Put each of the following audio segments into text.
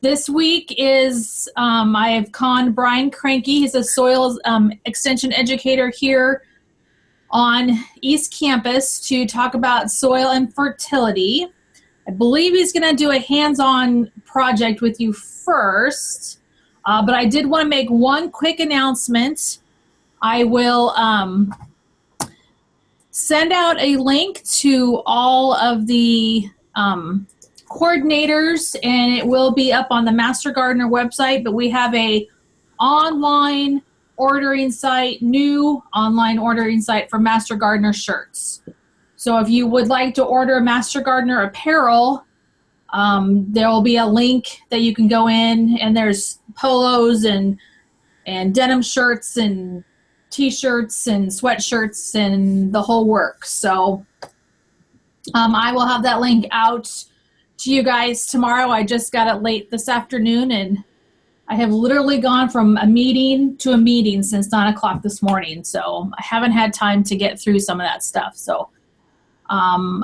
This week is, I have conned Brian Krienke. He's a soil extension educator here on East Campus to talk about soil and fertility. I believe he's going to do a hands-on project with you first, but I did want to make one quick announcement. I will send out a link to all of the coordinators, and it will be up on the Master Gardener website, but we have a online ordering site, new online ordering site for Master Gardener shirts. So if you would like to order Master Gardener apparel, there will be a link that you can go in, and there's polos and denim shirts and t-shirts and sweatshirts and the whole works. So I will have that link out to you guys tomorrow. I just got it late this afternoon, and I have literally gone from a meeting to a meeting since 9 o'clock this morning. So I haven't had time to get through some of that stuff. So I'm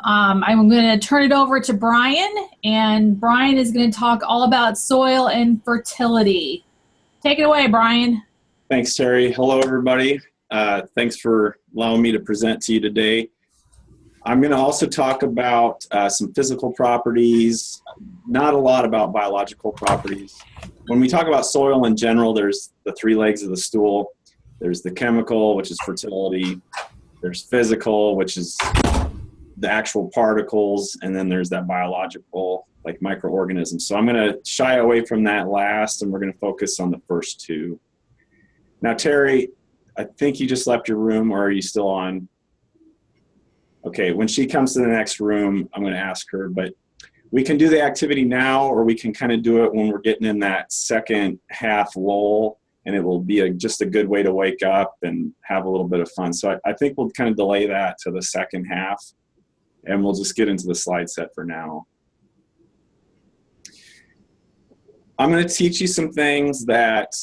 going to turn it over to Brian, and Brian is going to talk all about soil and fertility. Take it away, Brian. Thanks, Terry. Hello, everybody. Thanks for allowing me to present to you today. I'm going to also talk about some physical properties, not a lot about biological properties. When we talk about soil in general, there's the three legs of the stool. There's the chemical, which is fertility. There's physical, which is the actual particles. And then there's that biological, like microorganisms. So I'm going to shy away from that last, and we're going to focus on the first two. Now, Terry, I think you just left your room, or are you still on? Okay, when she comes to the next room, I'm going to ask her, but we can do the activity now, or we can kind of do it when we're getting in that second half lull, and it will be just a good way to wake up and have a little bit of fun. So I think we'll kind of delay that to the second half, and we'll just get into the slide set for now. I'm going to teach you some things that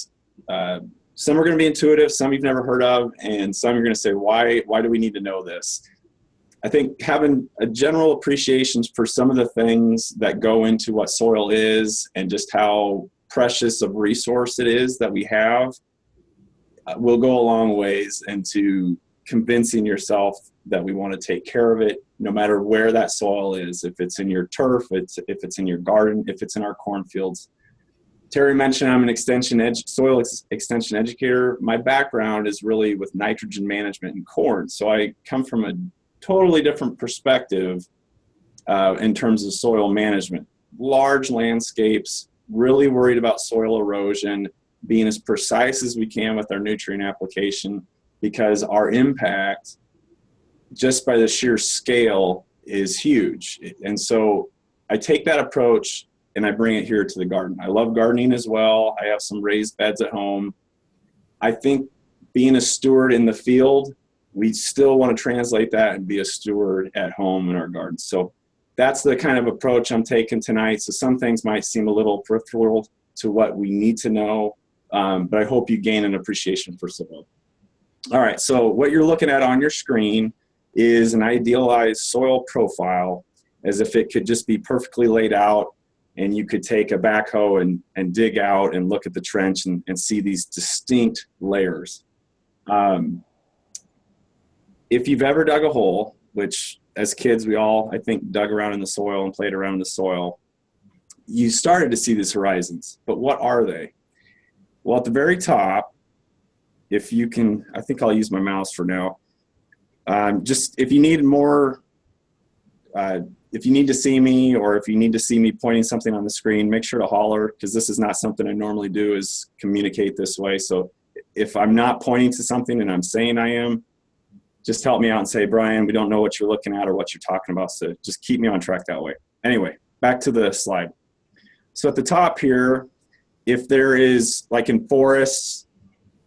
some are going to be intuitive, some you've never heard of, and some you're going to say, why do we need to know this? I think having a general appreciation for some of the things that go into what soil is and just how precious of resource it is that we have will go a long ways into convincing yourself that we want to take care of it, no matter where that soil is. If it's in your turf, if it's in your garden, if it's in our cornfields. Terry mentioned I'm an soil extension educator. My background is really with nitrogen management in corn. So I come from a totally different perspective in terms of soil management. Large landscapes, really worried about soil erosion, being as precise as we can with our nutrient application, because our impact, just by the sheer scale, is huge. And so I take that approach and I bring it here to the garden. I love gardening as well. I have some raised beds at home. I think being a steward in the field, we still want to translate that and be a steward at home in our garden. So that's the kind of approach I'm taking tonight. So some things might seem a little peripheral to what we need to know, but I hope you gain an appreciation for soil. All right, so what you're looking at on your screen is an idealized soil profile, as if it could just be perfectly laid out, and you could take a backhoe and dig out and look at the trench and see these distinct layers. If you've ever dug a hole, which as kids we all, I think, dug around in the soil and played around in the soil, you started to see these horizons. But what are they? Well, at the very top, if you can, I think I'll use my mouse for now. Just if you need more, if you need to see me, or if you need to see me pointing something on the screen, make sure to holler, because this is not something I normally do, is communicate this way. So if I'm not pointing to something and I'm saying I am, just help me out and say, Brian, we don't know what you're looking at or what you're talking about. So just keep me on track that way. Anyway, back to the slide. So at the top here, if there is, like in forests,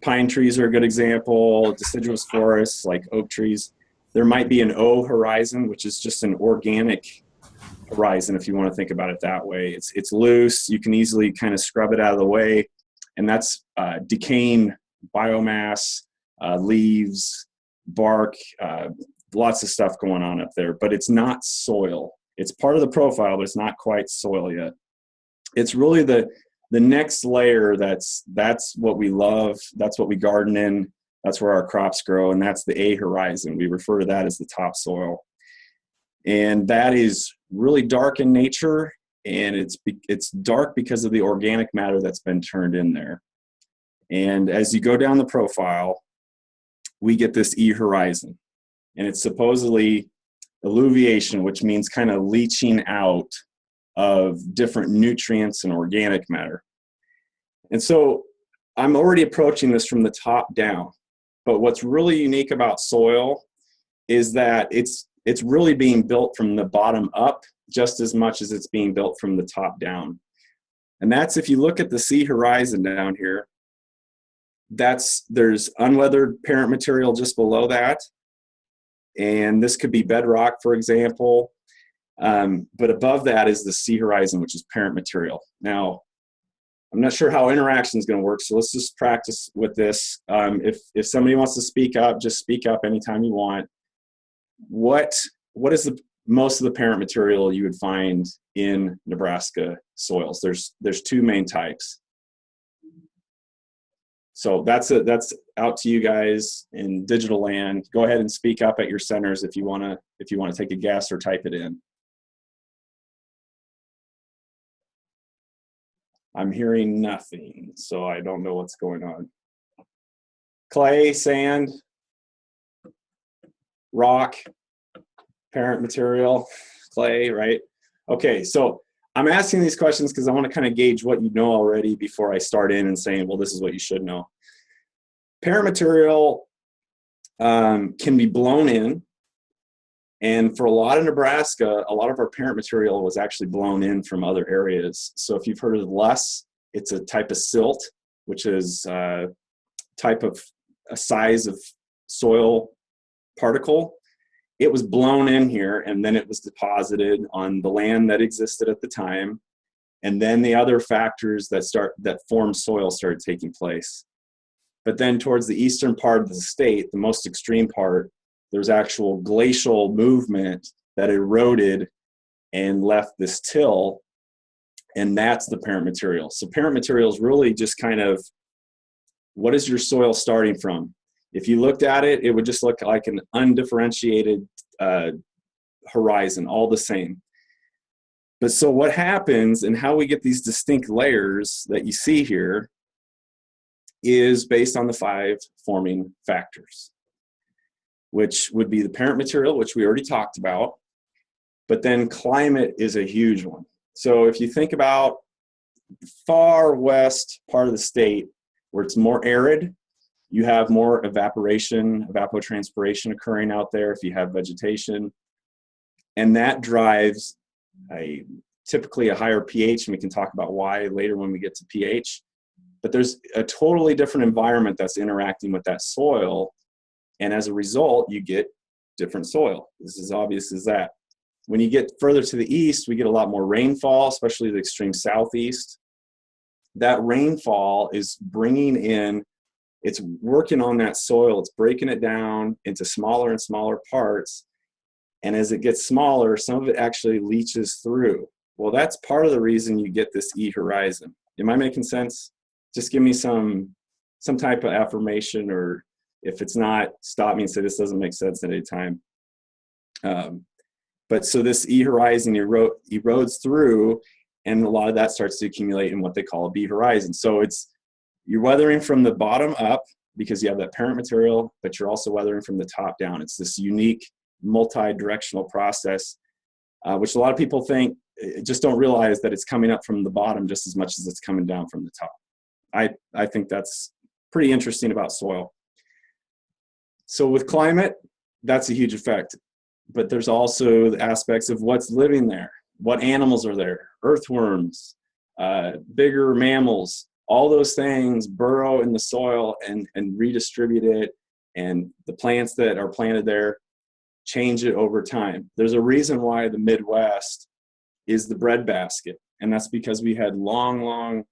pine trees are a good example, deciduous forests like oak trees, there might be an O horizon, which is just an organic horizon, if you want to think about it that way. It's loose. You can easily kind of scrub it out of the way. And that's decaying biomass, leaves, bark, lots of stuff going on up there. But it's not soil. It's part of the profile, but it's not quite soil yet. it's really the next layer. That's what we love. That's what we garden in. That's where our crops grow, and that's the A horizon. We refer to that as the topsoil. And that is really dark in nature, and it's dark because of the organic matter that's been turned in there. And as you go down the profile, we get this E horizon, and it's supposedly alluviation, which means kind of leaching out of different nutrients and organic matter. And so I'm already approaching this from the top down. But what's really unique about soil is that it's really being built from the bottom up just as much as it's being built from the top down. And that's, if you look at the C horizon down here, there's unweathered parent material just below that. And this could be bedrock, for example. But above that is the C horizon, which is parent material. Now, I'm not sure how interaction is going to work, so let's just practice with this. If somebody wants to speak up, just speak up anytime you want. What is the most of the parent material you would find in Nebraska soils? There's two main types. So that's out to you guys in digital land. Go ahead and speak up at your centers if you want to take a guess or type it in. I'm hearing nothing, so I don't know what's going on. Clay, sand, rock, parent material, clay, right? Okay, so I'm asking these questions because I want to kind of gauge what you know already before I start in and saying, well, this is what you should know. Parent material can be blown in. And for a lot of Nebraska, a lot of our parent material was actually blown in from other areas. So if you've heard of loess, it's a type of silt, which is a size of soil particle. It was blown in here, and then it was deposited on the land that existed at the time. And then the other factors that form soil started taking place. But then towards the eastern part of the state, the most extreme part, there's actual glacial movement that eroded and left this till, and that's the parent material. So parent material is really just kind of, what is your soil starting from? If you looked at it, it would just look like an undifferentiated horizon, all the same. But so what happens and how we get these distinct layers that you see here is based on the 5 forming factors, which would be the parent material, which we already talked about, but then climate is a huge one. So if you think about the far west part of the state where it's more arid, you have more evaporation, evapotranspiration occurring out there if you have vegetation, and that drives typically a higher pH, and we can talk about why later when we get to pH. But there's a totally different environment that's interacting with that soil, and as a result, you get different soil. This is obvious as that. When you get further to the east, we get a lot more rainfall, especially the extreme southeast. That rainfall is bringing in, it's working on that soil, it's breaking it down into smaller and smaller parts, and as it gets smaller, some of it actually leaches through. Well, that's part of the reason you get this E horizon. Am I making sense? Just give me some type of affirmation, or if it's not, stop me and say this doesn't make sense at any time. But so this E horizon erodes through, and a lot of that starts to accumulate in what they call a B horizon. So you're weathering from the bottom up because you have that parent material, but you're also weathering from the top down. It's this unique multi-directional process, which a lot of people just don't realize that it's coming up from the bottom just as much as it's coming down from the top. I think that's pretty interesting about soil. So with climate, that's a huge effect. But there's also the aspects of what's living there. What animals are there? Earthworms, bigger mammals, all those things burrow in the soil and redistribute it. And the plants that are planted there change it over time. There's a reason why the Midwest is the breadbasket. And that's because we had long-term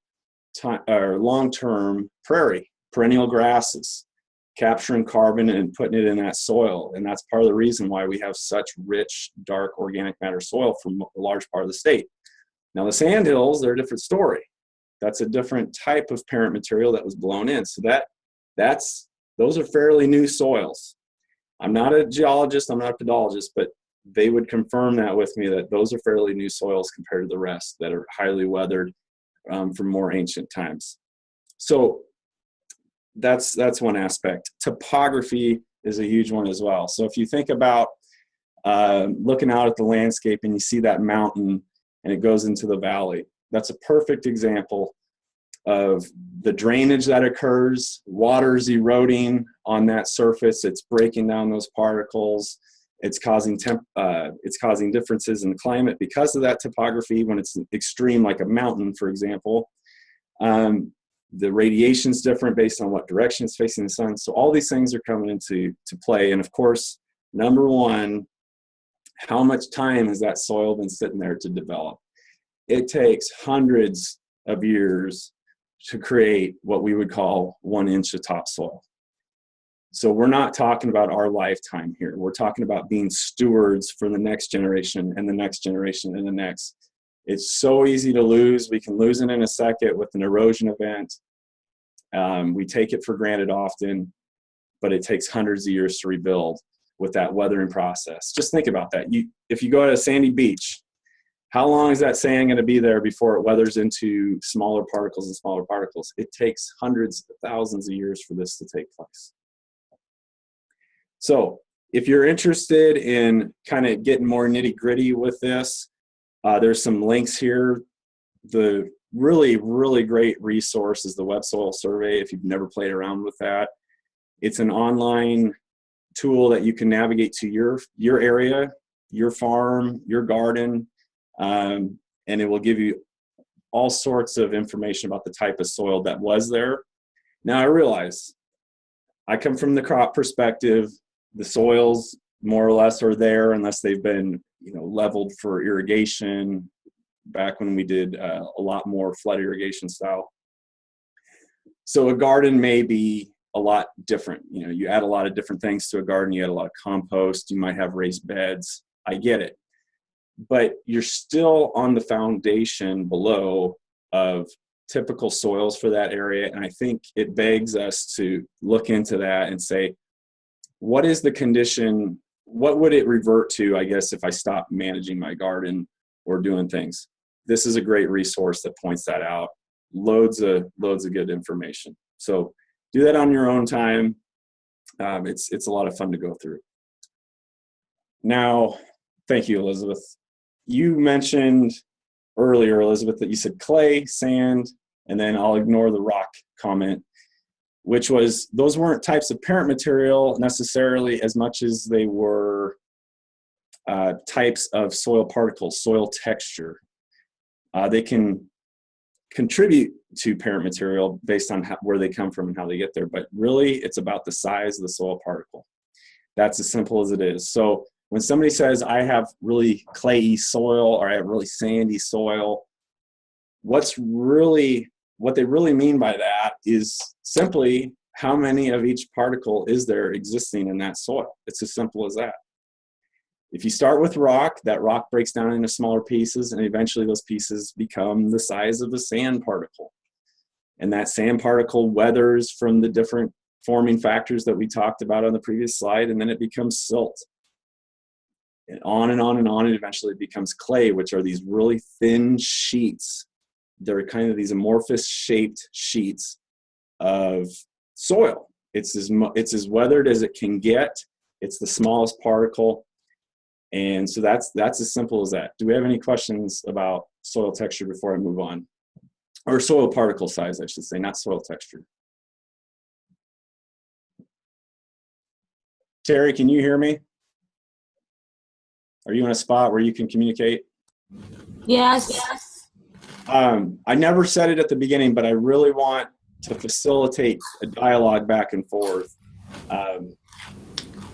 prairie, perennial grasses, capturing carbon and putting it in that soil. And that's part of the reason why we have such rich, dark organic matter soil for a large part of the state. Now the sand hills, they're a different story. That's a different type of parent material that was blown in. So those are fairly new soils. I'm not a geologist, I'm not a pedologist, but they would confirm that with me, that those are fairly new soils compared to the rest that are highly weathered from more ancient times. So that's one aspect. Topography is a huge one as well. So if you think about looking out at the landscape and you see that mountain and it goes into the valley, that's a perfect example of the drainage that occurs. Water's eroding on that surface. It's breaking down those particles. It's causing differences in the climate because of that topography. When it's extreme, like a mountain, for example, the radiation's different based on what direction it's facing the sun. So all these things are coming into play. And of course, number one, how much time has that soil been sitting there to develop? It takes hundreds of years to create what we would call 1 inch of topsoil. So we're not talking about our lifetime here. We're talking about being stewards for the next generation and the next generation and the next. It's so easy to lose. We can lose it in a second with an erosion event. We take it for granted often, but it takes hundreds of years to rebuild with that weathering process. Just think about that. If you go to a sandy beach, how long is that sand going to be there before it weathers into smaller particles and smaller particles? It takes hundreds of thousands of years for this to take place. So if you're interested in kind of getting more nitty gritty with this, there's some links here. The really, really great resource is the Web Soil Survey, if you've never played around with that. It's an online tool that you can navigate to your area, your farm, your garden, and it will give you all sorts of information about the type of soil that was there. Now I realize I come from the crop perspective. The soils more or less are there unless they've been, leveled for irrigation back when we did a lot more flood irrigation style. So a garden may be a lot different. You add a lot of different things to a garden. You add a lot of compost. You might have raised beds. I get it. But you're still on the foundation below of typical soils for that area. And I think it begs us to look into that and say, what is the condition? What would it revert to, I guess, if I stopped managing my garden or doing things? This is a great resource that points that out. Loads of good information. So do that on your own time. It's a lot of fun to go through. Now, thank you, Elizabeth. You mentioned earlier, Elizabeth, that you said clay, sand, and then I'll ignore the rock comment, which was those weren't types of parent material necessarily as much as they were types of soil particles, soil texture. They can contribute to parent material based on where they come from and how they get there, but really it's about the size of the soil particle. That's as simple as it is. So when somebody says, I have really clayey soil or I have really sandy soil, what they really mean by that is simply how many of each particle is there existing in that soil. It's as simple as that. If you start with rock, that rock breaks down into smaller pieces and eventually those pieces become the size of a sand particle. And that sand particle weathers from the different forming factors that we talked about on the previous slide, and then it becomes silt. And on and on and on, and eventually it becomes clay, which are these really thin sheets. They're kind of these amorphous shaped sheets of soil. It's as weathered as it can get. It's the smallest particle. And so that's as simple as that. Do we have any questions about soil texture before I move on? Or soil particle size, I should say, not soil texture. Terry, can you hear me? Are you in a spot where you can communicate? Yes. I never said it at the beginning, but I really want to facilitate a dialogue back and forth.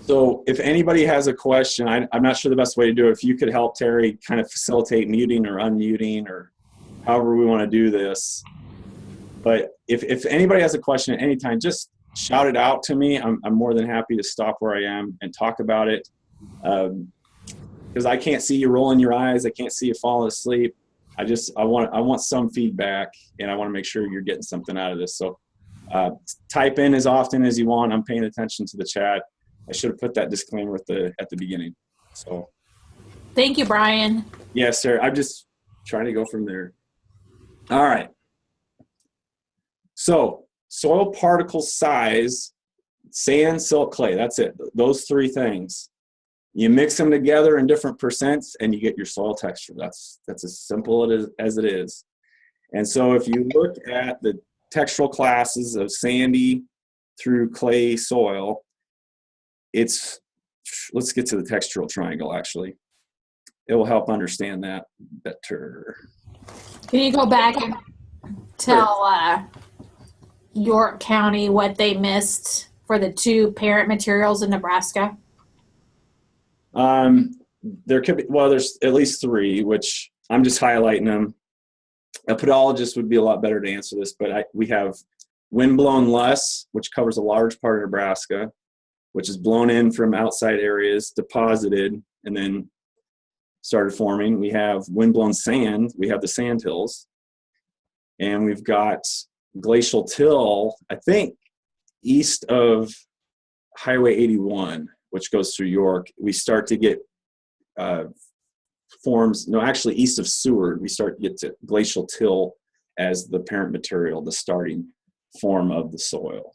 So if anybody has a question, I'm not sure the best way to do it. If you could help Terry kind of facilitate muting or unmuting or however we want to do this. But if anybody has a question at any time, just shout it out to me. I'm more than happy to stop where I am and talk about it. Because I can't see you rolling your eyes. I can't see you falling asleep. I want some feedback, and I want to make sure you're getting something out of this. So type in as often as you want. I'm paying attention to the chat. I should have put that disclaimer at the beginning. So Thank you, Brian. yes, sir. I'm just trying to go from there. All right. So soil particle size, sand, silt, clay. That's it. Those three things. You mix them together in different percents, and you get your soil texture. That's as simple as it is. And so if you look at the textural classes of sandy through clay soil, let's get to the textural triangle, actually. It will help understand that better. Can you go back and tell York County what they missed for the 2 parent materials in Nebraska? There could be, well, there's at least 3, which I'm just highlighting them. A podologist would be a lot better to answer this, but we have windblown loess, which covers a large part of Nebraska, which is blown in from outside areas, deposited, and then started forming. We have windblown sand. We have the sand hills. And we've got glacial till, I think, east of Highway 81, which goes through York. We start to get forms, no, actually east of Seward, we start to get to glacial till as the parent material, the starting form of the soil.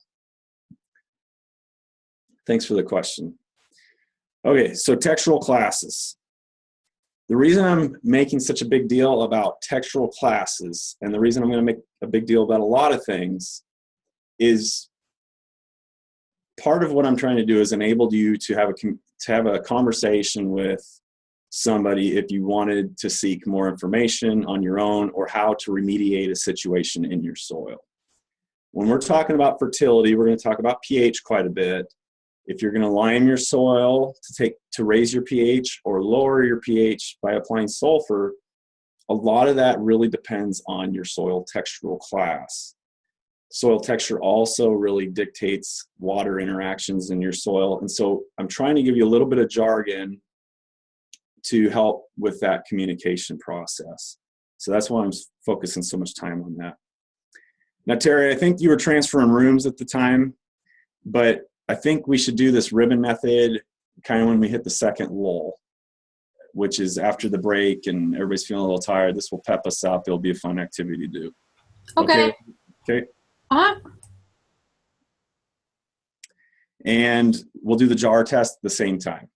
Thanks for the question. Okay, so textural classes. The reason I'm making such a big deal about textural classes, and the reason I'm going to make a big deal about a lot of things, is part of what I'm trying to do is enable you to have a conversation with somebody if you wanted to seek more information on your own or how to remediate a situation in your soil. When we're talking about fertility, we're going to talk about pH quite a bit. If you're going to lime your soil to raise your pH or lower your pH by applying sulfur, a lot of that really depends on your soil textural class. Soil texture also really dictates water interactions in your soil. And so I'm trying to give you a little bit of jargon to help with that communication process. So that's why I'm focusing so much time on that. Now, Terry, I think you were transferring rooms at the time, but I think we should do this ribbon method kind of when we hit the second lull, which is after the break and everybody's feeling a little tired. This will pep us up. It'll be a fun activity to do. Okay. Okay. Uh-huh. And we'll do the jar test at the same time.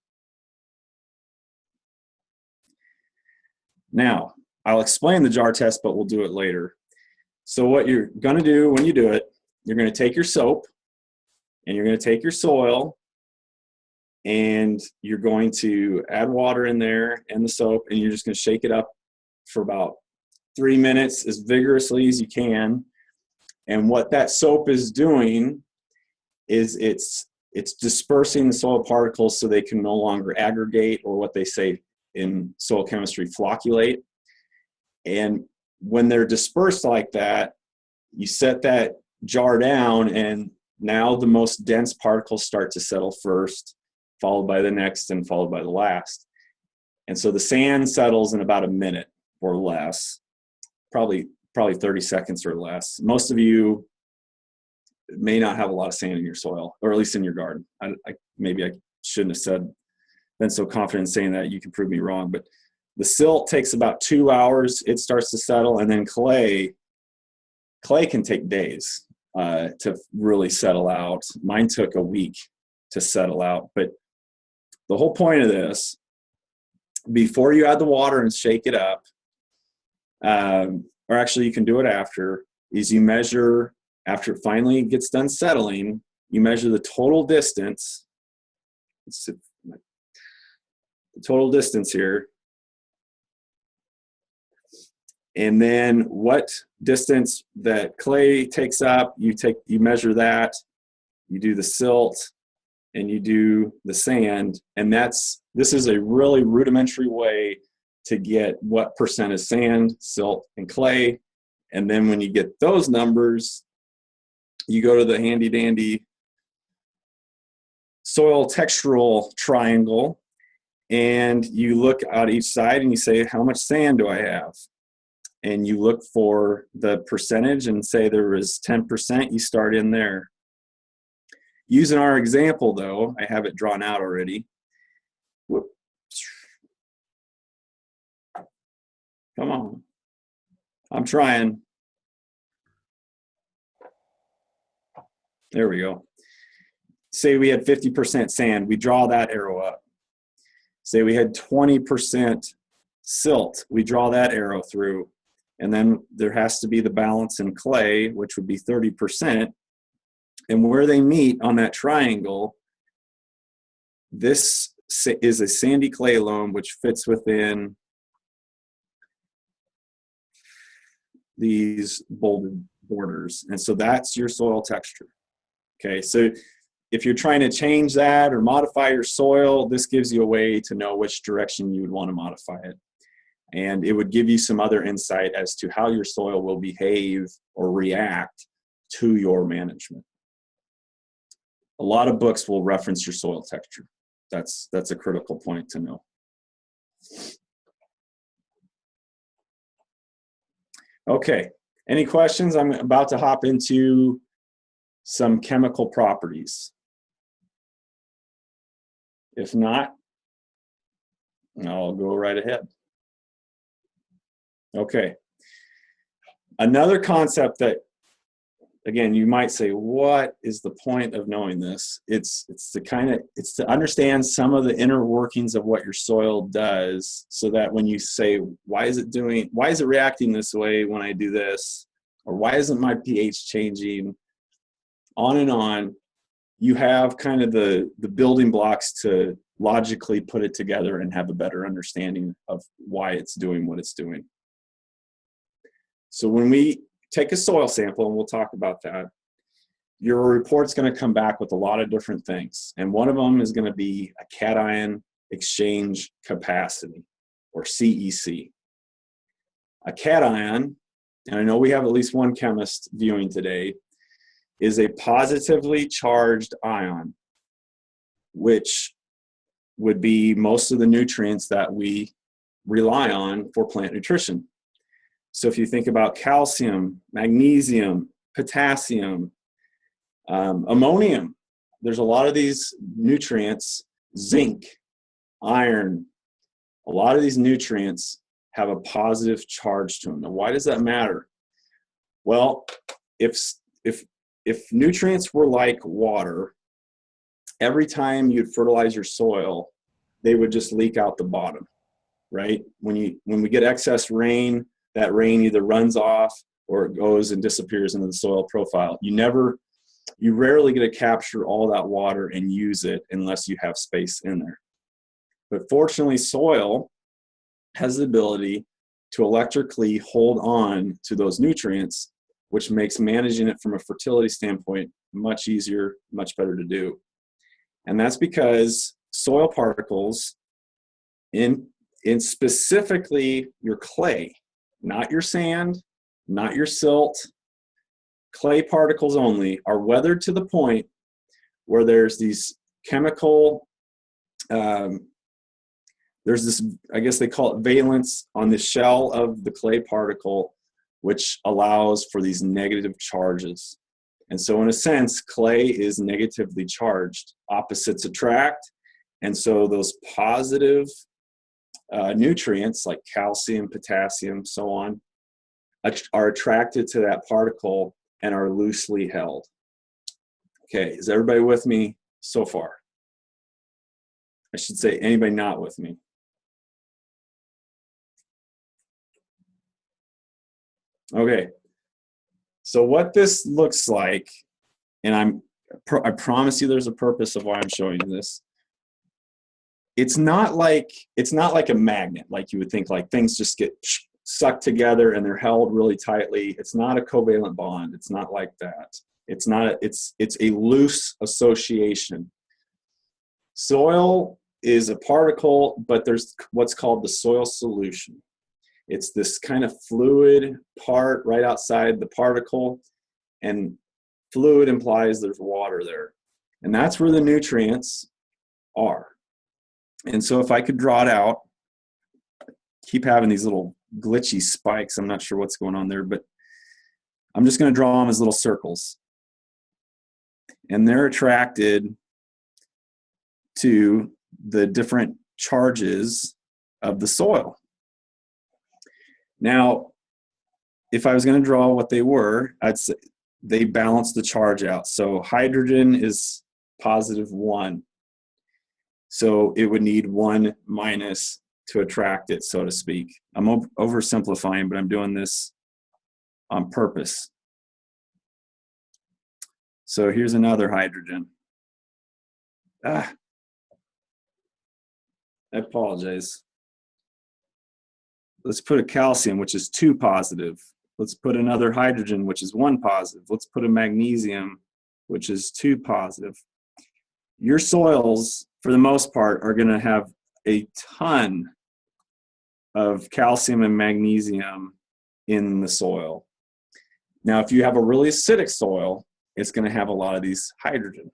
Now, I'll explain the jar test, but we'll do it later. So what you're going to do when you do it, you're going to take your soap and you're going to take your soil and you're going to add water in there and the soap, and you're just going to shake it up for about 3 minutes as vigorously as you can. And what that soap is doing is it's dispersing the soil particles so they can no longer aggregate, or what they say in soil chemistry, flocculate. And when they're dispersed like that, you set that jar down, and now the most dense particles start to settle first, followed by the next, and followed by the last. And so the sand settles in about a minute or less, probably 30 seconds or less. Most of you may not have a lot of sand in your soil, or at least in your garden. Maybe I shouldn't have been so confident in saying that. You can prove me wrong, but the silt takes about 2 hours. It starts to settle, and then clay can take days to really settle out. Mine took a week to settle out. But the whole point of this, before you add the water and shake it up, or actually you can do it after, is you measure, after it finally gets done settling, you measure the total distance. The total distance here. And then what distance that clay takes up, you measure that, you do the silt, and you do the sand. And this is a really rudimentary way to get what percent is sand, silt, and clay. And then when you get those numbers, you go to the handy dandy soil textural triangle, and you look out each side and you say, how much sand do I have? and you look for the percentage and say there was 10%, you start in there. Using our example though, I have it drawn out already. Whoop. Come on. I'm trying. There we go. Say we had 50% sand, we draw that arrow up. Say we had 20% silt, we draw that arrow through. And then there has to be the balance in clay, which would be 30%. And where they meet on that triangle, this is a sandy clay loam, which fits within these bolded borders. And so that's your soil texture. Okay, so if you're trying to change that or modify your soil, this gives you a way to know which direction you would want to modify it. And it would give you some other insight as to how your soil will behave or react to your management. A lot of books will reference your soil texture. That's a critical point to know. Okay, any questions? I'm about to hop into some chemical properties. If not, I'll go right ahead. Okay. Another concept that, again, you might say, what is the point of knowing this? It's to understand some of the inner workings of what your soil does, so that when you say, why is it reacting this way when I do this? Or why isn't my pH changing? On and on, you have kind of the building blocks to logically put it together and have a better understanding of why it's doing what it's doing. So when we take a soil sample, and we'll talk about that, your report's going to come back with a lot of different things. And one of them is going to be a cation exchange capacity, or CEC. A cation, and I know we have at least one chemist viewing today, is a positively charged ion, which would be most of the nutrients that we rely on for plant nutrition. So if you think about calcium, magnesium, potassium, ammonium, there's a lot of these nutrients, zinc, iron, a lot of these nutrients have a positive charge to them. Now, why does that matter? Well, if nutrients were like water, every time you'd fertilize your soil, they would just leak out the bottom, right? When we get excess rain, that rain either runs off or it goes and disappears into the soil profile. You rarely get to capture all that water and use it unless you have space in there. But fortunately, soil has the ability to electrically hold on to those nutrients, which makes managing it from a fertility standpoint much easier, much better to do. And that's because soil particles, in specifically your clay, not your sand, not your silt, clay particles only, are weathered to the point where there's these chemical, there's this, I guess they call it valence on the shell of the clay particle, which allows for these negative charges. And so in a sense, clay is negatively charged. Opposites attract. And so those positive nutrients like calcium, potassium, so on, are attracted to that particle and are loosely held. Okay, is everybody with me so far? I should say, anybody not with me? Okay, so what this looks like, and I promise you there's a purpose of why I'm showing you this. It's not like a magnet, like you would think, like things just get sucked together and they're held really tightly. It's not a covalent bond. It's not like that. It's a loose association. Soil is a particle, but there's what's called the soil solution. It's this kind of fluid part right outside the particle, and fluid implies there's water there. And that's where the nutrients are. And so if I could draw it out, keep having these little glitchy spikes. I'm not sure what's going on there, but I'm just going to draw them as little circles. And they're attracted to the different charges of the soil. Now, if I was going to draw what they were, I'd say they balance the charge out. So hydrogen is +1. So it would need 1 minus to attract it, so to speak. I'm oversimplifying, but I'm doing this on purpose. So here's another hydrogen. I apologize. Let's put a calcium, which is 2 positive. Let's put another hydrogen, which is 1 positive. Let's put a magnesium, which is 2 positive. Your soils, for the most part, are going to have a ton of calcium and magnesium in the soil. Now, if you have a really acidic soil, it's going to have a lot of these hydrogen.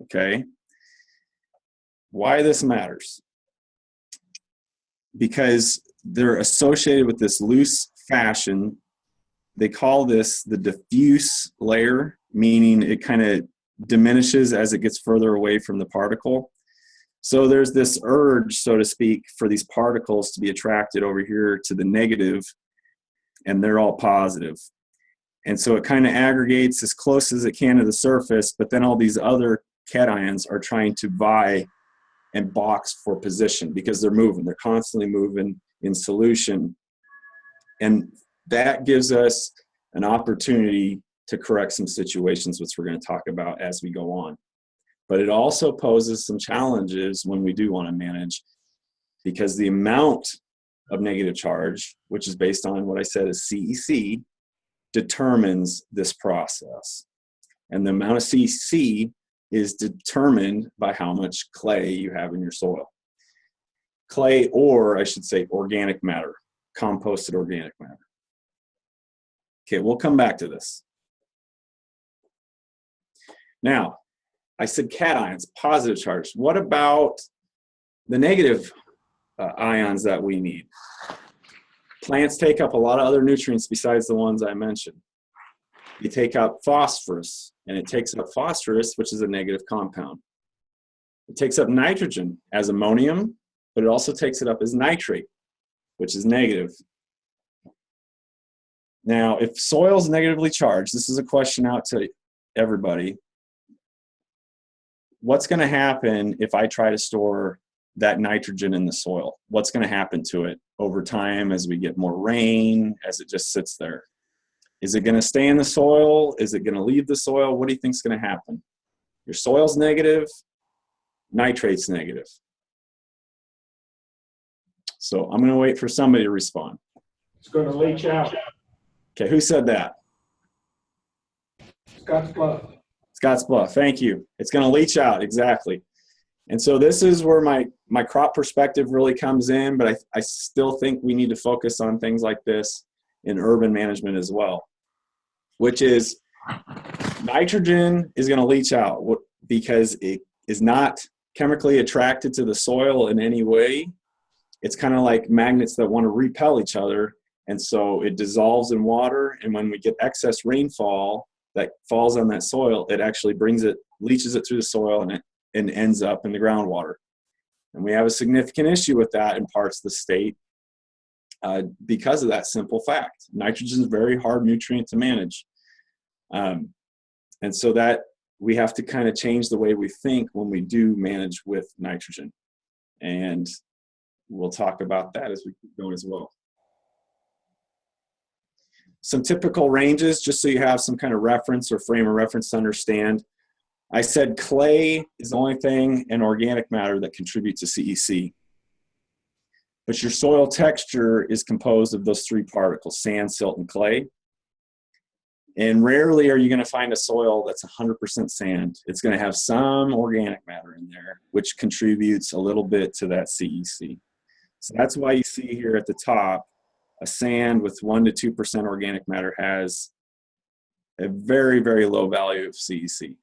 Okay? Why this matters? Because they're associated with this loose fashion. They call this the diffuse layer, meaning it kind of diminishes as it gets further away from the particle. So there's this urge, so to speak, for these particles to be attracted over here to the negative, and they're all positive. And so it kind of aggregates as close as it can to the surface, but then all these other cations are trying to vie and box for position because they're moving. They're constantly moving in solution. And that gives us an opportunity to correct some situations, which we're going to talk about as we go on. But it also poses some challenges when we do want to manage, because the amount of negative charge, which is based on what I said is CEC, determines this process. And the amount of CEC is determined by how much clay you have in your soil. Clay, or I should say organic matter, composted organic matter. Okay, we'll come back to this. Now, I said cations, positive charge. What about the negative ions that we need? Plants take up a lot of other nutrients besides the ones I mentioned. You take up phosphorus, and it takes up phosphorus, which is a negative compound. It takes up nitrogen as ammonium, but it also takes it up as nitrate, which is negative. Now, if soil's negatively charged, this is a question out to everybody. What's going to happen if I try to store that nitrogen in the soil? What's going to happen to it over time as we get more rain, as it just sits there? Is it going to stay in the soil? Is it going to leave the soil? What do you think is going to happen? Your soil's negative, nitrate's negative. So I'm going to wait for somebody to respond. It's going to leach out. Okay, who said that? Scott's Bluff. Scott's Bluff, thank you. It's going to leach out, exactly. And so this is where my crop perspective really comes in, but I still think we need to focus on things like this in urban management as well, which is nitrogen is going to leach out because it is not chemically attracted to the soil in any way. It's kind of like magnets that want to repel each other, and so it dissolves in water, and when we get excess rainfall that falls on that soil, it actually leaches it through the soil, and ends up in the groundwater. And we have a significant issue with that in parts of the state because of that simple fact. Nitrogen is a very hard nutrient to manage. And so that we have to kind of change the way we think when we do manage with nitrogen. And we'll talk about that as we keep going as well. Some typical ranges, just so you have some kind of reference or frame of reference to understand. I said clay is the only thing in organic matter that contributes to CEC. But your soil texture is composed of those 3 particles, sand, silt, and clay. And rarely are you going to find a soil that's 100% sand. It's going to have some organic matter in there, which contributes a little bit to that CEC. So that's why you see here at the top, a sand with 1 to 2% organic matter has a very, very low value of CEC.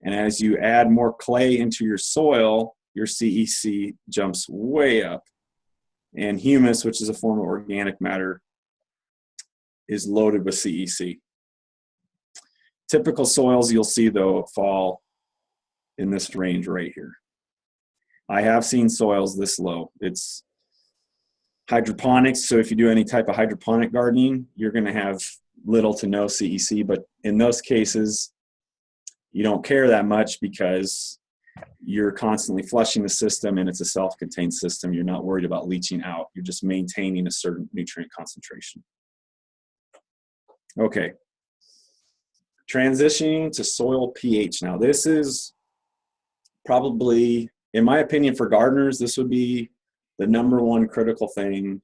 And as you add more clay into your soil, your CEC jumps way up. And humus, which is a form of organic matter, is loaded with CEC. Typical soils you'll see, though, fall in this range right here. I have seen soils this low. It's hydroponics, so if you do any type of hydroponic gardening, you're going to have little to no CEC, but in those cases, you don't care that much because you're constantly flushing the system and it's a self-contained system. You're not worried about leaching out. You're just maintaining a certain nutrient concentration. Okay. Transitioning to soil pH. Now, this is probably, in my opinion, for gardeners, this would be the #1 critical thing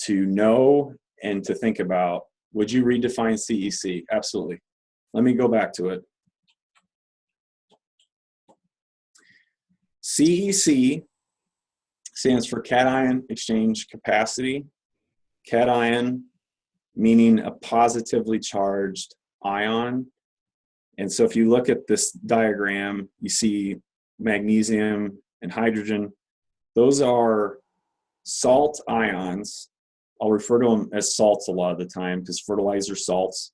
to know and to think about. Would you redefine CEC? Absolutely. Let me go back to it. CEC stands for cation exchange capacity. Cation meaning a positively charged ion. And so if you look at this diagram, you see magnesium and hydrogen. Those are salt ions. I'll refer to them as salts a lot of the time because fertilizer salts,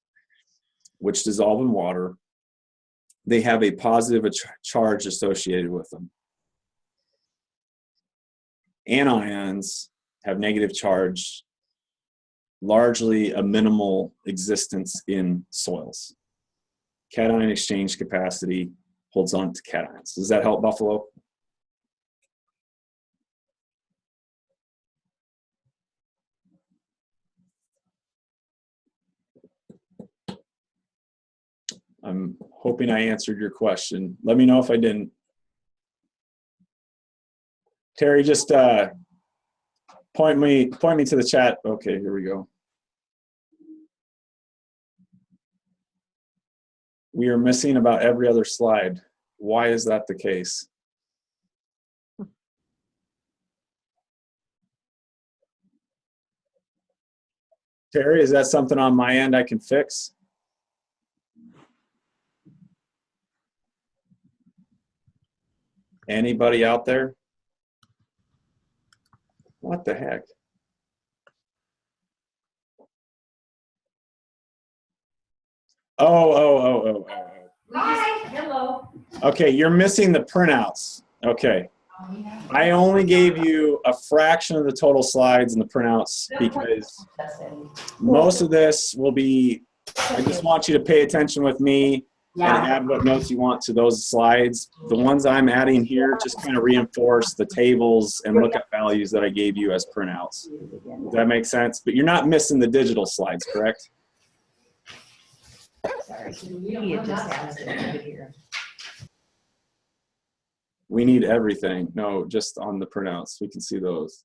which dissolve in water, they have a positive charge associated with them. Anions have negative charge, largely a minimal existence in soils. Cation exchange capacity holds on to cations. Does that help, Buffalo? I'm hoping I answered your question. Let me know if I didn't. Terry, just point me to the chat. Okay, here we go. We are missing about every other slide. Why is that the case? Terry, is that something on my end I can fix? Anybody out there? What the heck? Oh. Hi, hello. Okay, you're missing the printouts. Okay. I only gave you a fraction of the total slides in the printouts because most of this will be, I just want you to pay attention with me and add what notes you want to those slides. The ones I'm adding here just kind of reinforce the tables and lookup values that I gave you as printouts. Does that make sense? But you're not missing the digital slides, correct? Sorry, it just has it over here. We need everything. No, just on the printouts. We can see those.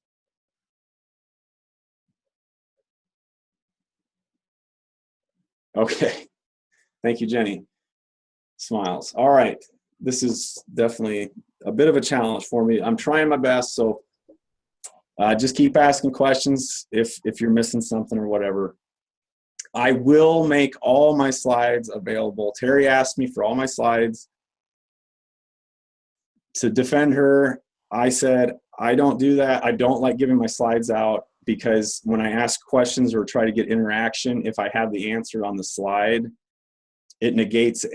Okay. Thank you, Jenny. Smiles. All right. This is definitely a bit of a challenge for me. I'm trying my best, so just keep asking questions if you're missing something or whatever. I will make all my slides available. Terry asked me for all my slides. To defend her, I said, I don't do that. I don't like giving my slides out because when I ask questions or try to get interaction, if I have the answer on the slide, it negates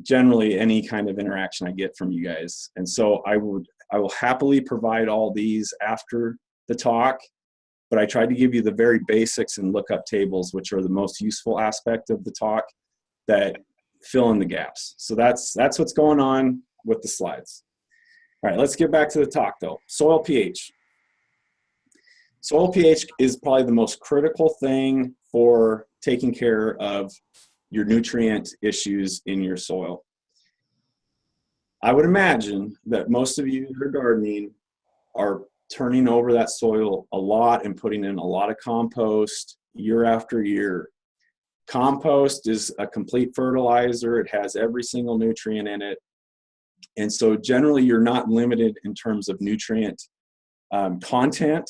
generally any kind of interaction I get from you guys. And so I will happily provide all these after the talk, but I tried to give you the very basics and lookup tables, which are the most useful aspect of the talk that fill in the gaps. So that's what's going on with the slides. All right, let's get back to the talk though. Soil pH. Soil pH is probably the most critical thing for taking care of your nutrient issues in your soil. I would imagine that most of you who are gardening are turning over that soil a lot and putting in a lot of compost year after year. Compost is a complete fertilizer. It has every single nutrient in it. And so generally you're not limited in terms of nutrient content,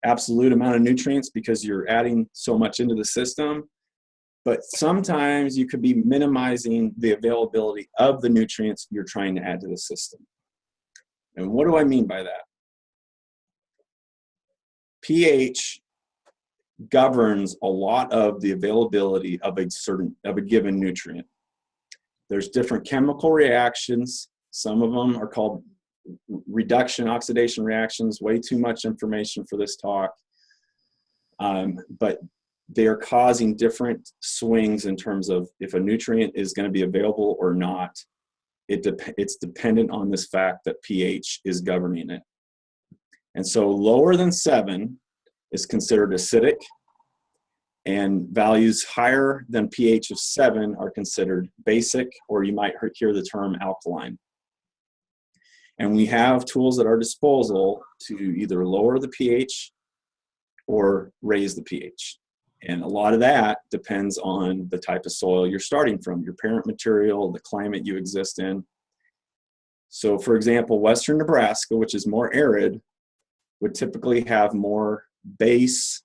absolute amount of nutrients, because you're adding so much into the system. But sometimes you could be minimizing the availability of the nutrients you're trying to add to the system. And what do I mean by that? pH governs a lot of the availability of a given nutrient. There's different chemical reactions. Some of them are called reduction oxidation reactions. Way too much information for this talk. But they are causing different swings in terms of if a nutrient is going to be available or not. It's dependent on this fact that pH is governing it. And so lower than 7 is considered acidic, and values higher than pH of 7 are considered basic, or you might hear the term alkaline. And we have tools at our disposal to either lower the pH or raise the pH. And a lot of that depends on the type of soil you're starting from, your parent material, the climate you exist in. So for example, Western Nebraska, which is more arid, would typically have more base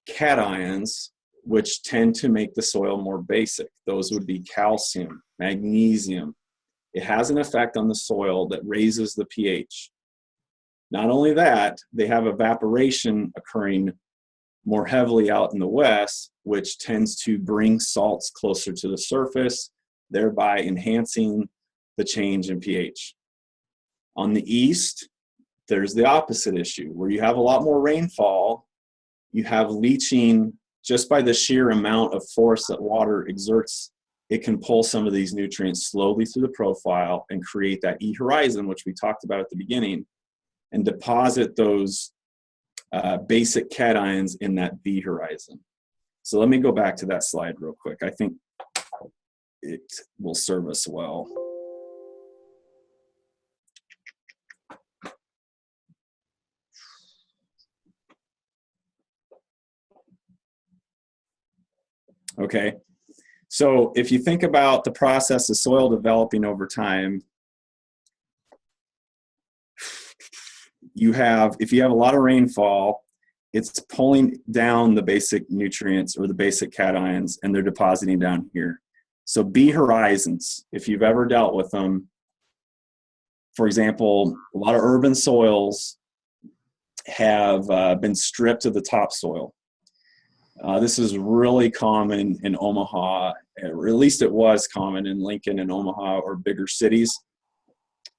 cations, which tend to make the soil more basic. Those would be calcium, magnesium. It has an effect on the soil that raises the pH. Not only that, they have evaporation occurring more heavily out in the west, which tends to bring salts closer to the surface, thereby enhancing the change in pH. On the east, there's the opposite issue, where you have a lot more rainfall. You have leaching just by the sheer amount of force that water exerts. It can pull some of these nutrients slowly through the profile and create that E horizon, which we talked about at the beginning, and deposit those basic cations in that V horizon. So let me go back to that slide real quick. I think it will serve us well. Okay, so if you think about the process of soil developing over time, if you have a lot of rainfall, it's pulling down the basic nutrients or the basic cations, and they're depositing down here. So B horizons, if you've ever dealt with them, for example, a lot of urban soils have been stripped of the topsoil. This is really common in Omaha, or at least it was common in Lincoln and Omaha or bigger cities,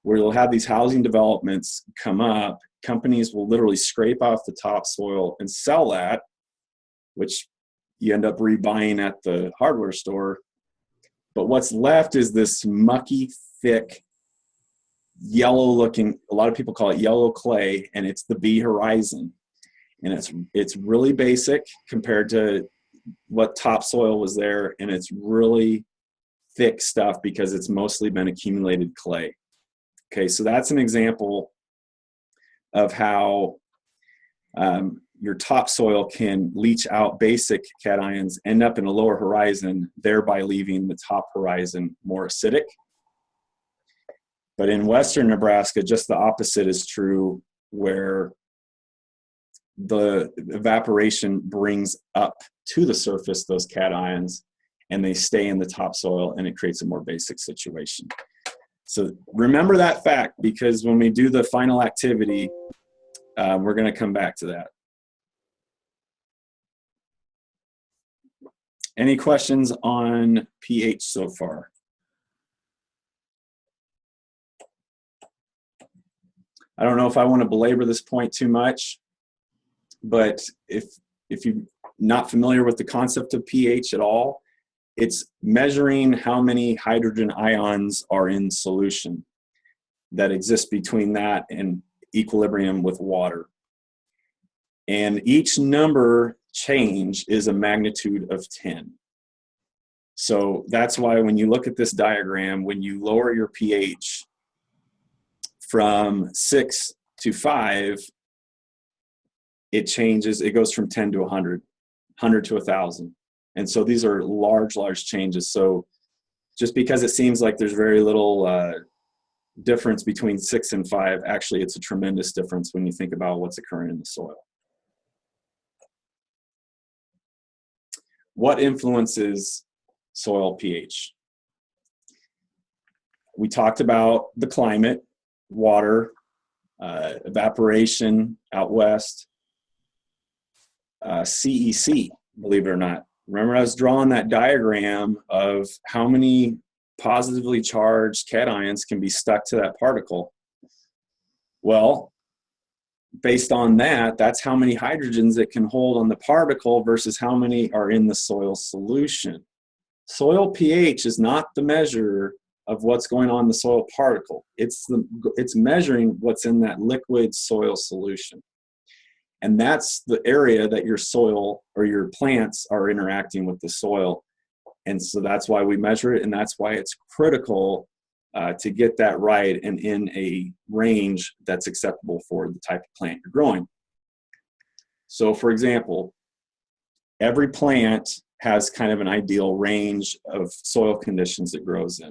where you'll have these housing developments come up. Companies will literally scrape off the topsoil and sell that, which you end up rebuying at the hardware store. But what's left is this mucky, thick, yellow looking, a lot of people call it yellow clay, and it's the B horizon. And it's really basic compared to what topsoil was there, and it's really thick stuff because it's mostly been accumulated clay. Okay, so that's an example of how your topsoil can leach out basic cations, end up in a lower horizon, thereby leaving the top horizon more acidic. But in Western Nebraska, just the opposite is true, where the evaporation brings up to the surface those cations, and they stay in the topsoil, and it creates a more basic situation. So remember that fact, because when we do the final activity, we're going to come back to that. Any questions on pH so far? I don't know if I want to belabor this point too much, but if you're not familiar with the concept of pH at all, it's measuring how many hydrogen ions are in solution that exist between that and equilibrium with water. And each number change is a magnitude of 10. So that's why when you look at this diagram, when you lower your pH from 6 to 5, it changes, it goes from 10 to 100, 100 to 1,000. And so these are large, large changes. So just because it seems like there's very little difference between 6 and 5, actually it's a tremendous difference when you think about what's occurring in the soil. What influences soil pH? We talked about the climate, water, evaporation out west, CEC, believe it or not. Remember I was drawing that diagram of how many positively charged cations can be stuck to that particle. Well, based on that, that's how many hydrogens it can hold on the particle versus how many are in the soil solution. Soil pH is not the measure of what's going on in the soil particle. It's measuring what's in that liquid soil solution. And that's the area that your soil or your plants are interacting with the soil. And so that's why we measure it, and that's why it's critical to get that right and in a range that's acceptable for the type of plant you're growing. So for example, every plant has kind of an ideal range of soil conditions it grows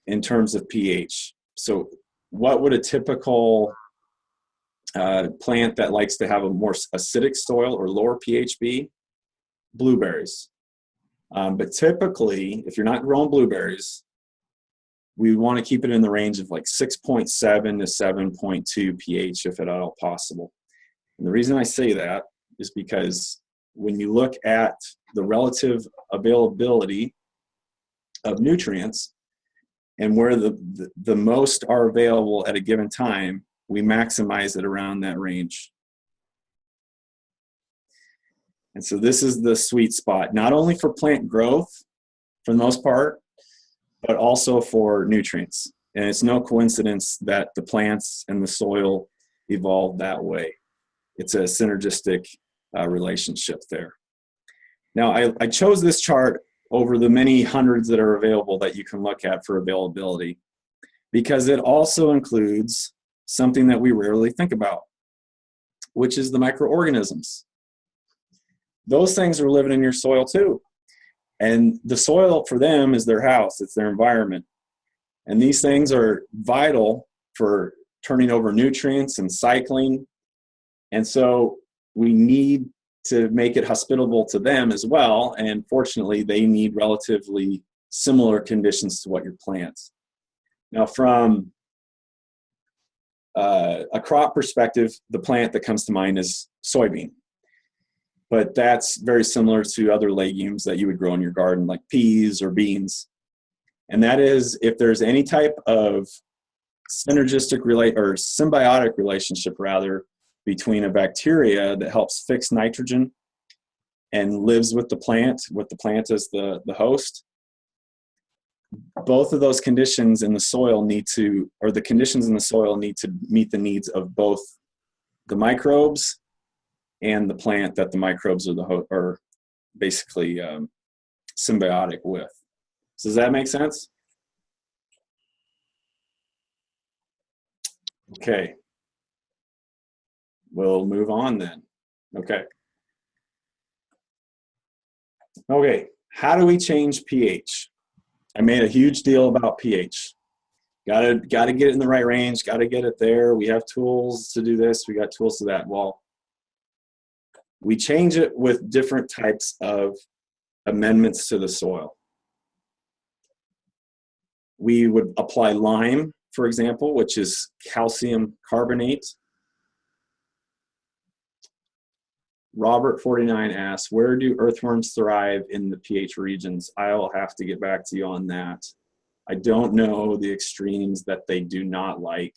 in terms of pH. So what would a typical plant that likes to have a more acidic soil or lower pH be? Blueberries. But typically, if you're not growing blueberries, we want to keep it in the range of like 6.7 to 7.2 pH if at all possible. And the reason I say that is because when you look at the relative availability of nutrients and where the most are available at a given time, we maximize it around that range. And so this is the sweet spot, not only for plant growth for the most part, but also for nutrients. And it's no coincidence that the plants and the soil evolved that way. It's a synergistic relationship there. Now, I chose this chart over the many hundreds that are available that you can look at for availability, because it also includes something that we rarely think about, which is the microorganisms. Those things are living in your soil too. And the soil for them is their house, it's their environment. And these things are vital for turning over nutrients and cycling. And so we need to make it hospitable to them as well. And fortunately, they need relatively similar conditions to what your plants. Now, from a crop perspective, the plant that comes to mind is soybean. But that's very similar to other legumes that you would grow in your garden, like peas or beans. And that is, if there's any type of synergistic or symbiotic relationship, rather, between a bacteria that helps fix nitrogen and lives with the plant as the host, both of those conditions in the soil need to meet the needs of both the microbes and the plant that the microbes are basically symbiotic with. So does that make sense? Okay. We'll move on then. Okay. Okay, how do we change pH? I made a huge deal about pH. Gotta get it in the right range, gotta get it there. We have tools to do this, we got tools to that. Well, we change it with different types of amendments to the soil. We would apply lime, for example, which is calcium carbonate. Robert 49 asks, where do earthworms thrive in the pH regions? I'll have to get back to you on that. I don't know the extremes that they do not like,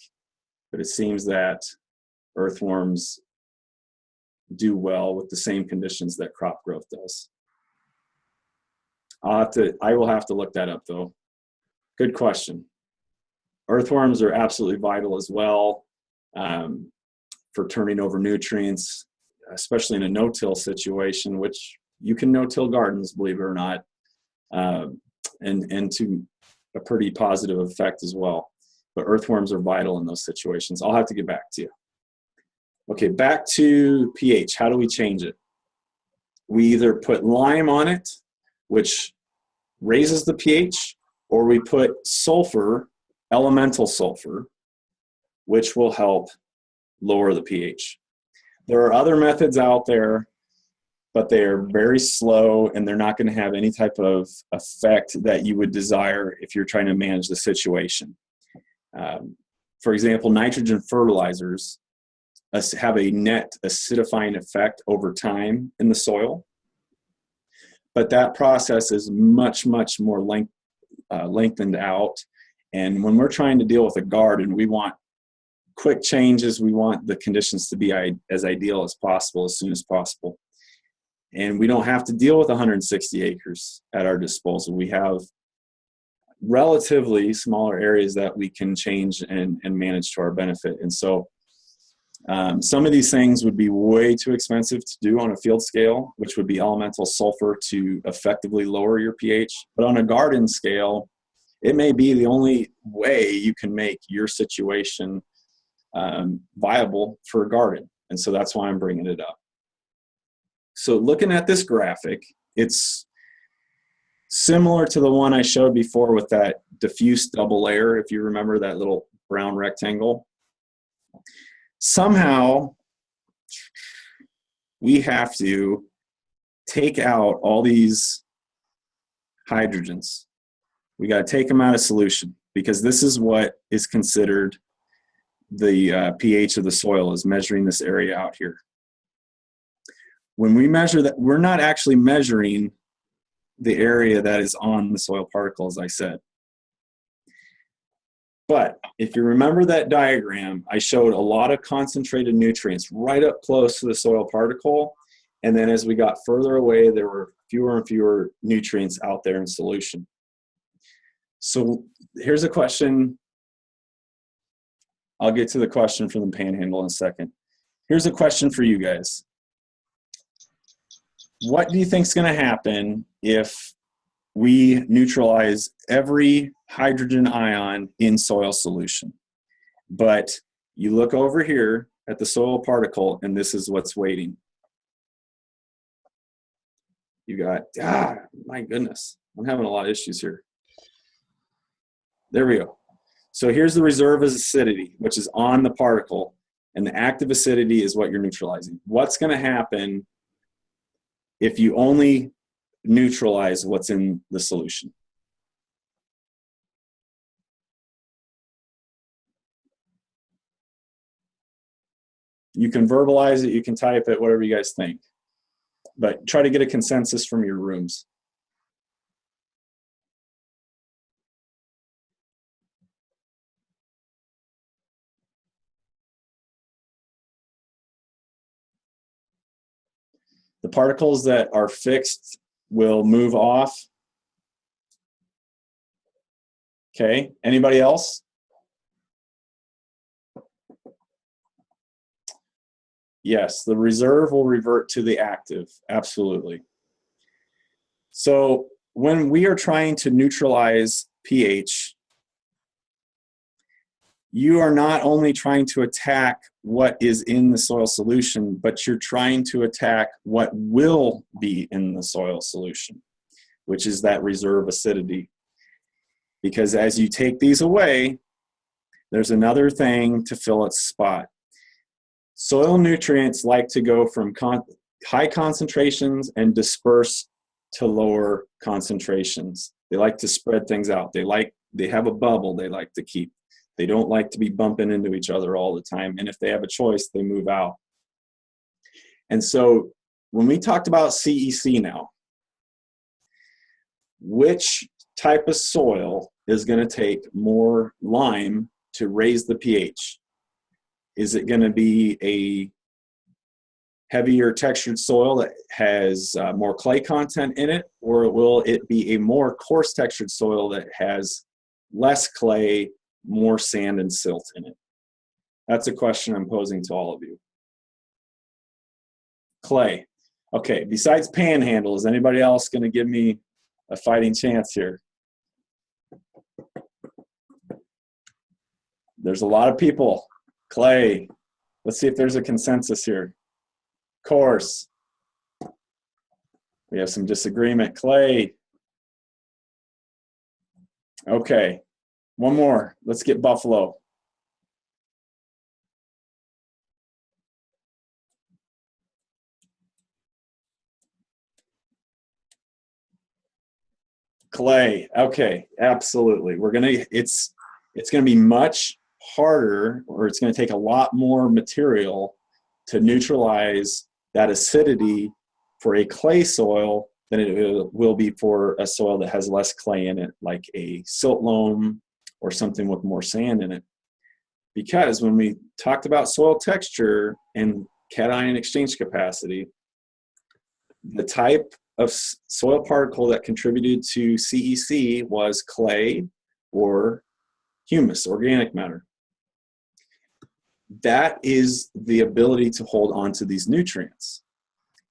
but it seems that earthworms do well with the same conditions that crop growth does. I will have to look that up though. Good question. Earthworms are absolutely vital as well for turning over nutrients, especially in a no-till situation, which you can no-till gardens, believe it or not, and to a pretty positive effect as well. But earthworms are vital in those situations. I'll have to get back to you. Okay, back to pH. How do we change it? We either put lime on it, which raises the pH, or we put sulfur, elemental sulfur, which will help lower the pH. There are other methods out there, but they are very slow and they're not going to have any type of effect that you would desire if you're trying to manage the situation. For example, nitrogen fertilizers have a net acidifying effect over time in the soil. But that process is much, much more lengthened out. And when we're trying to deal with a garden, we want quick changes. We want the conditions to be as ideal as possible, as soon as possible. And we don't have to deal with 160 acres at our disposal. We have relatively smaller areas that we can change and manage to our benefit. And so some of these things would be way too expensive to do on a field scale, which would be elemental sulfur to effectively lower your pH. But on a garden scale, it may be the only way you can make your situation viable for a garden. And so that's why I'm bringing it up. So looking at this graphic, it's similar to the one I showed before with that diffuse double layer, if you remember that little brown rectangle. Somehow, we have to take out all these hydrogens. We got to take them out of solution, because this is what is considered the pH of the soil, is measuring this area out here. When we measure that, we're not actually measuring the area that is on the soil particle, as I said. But if you remember that diagram, I showed a lot of concentrated nutrients right up close to the soil particle. And then as we got further away, there were fewer and fewer nutrients out there in solution. So here's a question. I'll get to the question from the panhandle in a second. Here's a question for you guys. What do you think is going to happen if we neutralize every hydrogen ion in soil solution? But you look over here at the soil particle, and this is what's waiting. You got, my goodness, I'm having a lot of issues here. There we go. So here's the reserve acidity, which is on the particle, and the active acidity is what you're neutralizing. What's going to happen if you only neutralize what's in the solution? You can verbalize it, you can type it, whatever you guys think. But try to get a consensus from your rooms. The particles that are fixed will move off. Okay, anybody else? Yes, the reserve will revert to the active, absolutely. So when we are trying to neutralize pH, you are not only trying to attack what is in the soil solution, but you're trying to attack what will be in the soil solution, which is that reserve acidity. Because as you take these away, there's another thing to fill its spot. Soil nutrients like to go from high concentrations and disperse to lower concentrations. They like to spread things out. They have a bubble they like to keep. They don't like to be bumping into each other all the time. And if they have a choice, they move out. And so when we talked about CEC now, which type of soil is going to take more lime to raise the pH? Is it going to be a heavier textured soil that has more clay content in it, or will it be a more coarse textured soil that has less clay, more sand and silt in it? That's a question I'm posing to all of you. Clay. Okay, besides Panhandle, is anybody else going to give me a fighting chance here? There's a lot of people. Clay. Let's see if there's a consensus here. Coarse. We have some disagreement. Clay. Okay. One more. Let's get Buffalo. Clay. Okay, absolutely. It's gonna be much harder, or it's gonna take a lot more material to neutralize that acidity for a clay soil than it will be for a soil that has less clay in it, like a silt loam or something with more sand in it. Because when we talked about soil texture and cation exchange capacity, the type of soil particle that contributed to CEC was clay or humus, organic matter. That is the ability to hold on to these nutrients.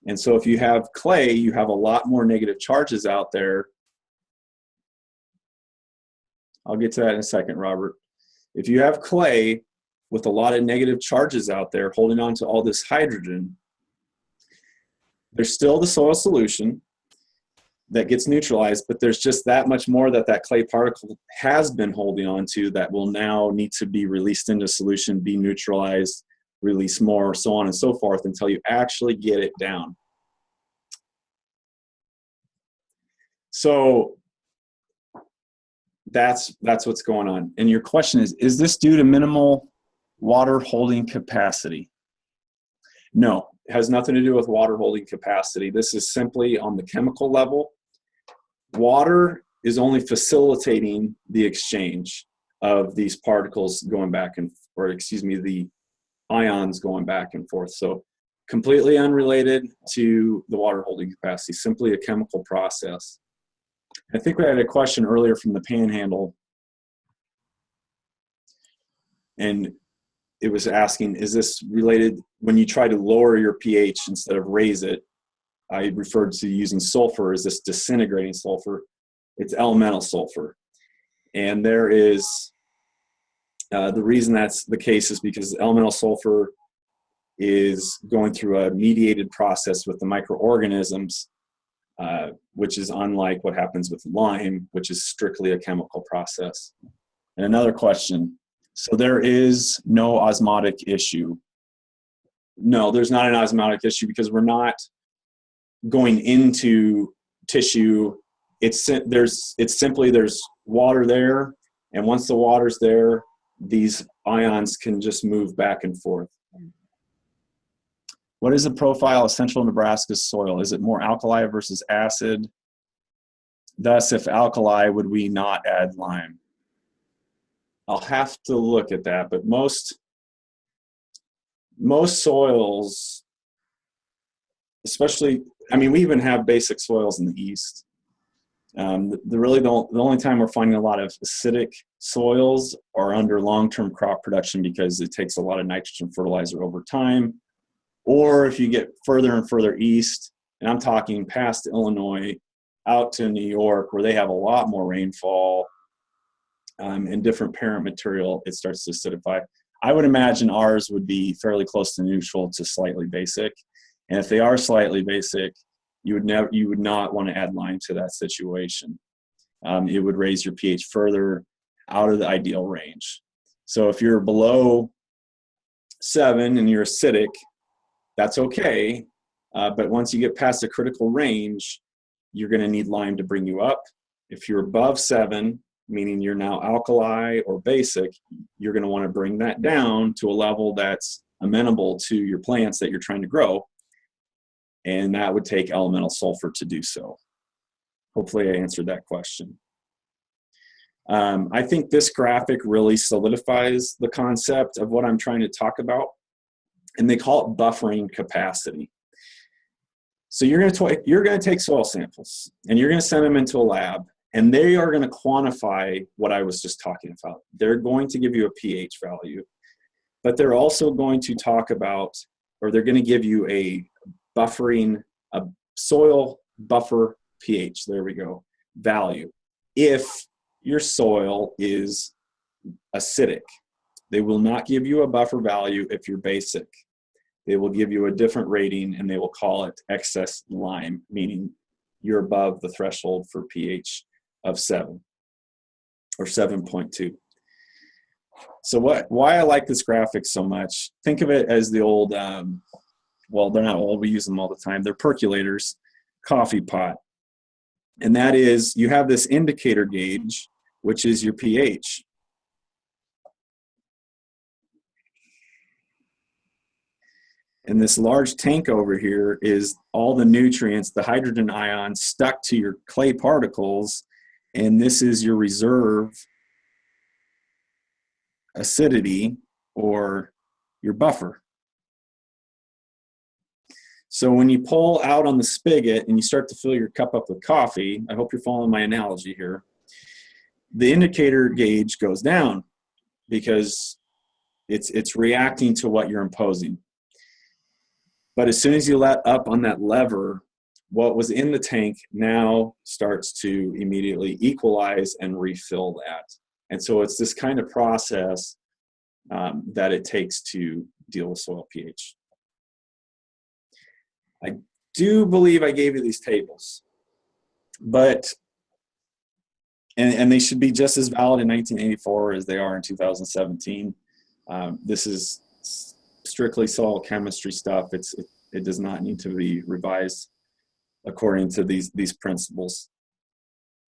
And so if you have clay, you have a lot more negative charges out there. I'll get to that in a second, Robert. If you have clay with a lot of negative charges out there holding on to all this hydrogen, there's still the soil solution that gets neutralized, but there's just that much more that that clay particle has been holding on to that will now need to be released into solution, be neutralized, release more, so on and so forth until you actually get it down. So that's what's going on. And your question is this due to minimal water holding capacity? No, it has nothing to do with water holding capacity. This is simply on the chemical level. Water is only facilitating the exchange of these particles going back and, or excuse me, the ions going back and forth. So completely unrelated to the water holding capacity, simply a chemical process. I think we had a question earlier from the Panhandle, and it was asking, is this related when you try to lower your pH instead of raise it? I referred to using sulfur as this disintegrating sulfur. It's elemental sulfur. And there is, the reason that's the case is because elemental sulfur is going through a mediated process with the microorganisms, which is unlike what happens with lime, which is strictly a chemical process. And another question, so there is no osmotic issue. No, there's not an osmotic issue because we're not going into tissue. It's simply there's water there, and once the water's there, these ions can just move back and forth. What is the profile of central Nebraska's soil? Is it more alkali versus acid? Thus, if alkali, would we not add lime? I'll have to look at that, but most soils, especially, I mean, we even have basic soils in the East. The only time we're finding a lot of acidic soils are under long-term crop production because it takes a lot of nitrogen fertilizer over time. Or if you get further and further east, and I'm talking past Illinois, out to New York, where they have a lot more rainfall and different parent material, it starts to acidify. I would imagine ours would be fairly close to neutral to slightly basic. And if they are slightly basic, you would not want to add lime to that situation. It would raise your pH further out of the ideal range. So if you're below 7 and you're acidic, that's okay. But once you get past the critical range, you're going to need lime to bring you up. If you're above 7, meaning you're now alkali or basic, you're going to want to bring that down to a level that's amenable to your plants that you're trying to grow. And that would take elemental sulfur to do so. Hopefully I answered that question. I think this graphic really solidifies the concept of what I'm trying to talk about. And they call it buffering capacity. So you're going to take soil samples and you're going to send them into a lab, and they are going to quantify what I was just talking about. They're going to give you a pH value, but they're also going to talk about, or they're going to give you a soil buffer pH, there we go, value, if your soil is acidic. They will not give you a buffer value if you're basic. They will give you a different rating, and they will call it excess lime, meaning you're above the threshold for pH of 7 or 7.2. So why I like this graphic so much, think of it as the old, well, they're not old, we use them all the time. They're percolators, coffee pot. And that is, you have this indicator gauge, which is your pH. And this large tank over here is all the nutrients, the hydrogen ions stuck to your clay particles. And this is your reserve acidity or your buffer. So when you pull out on the spigot and you start to fill your cup up with coffee, I hope you're following my analogy here, the indicator gauge goes down because it's reacting to what you're imposing. But as soon as you let up on that lever, what was in the tank now starts to immediately equalize and refill that. And so it's this kind of process that it takes to deal with soil pH. I do believe I gave you these tables, but, and they should be just as valid in 1984 as they are in 2017. This is strictly soil chemistry stuff. It does not need to be revised according to these principles.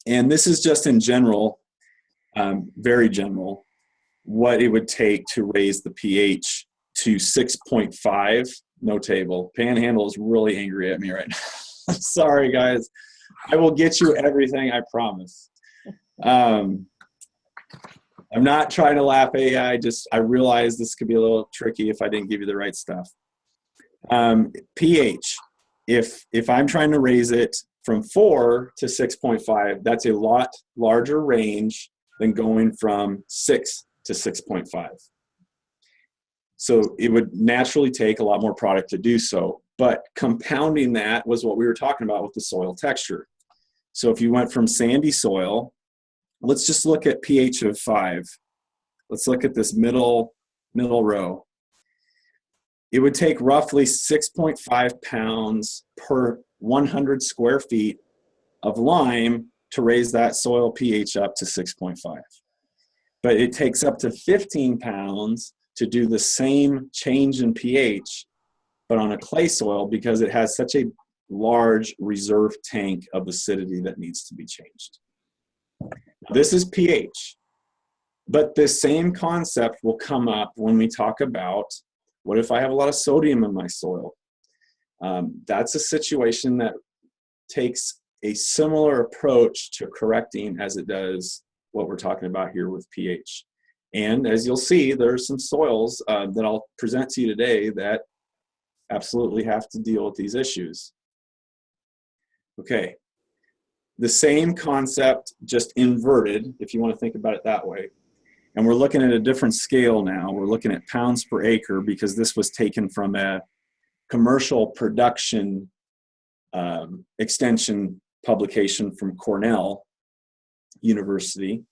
And this is just in general, very general, what it would take to raise the pH to 6.5. No table. Panhandle is really angry at me right now. Sorry, guys. I will get you everything, I promise. I'm not trying to laugh at you. I realize this could be a little tricky if I didn't give you the right stuff. pH. If I'm trying to raise it from 4 to 6.5, that's a lot larger range than going from 6 to 6.5. So it would naturally take a lot more product to do so. But compounding that was what we were talking about with the soil texture. So if you went from sandy soil, let's just look at pH of 5. Let's look at this middle row. It would take roughly 6.5 pounds per 100 square feet of lime to raise that soil pH up to 6.5. But it takes up to 15 pounds to do the same change in pH, but on a clay soil because it has such a large reserve tank of acidity that needs to be changed. This is pH, but the same concept will come up when we talk about what if I have a lot of sodium in my soil? That's a situation that takes a similar approach to correcting as it does what we're talking about here with pH. And as you'll see, there are some soils that I'll present to you today that absolutely have to deal with these issues. Okay, the same concept, just inverted, if you want to think about it that way. And we're looking at a different scale now. We're looking at pounds per acre because this was taken from a commercial production extension publication from Cornell University.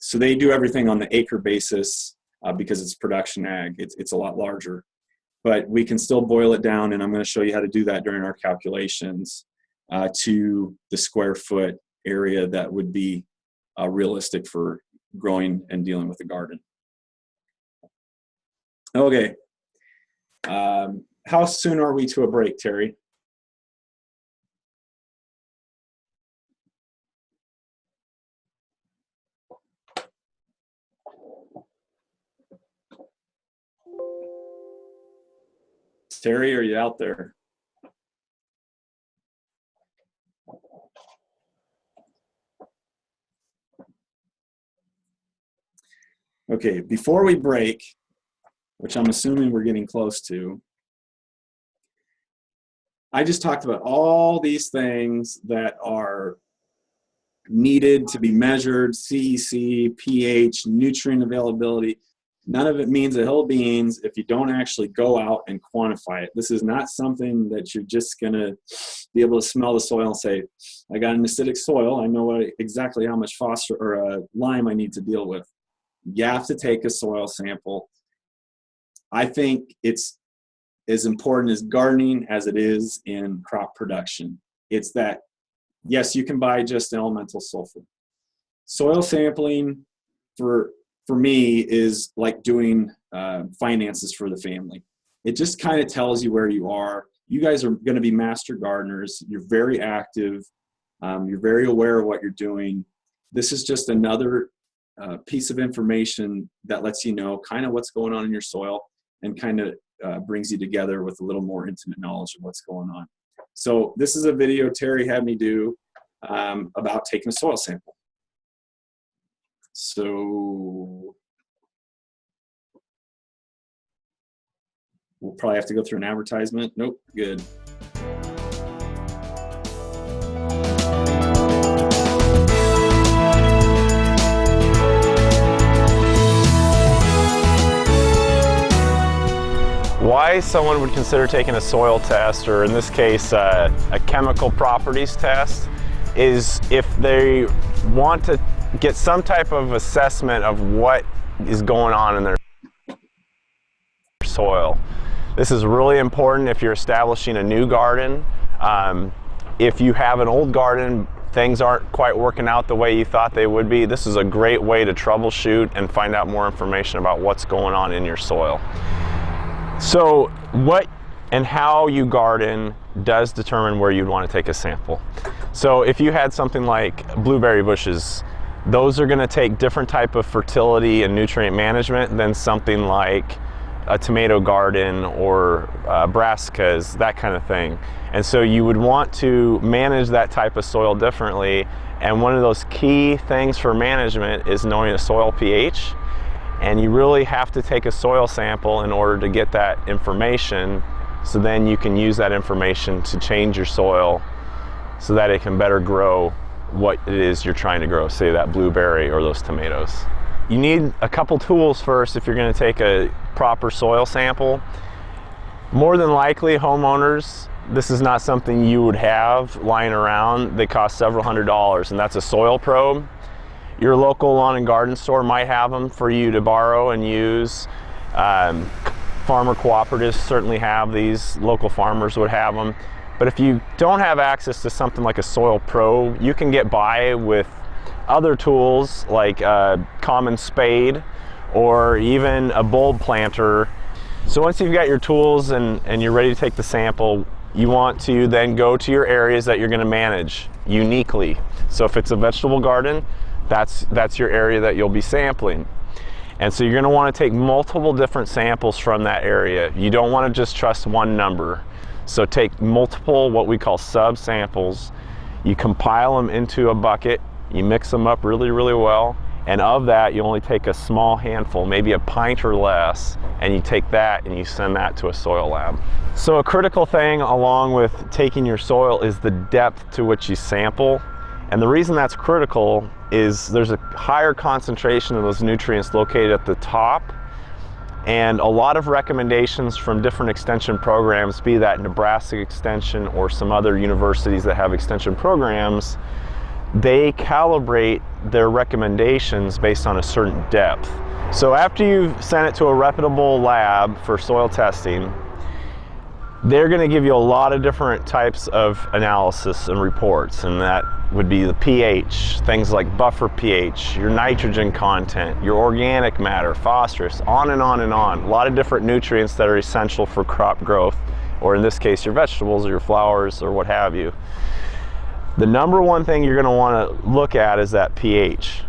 So they do everything on the acre basis because it's production ag. It's a lot larger. But we can still boil it down, and I'm going to show you how to do that during our calculations to the square foot area that would be realistic for growing and dealing with the garden. Okay. How soon are we to a break, Terry? Terry, are you out there? Okay, before we break, which I'm assuming we're getting close to, I just talked about all these things that are needed to be measured: CEC, pH, nutrient availability. None of it means a hill of beans if you don't actually go out and quantify it. This is not something that you're just going to be able to smell the soil and say, I got an acidic soil. I know exactly how much phosphorus or lime I need to deal with. You have to take a soil sample. I think it's as important as gardening as it is in crop production. It's that, yes, you can buy just elemental sulfur. Soil sampling for me is like doing finances for the family. It just kind of tells you where you are. You guys are going to be master gardeners. You're very active. You're very aware of what you're doing. This is just another piece of information that lets you know kind of what's going on in your soil and kind of brings you together with a little more intimate knowledge of what's going on. So this is a video Terry had me do about taking a soil sample. So we'll probably have to go through an advertisement. Nope, good. Why someone would consider taking a soil test, or in this case a chemical properties test, is if they want to get some type of assessment of what is going on in their soil. This is really important if you're establishing a new garden. If you have an old garden, things aren't quite working out the way you thought they would be, this is a great way to troubleshoot and find out more information about what's going on in your soil. So what and how you garden does determine where you'd want to take a sample. So if you had something like blueberry bushes, those are going to take different type of fertility and nutrient management than something like a tomato garden or brassicas, that kind of thing. And so you would want to manage that type of soil differently. And one of those key things for management is knowing the soil pH. And you really have to take a soil sample in order to get that information, so then you can use that information to change your soil so that it can better grow what it is you're trying to grow, say that blueberry or those tomatoes. You need a couple tools first if you're going to take a proper soil sample. More than likely, homeowners, this is not something you would have lying around. They cost several $100s, and that's a soil probe. Your local lawn and garden store might have them for you to borrow and use. Farmer cooperatives certainly have these. Local farmers would have them. But if you don't have access to something like a soil probe, you can get by with other tools like a common spade or even a bulb planter. So once you've got your tools and you're ready to take the sample, you want to then go to your areas that you're going to manage uniquely. So if it's a vegetable garden, that's your area that you'll be sampling. And so you're going to want to take multiple different samples from that area. You don't want to just trust one number. So take multiple, what we call sub-samples. You compile them into a bucket, you mix them up really, really well, and of that you only take a small handful, maybe a pint or less, and you take that and you send that to a soil lab. So a critical thing along with taking your soil is the depth to which you sample. And the reason that's critical is there's a higher concentration of those nutrients located at the top, and a lot of recommendations from different extension programs, be that Nebraska Extension or some other universities that have extension programs, they calibrate their recommendations based on a certain depth. So after you've sent it to a reputable lab for soil testing, they're going to give you a lot of different types of analysis and reports, and that would be the pH, things like buffer pH, your nitrogen content, your organic matter, phosphorus, on and on and on. A lot of different nutrients that are essential for crop growth, or in this case your vegetables or your flowers or what have you. The number one thing you're going to want to look at is that pH.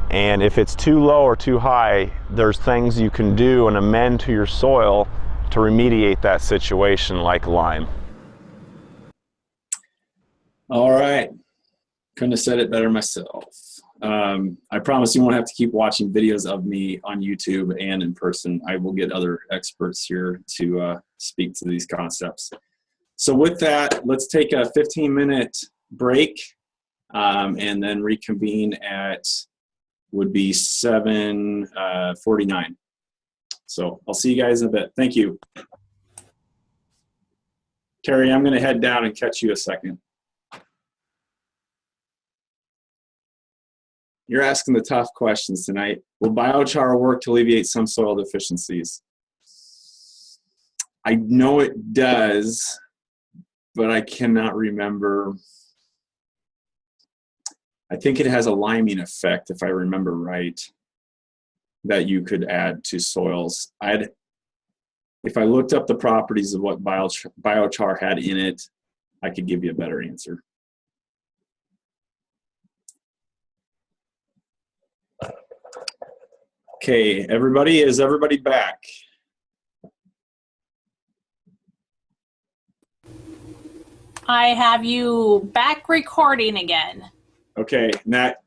And if it's too low or too high, there's things you can do and amend to your soil to remediate that situation, like lime. All right. Couldn't have said it better myself. I promise you won't have to keep watching videos of me on YouTube and in person. I will get other experts here to speak to these concepts. So with that, let's take a 15-minute break and then reconvene at would be 7:49. So I'll see you guys in a bit. Thank you. Terry, I'm going to head down and catch you a second. You're asking the tough questions tonight. Will biochar work to alleviate some soil deficiencies? I know it does, but I cannot remember. I think it has a liming effect, if I remember right, that you could add to soils. If I looked up the properties of what biochar had in it, I could give you a better answer. Okay, everybody, is everybody back? I have you back recording again. Okay, and that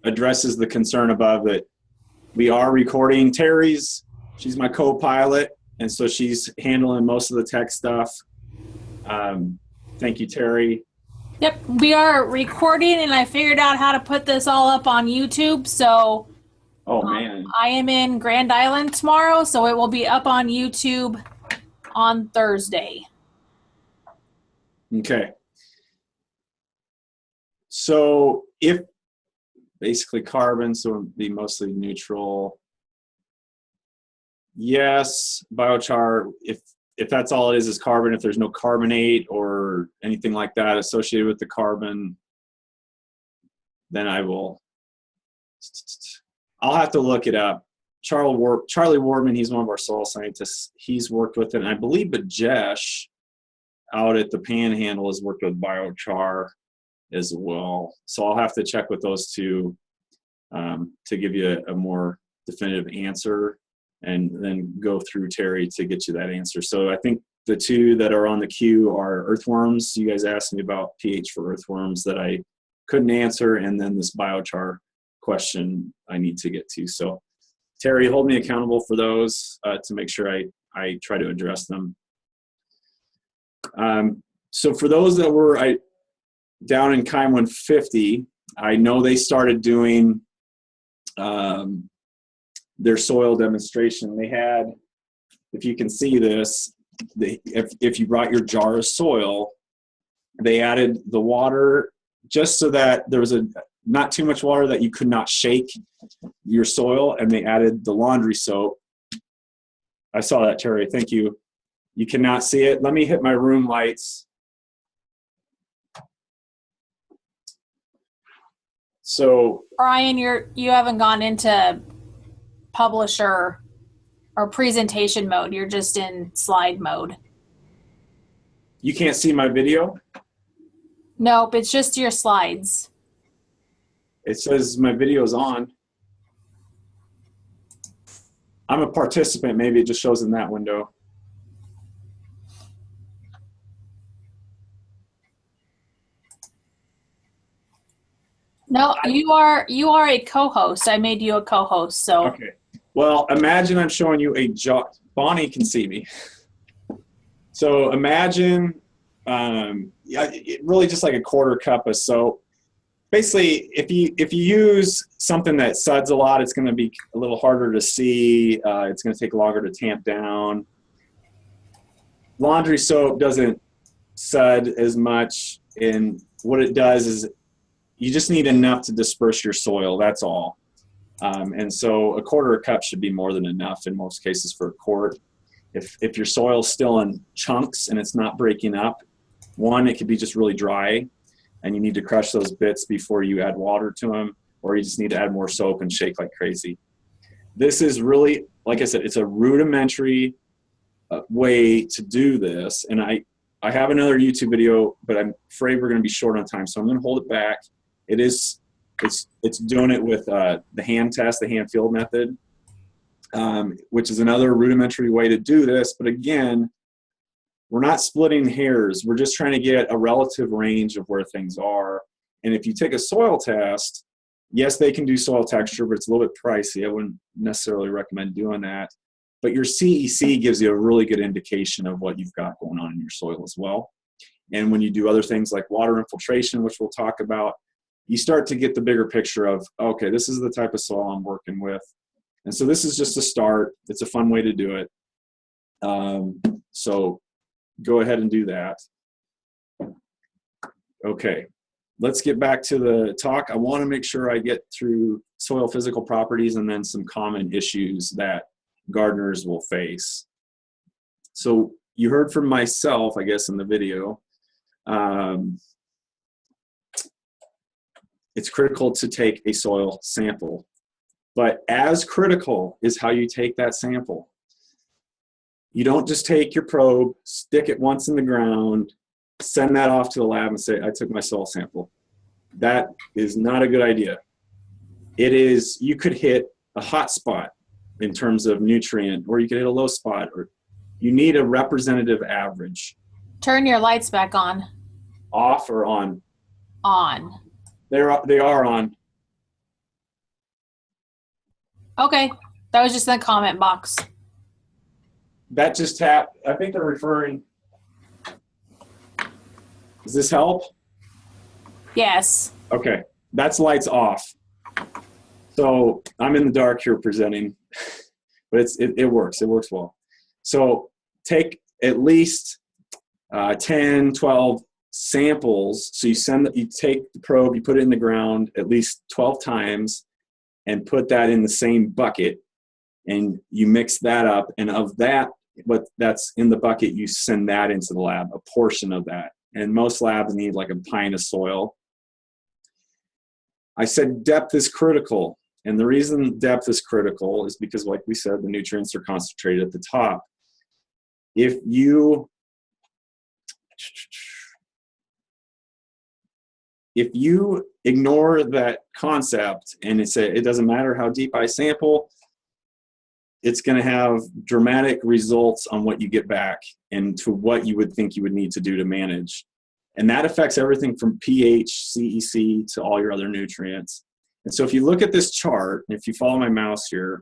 addresses the concern above that we are recording. She's my co-pilot, and so she's handling most of the tech stuff. Thank you, Terry. Yep, we are recording, and I figured out how to put this all up on YouTube. So, Oh, man. I am in Grand Island tomorrow, so it will be up on YouTube on Thursday. Okay. So if basically carbon, so it would be mostly neutral. Yes, biochar, if that's all it is carbon, if there's no carbonate or anything like that associated with the carbon, then I'll have to look it up. Charlie Wardman, he's one of our soil scientists. He's worked with it, and I believe Bajesh out at the Panhandle has worked with biochar as well. So I'll have to check with those two to give you a more definitive answer, and then go through Terry to get you that answer. So I think the two that are on the queue are earthworms. You guys asked me about pH for earthworms that I couldn't answer, and then this biochar question I need to get to. So Terry, hold me accountable for those to make sure I try to address them. So for those that were down in KIME 150, I know they started doing their soil demonstration. They had, if you can see this, if you brought your jar of soil, they added the water just so that there was not too much water that you could not shake your soil, and they added the laundry soap. I saw that, Terry, thank you. You cannot see it. Let me hit my room lights. So Brian, you haven't gone into publisher or presentation mode. You're just in slide mode. you can't see my video? Nope, it's just your slides. It says my video's on. I'm a participant. Maybe it just shows in that window. No, you are a co-host. I made you a co-host, so. Okay. Well, imagine I'm showing you a jar. Bonnie can see me. So imagine, really just like a quarter cup of soap. Basically, if you use something that suds a lot, it's going to be a little harder to see. It's going to take longer to tamp down. Laundry soap doesn't sud as much, and what it does is you just need enough to disperse your soil. That's all. And so a quarter cup should be more than enough in most cases for a quart. If your soil's still in chunks and it's not breaking up, one, it could be just really dry, and you need to crush those bits before you add water to them, or you just need to add more soap and shake like crazy. This is really, like I said, it's a rudimentary way to do this. And I have another YouTube video, but I'm afraid we're going to be short on time, so I'm going to hold it back. It's doing it with the hand test, the hand field method, which is another rudimentary way to do this. But again, we're not splitting hairs. We're just trying to get a relative range of where things are. And if you take a soil test, yes, they can do soil texture, but it's a little bit pricey. I wouldn't necessarily recommend doing that. But your CEC gives you a really good indication of what you've got going on in your soil as well. And when you do other things like water infiltration, which we'll talk about, you start to get the bigger picture of, okay, this is the type of soil I'm working with. And so this is just a start. It's a fun way to do it. So go ahead and do that. Okay, let's get back to the talk. I want to make sure I get through soil physical properties and then some common issues that gardeners will face. So you heard from myself, I guess, in the video. It's critical to take a soil sample, but as critical is how you take that sample. You don't just take your probe, stick it once in the ground, send that off to the lab and say, I took my soil sample. That is not a good idea. It is, you could hit a hot spot in terms of nutrient, or you could hit a low spot, or you need a representative average. Turn your lights back on. off or on? On. They are on. Okay. That was just in the comment box. That just tapped. I think they're referring. Does this help? Yes. Okay. That's lights off. So I'm in the dark here presenting, but it works. It works well. So take at least 10, 12 samples. So you take the probe, you put it in the ground at least 12 times and put that in the same bucket, and you mix that up, and of that, what that's in the bucket, you send that into the lab, a portion of that. And most labs need like a pint of soil. I said depth is critical. And the reason depth is critical is because, like we said, the nutrients are concentrated at the top. If you ignore that concept and it doesn't matter how deep I sample, it's going to have dramatic results on what you get back and to what you would think you would need to do to manage. And that affects everything from pH, CEC, to all your other nutrients. And so if you look at this chart, if you follow my mouse here,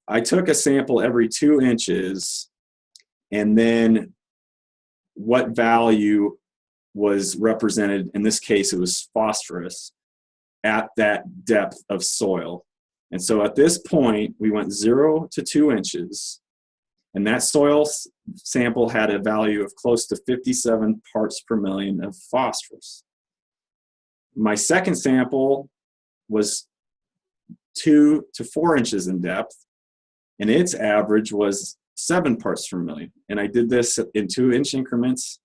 I took a sample every 2 inches, and then what value was represented, in this case it was phosphorus, at that depth of soil. And so at this point, we went 0 to 2 inches, and that soil sample had a value of close to 57 parts per million of phosphorus. My second sample was 2 to 4 inches in depth, and its average was 7 parts per million. And I did this in 2-inch increments,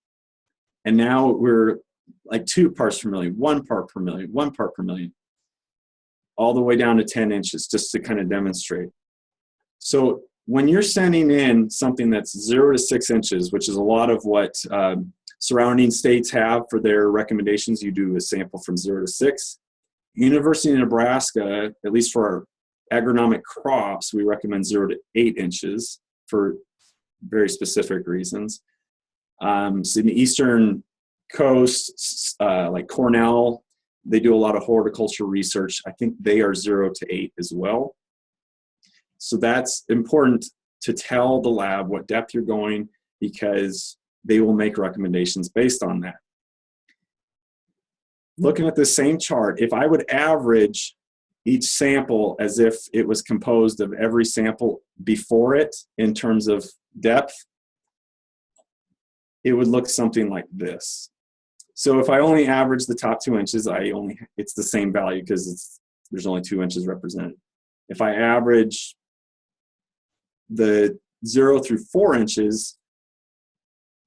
and now we're like 2 parts per million, 1 part per million, 1 part per million, all the way down to 10 inches, just to kind of demonstrate. So when you're sending in something that's 0 to 6 inches, which is a lot of what surrounding states have for their recommendations, you do a sample from 0 to 6. University of Nebraska, at least for our agronomic crops, we recommend 0 to 8 inches for very specific reasons. So in the eastern coast, like Cornell, they do a lot of horticulture research. I think they are 0 to 8 as well. So that's important to tell the lab what depth you're going, because they will make recommendations based on that. Looking at the same chart, if I would average each sample as if it was composed of every sample before it in terms of depth, it would look something like this. So if I only average the top 2 inches, it's the same value because there's only 2 inches represented. If I average the 0 through 4 inches,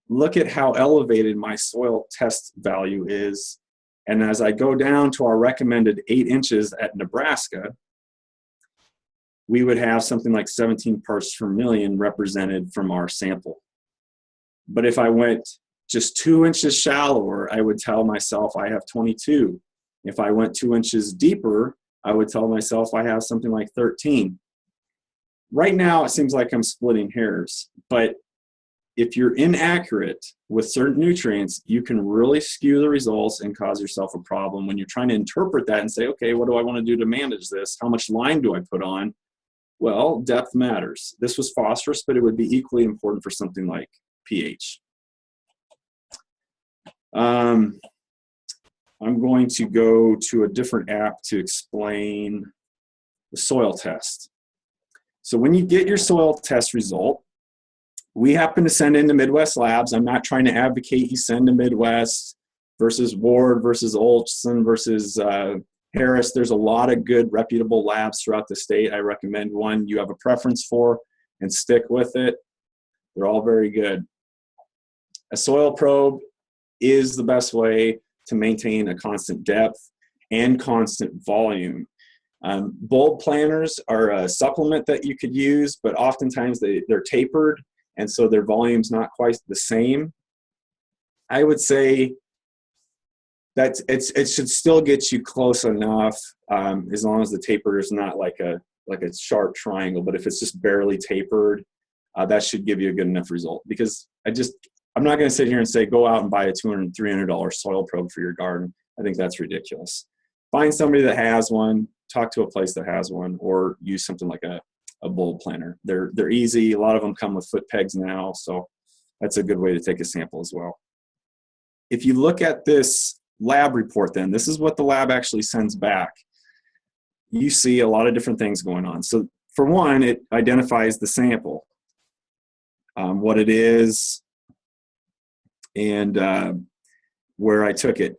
look at how elevated my soil test value is. And as I go down to our recommended 8 inches at Nebraska, we would have something like 17 parts per million represented from our sample. But if I went just 2 inches shallower, I would tell myself I have 22. If I went 2 inches deeper, I would tell myself I have something like 13. Right now, it seems like I'm splitting hairs, but if you're inaccurate with certain nutrients, you can really skew the results and cause yourself a problem when you're trying to interpret that and say, okay, what do I want to do to manage this? How much lime do I put on? Well, depth matters. This was phosphorus, but it would be equally important for something like pH. I'm going to go to a different app to explain the soil test. So when you get your soil test result, we happen to send into Midwest Labs. I'm not trying to advocate you send to Midwest versus Ward versus Olson versus Harris. There's a lot of good reputable labs throughout the state. I recommend one you have a preference for and stick with it. They're all very good. A soil probe is the best way to maintain a constant depth and constant volume. Bulb planters are a supplement that you could use, but oftentimes they're tapered, and so their volume's not quite the same. I would say that it should still get you close enough, as long as the taper is not like a sharp triangle. But if it's just barely tapered, that should give you a good enough result. Because I'm not going to sit here and say, go out and buy a $200, $300 soil probe for your garden. I think that's ridiculous. Find somebody that has one, talk to a place that has one, or use something like a bulb planter. They're easy. A lot of them come with foot pegs now, so that's a good way to take a sample as well. If you look at this lab report, then this is what the lab actually sends back. You see a lot of different things going on. So for one, it identifies the sample, what it is, and where I took it.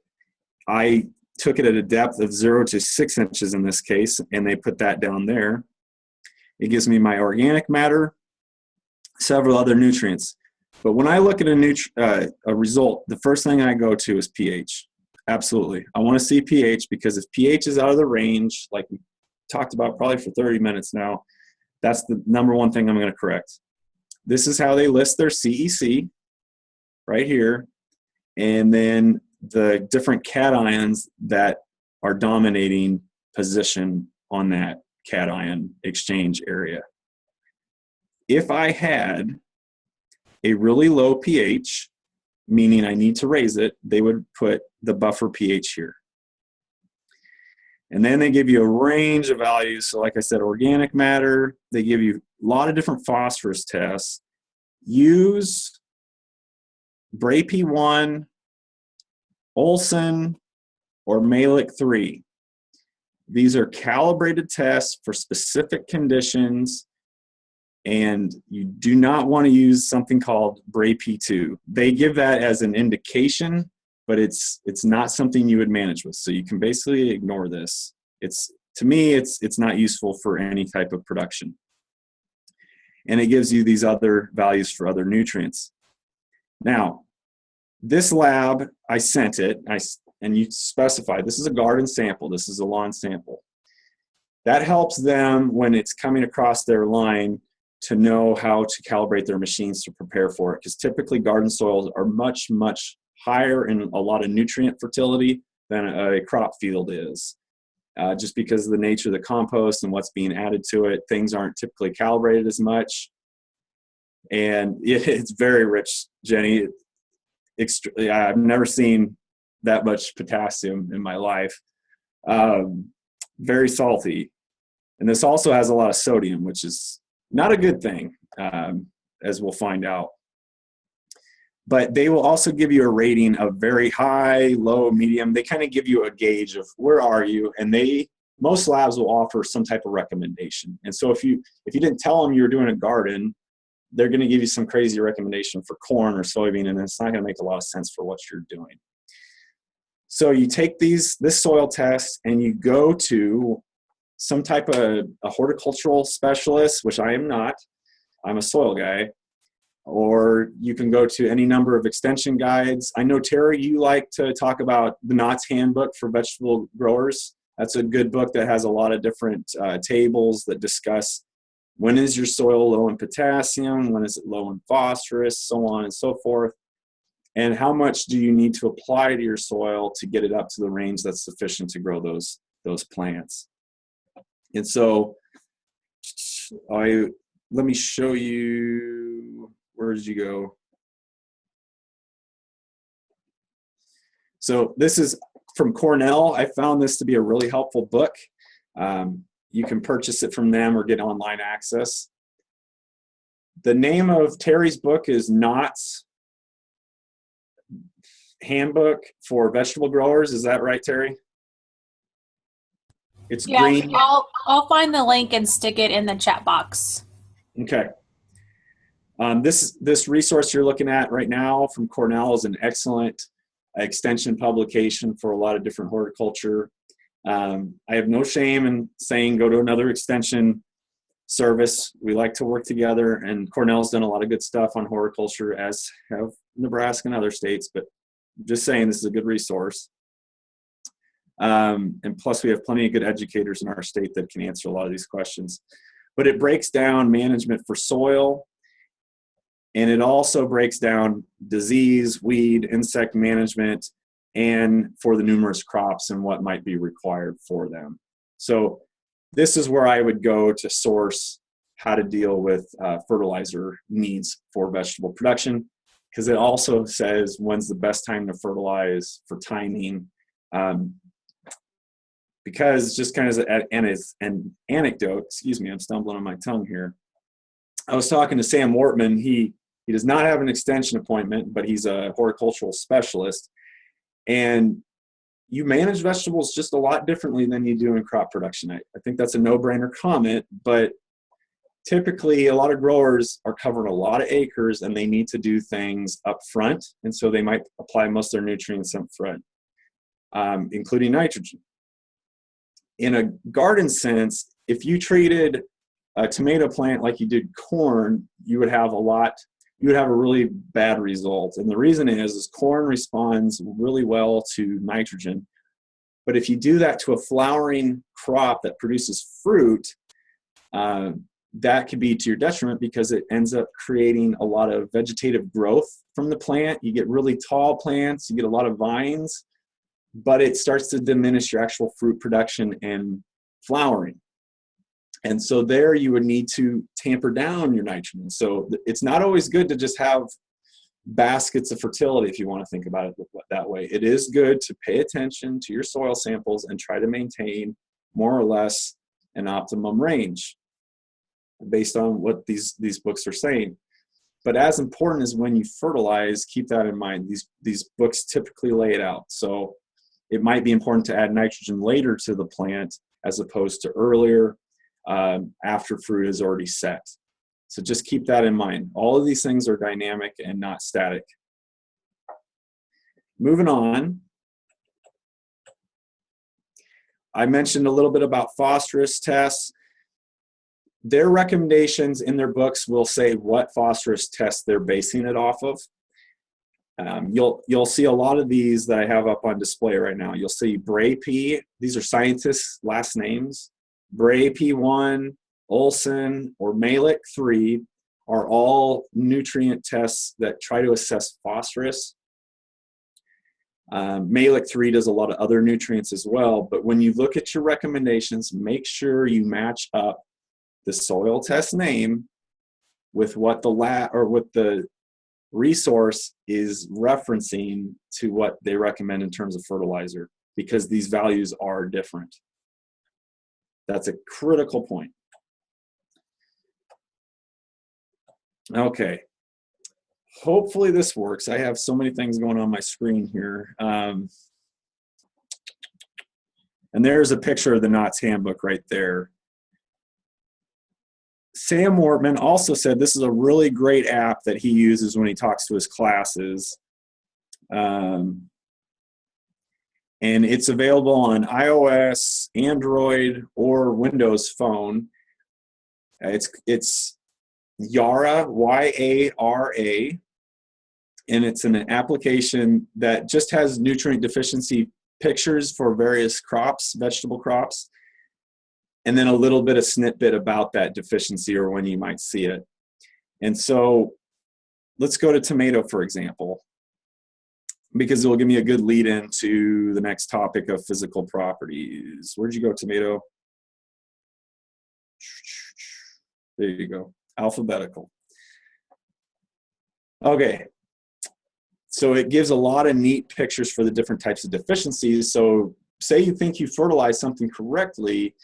I took it at a depth of 0 to 6 inches in this case, and they put that down there. It gives me my organic matter, several other nutrients. But when I look at a result, the first thing I go to is pH. Absolutely. I want to see pH, because if pH is out of the range, like we talked about probably for 30 minutes now, that's the number one thing I'm going to correct. This is how they list their CEC right here, and then the different cations that are dominating position on that cation exchange area. If I had a really low pH, meaning I need to raise it, they would put the buffer pH here. And then they give you a range of values. So like I said, organic matter, they give you a lot of different phosphorus tests. Use Bray P1, Olson, or Malick 3. These are calibrated tests for specific conditions, and you do not want to use something called Bray P2. They give that as an indication, but it's not something you would manage with. So you can basically ignore this. To me, it's not useful for any type of production. And it gives you these other values for other nutrients. Now, this lab, I sent it, and you specify, this is a garden sample, this is a lawn sample. That helps them when it's coming across their line to know how to calibrate their machines to prepare for it, because typically garden soils are much, much higher in a lot of nutrient fertility than a crop field is. Just because of the nature of the compost and what's being added to it, things aren't typically calibrated as much. And it's very rich, Jenny. I've never seen that much potassium in my life. Very salty. And this also has a lot of sodium, which is not a good thing, as we'll find out. But they will also give you a rating of very high, low, medium. They kind of give you a gauge of where are you, and most labs will offer some type of recommendation. And so if you didn't tell them you were doing a garden, they're going to give you some crazy recommendation for corn or soybean, and it's not going to make a lot of sense for what you're doing. So you take this soil test and you go to some type of a horticultural specialist, which I am not. I'm a soil guy. Or you can go to any number of extension guides. I know, Terry, you like to talk about the Knott's Handbook for Vegetable Growers. That's a good book that has a lot of different tables that discuss when is your soil low in potassium, when is it low in phosphorus, so on and so forth, and how much do you need to apply to your soil to get it up to the range that's sufficient to grow those plants. And so let me show you, where did you go? So this is from Cornell. I found this to be a really helpful book. You can purchase it from them or get online access. The name of Terry's book is Knott's Handbook for Vegetable Growers. Is that right, Terry? It's green. I'll find the link and stick it in the chat box. Okay. This resource you're looking at right now from Cornell is an excellent extension publication for a lot of different horticulture. I have no shame in saying go to another extension service. We like to work together, and Cornell's done a lot of good stuff on horticulture, as have Nebraska and other states, but I'm just saying this is a good resource. And plus we have plenty of good educators in our state that can answer a lot of these questions. But it breaks down management for soil, and it also breaks down disease, weed, insect management, and for the numerous crops and what might be required for them. So this is where I would go to source how to deal with fertilizer needs for vegetable production. because it also says when's the best time to fertilize for timing. Because just kind of as an anecdote, excuse me, I'm stumbling on my tongue here. I was talking to Sam Wortman. He does not have an extension appointment, but he's a horticultural specialist. And you manage vegetables just a lot differently than you do in crop production. I think that's a no-brainer comment, but typically a lot of growers are covering a lot of acres and they need to do things up front. And so they might apply most of their nutrients up front, including nitrogen. In a garden sense, if you treated a tomato plant like you did corn, you would have a really bad result. And the reason is corn responds really well to nitrogen. But if you do that to a flowering crop that produces fruit, that could be to your detriment because it ends up creating a lot of vegetative growth from the plant. You get really tall plants, you get a lot of vines, but it starts to diminish your actual fruit production and flowering. And so there you would need to tamper down your nitrogen. So it's not always good to just have baskets of fertility if you want to think about it that way. It is good to pay attention to your soil samples and try to maintain more or less an optimum range based on what these books are saying. But as important as when you fertilize, keep that in mind. These books typically lay it out. So it might be important to add nitrogen later to the plant as opposed to earlier after fruit is already set. So just keep that in mind. All of these things are dynamic and not static. Moving on. I mentioned a little bit about phosphorus tests. Their recommendations in their books will say what phosphorus test they're basing it off of. You'll see a lot of these that I have up on display right now. You'll see Bray P. These are scientists' last names. Bray P1, Olson, or Malik 3 are all nutrient tests that try to assess phosphorus. Malik 3 does a lot of other nutrients as well, but when you look at your recommendations, make sure you match up the soil test name with what the resource is referencing to what they recommend in terms of fertilizer, because these values are different. That's a critical point. Okay. Hopefully this works. I have so many things going on my screen here. And there's a picture of the Knott's Handbook right there. Sam Wortman also said this is a really great app that he uses when he talks to his classes. And it's available on iOS, Android, or Windows Phone. It's Yara, Y-A-R-A, and it's an application that just has nutrient deficiency pictures for various crops, vegetable crops, and then a little bit of snippet about that deficiency or when you might see it. And so let's go to tomato, for example, because it will give me a good lead into the next topic of physical properties. Where'd you go, tomato? There you go, alphabetical. Okay, so it gives a lot of neat pictures for the different types of deficiencies. So say you think you fertilized something correctly,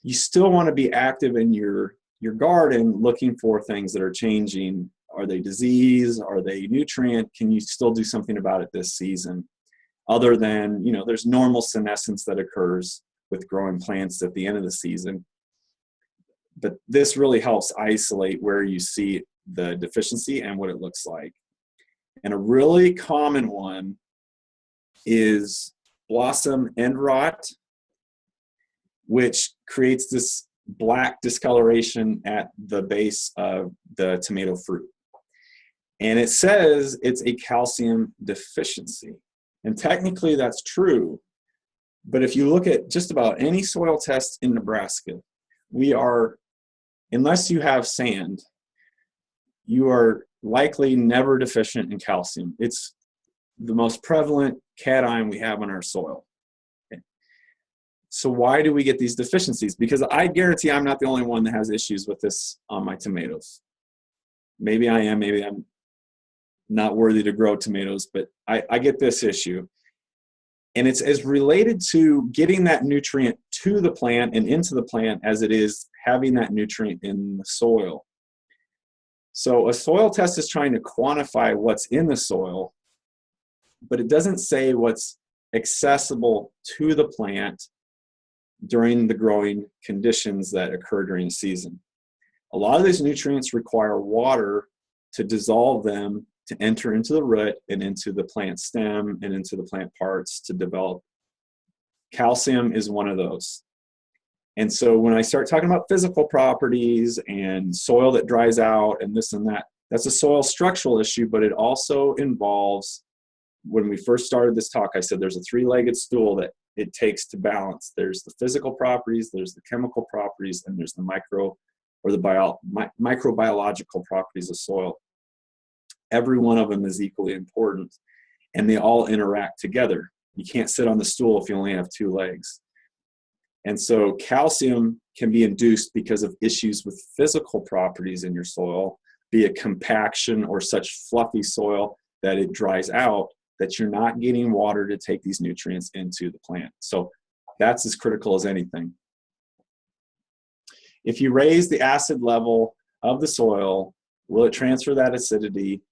you still want to be active in your garden looking for things that are changing. Are they disease? Are they nutrient? Can you still do something about it this season? Other than, there's normal senescence that occurs with growing plants at the end of the season. But this really helps isolate where you see the deficiency and what it looks like. And a really common one is blossom end rot, which creates this black discoloration at the base of the tomato fruit. And it says it's a calcium deficiency. And technically that's true. But if you look at just about any soil test in Nebraska, unless you have sand, you are likely never deficient in calcium. It's the most prevalent cation we have in our soil. Okay. So why do we get these deficiencies? Because I guarantee I'm not the only one that has issues with this on my tomatoes. Maybe I am, maybe I'm not worthy to grow tomatoes, but I get this issue. And it's as related to getting that nutrient to the plant and into the plant as it is having that nutrient in the soil. So a soil test is trying to quantify what's in the soil, but it doesn't say what's accessible to the plant during the growing conditions that occur during the season. A lot of these nutrients require water to dissolve them to enter into the root and into the plant stem and into the plant parts to develop. Calcium is one of those. And so when I start talking about physical properties and soil that dries out and this and that, that's a soil structural issue, but it also involves, when we first started this talk, I said there's a three-legged stool that it takes to balance. There's the physical properties, there's the chemical properties, and there's the microbiological properties of soil. Every one of them is equally important, and they all interact together. You can't sit on the stool if you only have two legs. And so calcium can be induced because of issues with physical properties in your soil, be it compaction or such fluffy soil that it dries out, that you're not getting water to take these nutrients into the plant. So that's as critical as anything. If you raise the acid level of the soil, will it transfer that acidity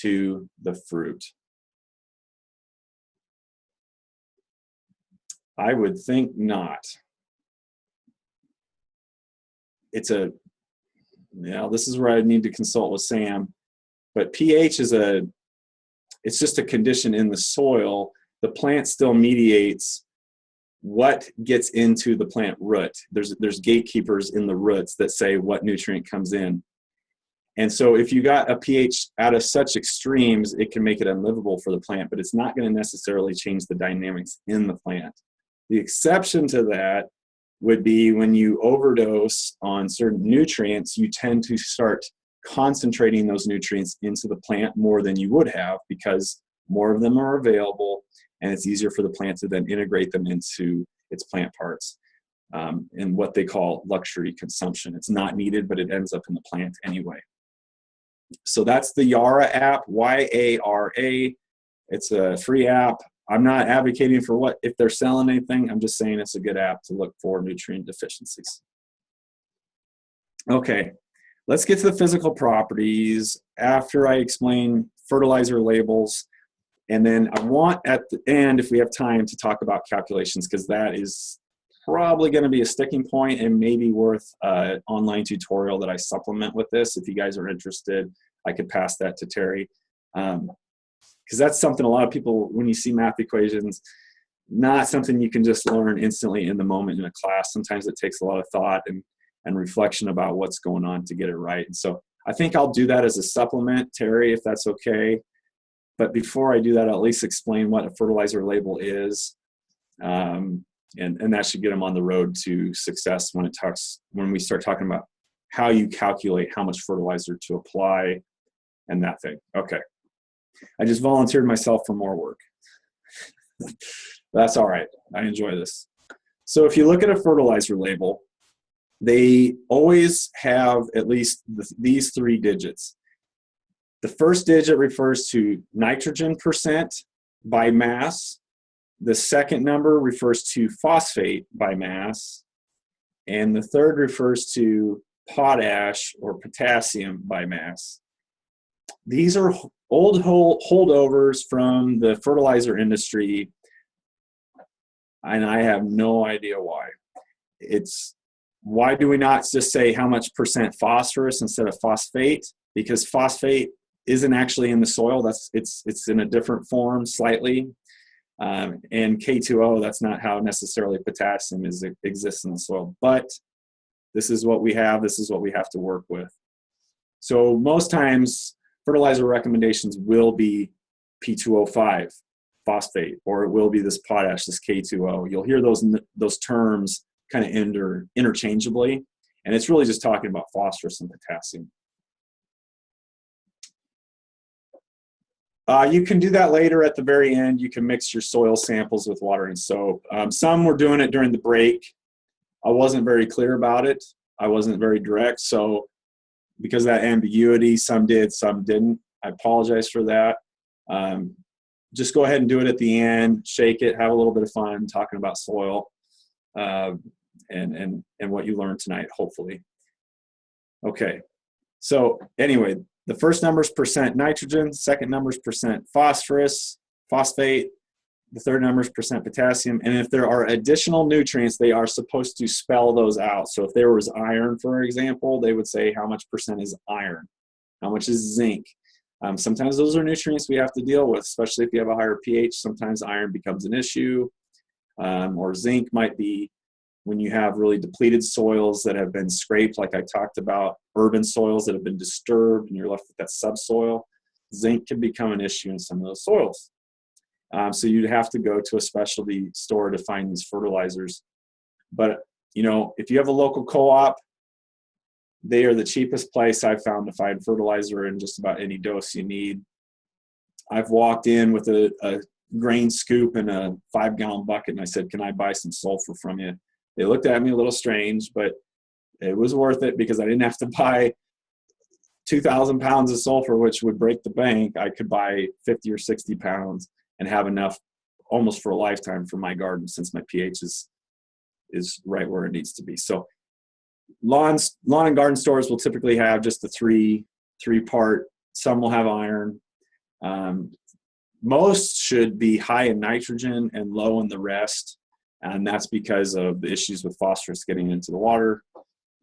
to the fruit? I would think not. This is where I need to consult with Sam, but pH is it's just a condition in the soil. The plant still mediates what gets into the plant root. There's gatekeepers in the roots that say what nutrient comes in. And so if you got a pH out of such extremes, it can make it unlivable for the plant, but it's not going to necessarily change the dynamics in the plant. The exception to that would be when you overdose on certain nutrients, you tend to start concentrating those nutrients into the plant more than you would have because more of them are available and it's easier for the plant to then integrate them into its plant parts in what they call luxury consumption. It's not needed, but it ends up in the plant anyway. So that's the Yara app, Y-A-R-A. It's a free app. I'm not advocating for if they're selling anything. I'm just saying it's a good app to look for nutrient deficiencies. Okay, let's get to the physical properties after I explain fertilizer labels. And then I want at the end, if we have time, to talk about calculations, because that is probably going to be a sticking point and maybe worth an online tutorial that I supplement with this. If you guys are interested, I could pass that to Terry. Because that's something a lot of people, when you see math equations, not something you can just learn instantly in the moment in a class. Sometimes it takes a lot of thought and reflection about what's going on to get it right. And so I think I'll do that as a supplement, Terry, if that's okay. But before I do that, I'll at least explain what a fertilizer label is. And that should get them on the road to success when we start talking about how you calculate how much fertilizer to apply and that thing. Okay. I just volunteered myself for more work. That's all right. I enjoy this. So if you look at a fertilizer label, they always have at least these three digits. The first digit refers to nitrogen percent by mass. The second number refers to phosphate by mass. And the third refers to potash or potassium by mass. These are old holdovers from the fertilizer industry, and I have no idea why. Why do we not just say how much percent phosphorus instead of phosphate? Because phosphate isn't actually in the soil. It's in a different form slightly. And K2O, that's not how necessarily potassium exists in the soil. But this is what we have. This is what we have to work with. So most times, fertilizer recommendations will be P2O5, phosphate, or it will be this potash, this K2O. You'll hear those terms kind of interchangeably, and it's really just talking about phosphorus and potassium. You can do that later at the very end. You can mix your soil samples with water and soap. Some were doing it during the break. I wasn't very clear about it. I wasn't very direct. So because of that ambiguity, some did, some didn't. I apologize for that. Just go ahead and do it at the end, shake it, have a little bit of fun talking about soil and what you learned tonight, hopefully. Okay, so anyway, the first number is percent nitrogen, second number is percent phosphorus, phosphate, the third number is percent potassium, and if there are additional nutrients, they are supposed to spell those out. So if there was iron, for example, they would say how much percent is iron, how much is zinc. Sometimes those are nutrients we have to deal with, especially if you have a higher pH. Sometimes iron becomes an issue, or zinc might be when you have really depleted soils that have been scraped, like I talked about, urban soils that have been disturbed, and you're left with that subsoil. Zinc can become an issue in some of those soils. So you'd have to go to a specialty store to find these fertilizers. But, you know, if you have a local co-op, they are the cheapest place I've found to find fertilizer in just about any dose you need. I've walked in with a grain scoop and a 5-gallon bucket, and I said, "Can I buy some sulfur from you?" They looked at me a little strange, but it was worth it because I didn't have to buy 2,000 pounds of sulfur, which would break the bank. I could buy 50 or 60 pounds and have enough almost for a lifetime for my garden, since my pH is right where it needs to be. So lawn and garden stores will typically have just a three-part. Some will have iron. Most should be high in nitrogen and low in the rest, and that's because of the issues with phosphorus getting into the water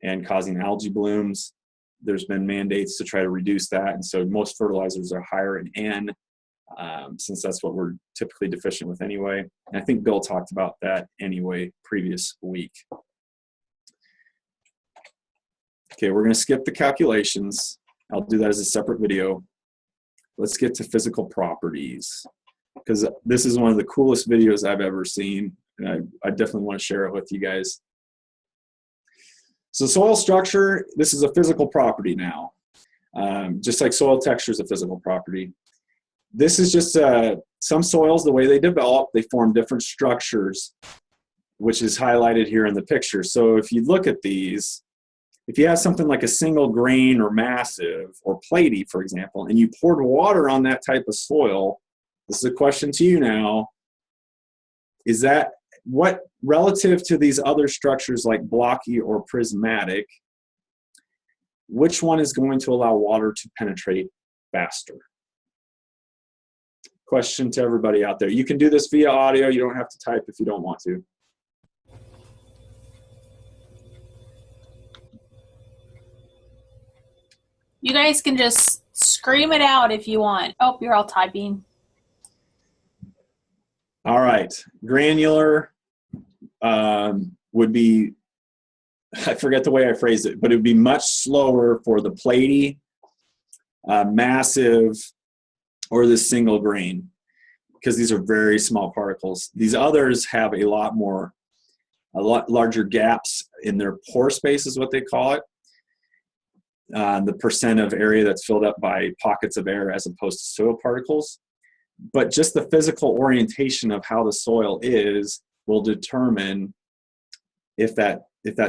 and causing algae blooms. There's been mandates to try to reduce that, and so most fertilizers are higher in N, since that's what we're typically deficient with anyway. And I think Bill talked about that anyway previous week. Okay, we're going to skip the calculations. I'll do that as a separate video. Let's get to physical properties, because this is one of the coolest videos I've ever seen, and I definitely want to share it with you guys. So soil structure, this is a physical property now. Just like soil texture is a physical property. This is just some soils, the way they develop, they form different structures, which is highlighted here in the picture. So if you look at these, if you have something like a single grain or massive or platy, for example, and you poured water on that type of soil, this is a question to you now, is that what, relative to these other structures like blocky or prismatic, which one is going to allow water to penetrate faster? Question to everybody out there. You can do this via audio. You don't have to type if you don't want to. You guys can just scream it out if you want. Oh, you're all typing. All right. Granular would be, I forget the way I phrased it, but it would be much slower for the platy, massive, or the single grain, because these are very small particles. These others have a lot larger gaps in their pore space is what they call it. The percent of area that's filled up by pockets of air as opposed to soil particles. But just the physical orientation of how the soil is will determine if that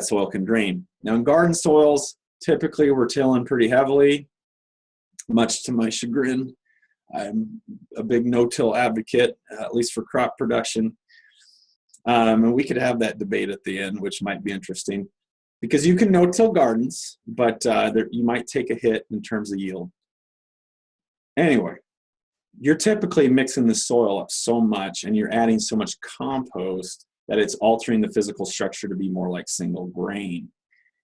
soil can drain. Now in garden soils, typically we're tilling pretty heavily, much to my chagrin. I'm a big no-till advocate, at least for crop production. And we could have that debate at the end, which might be interesting. Because you can no-till gardens, but you might take a hit in terms of yield. Anyway, you're typically mixing the soil up so much and you're adding so much compost that it's altering the physical structure to be more like single grain.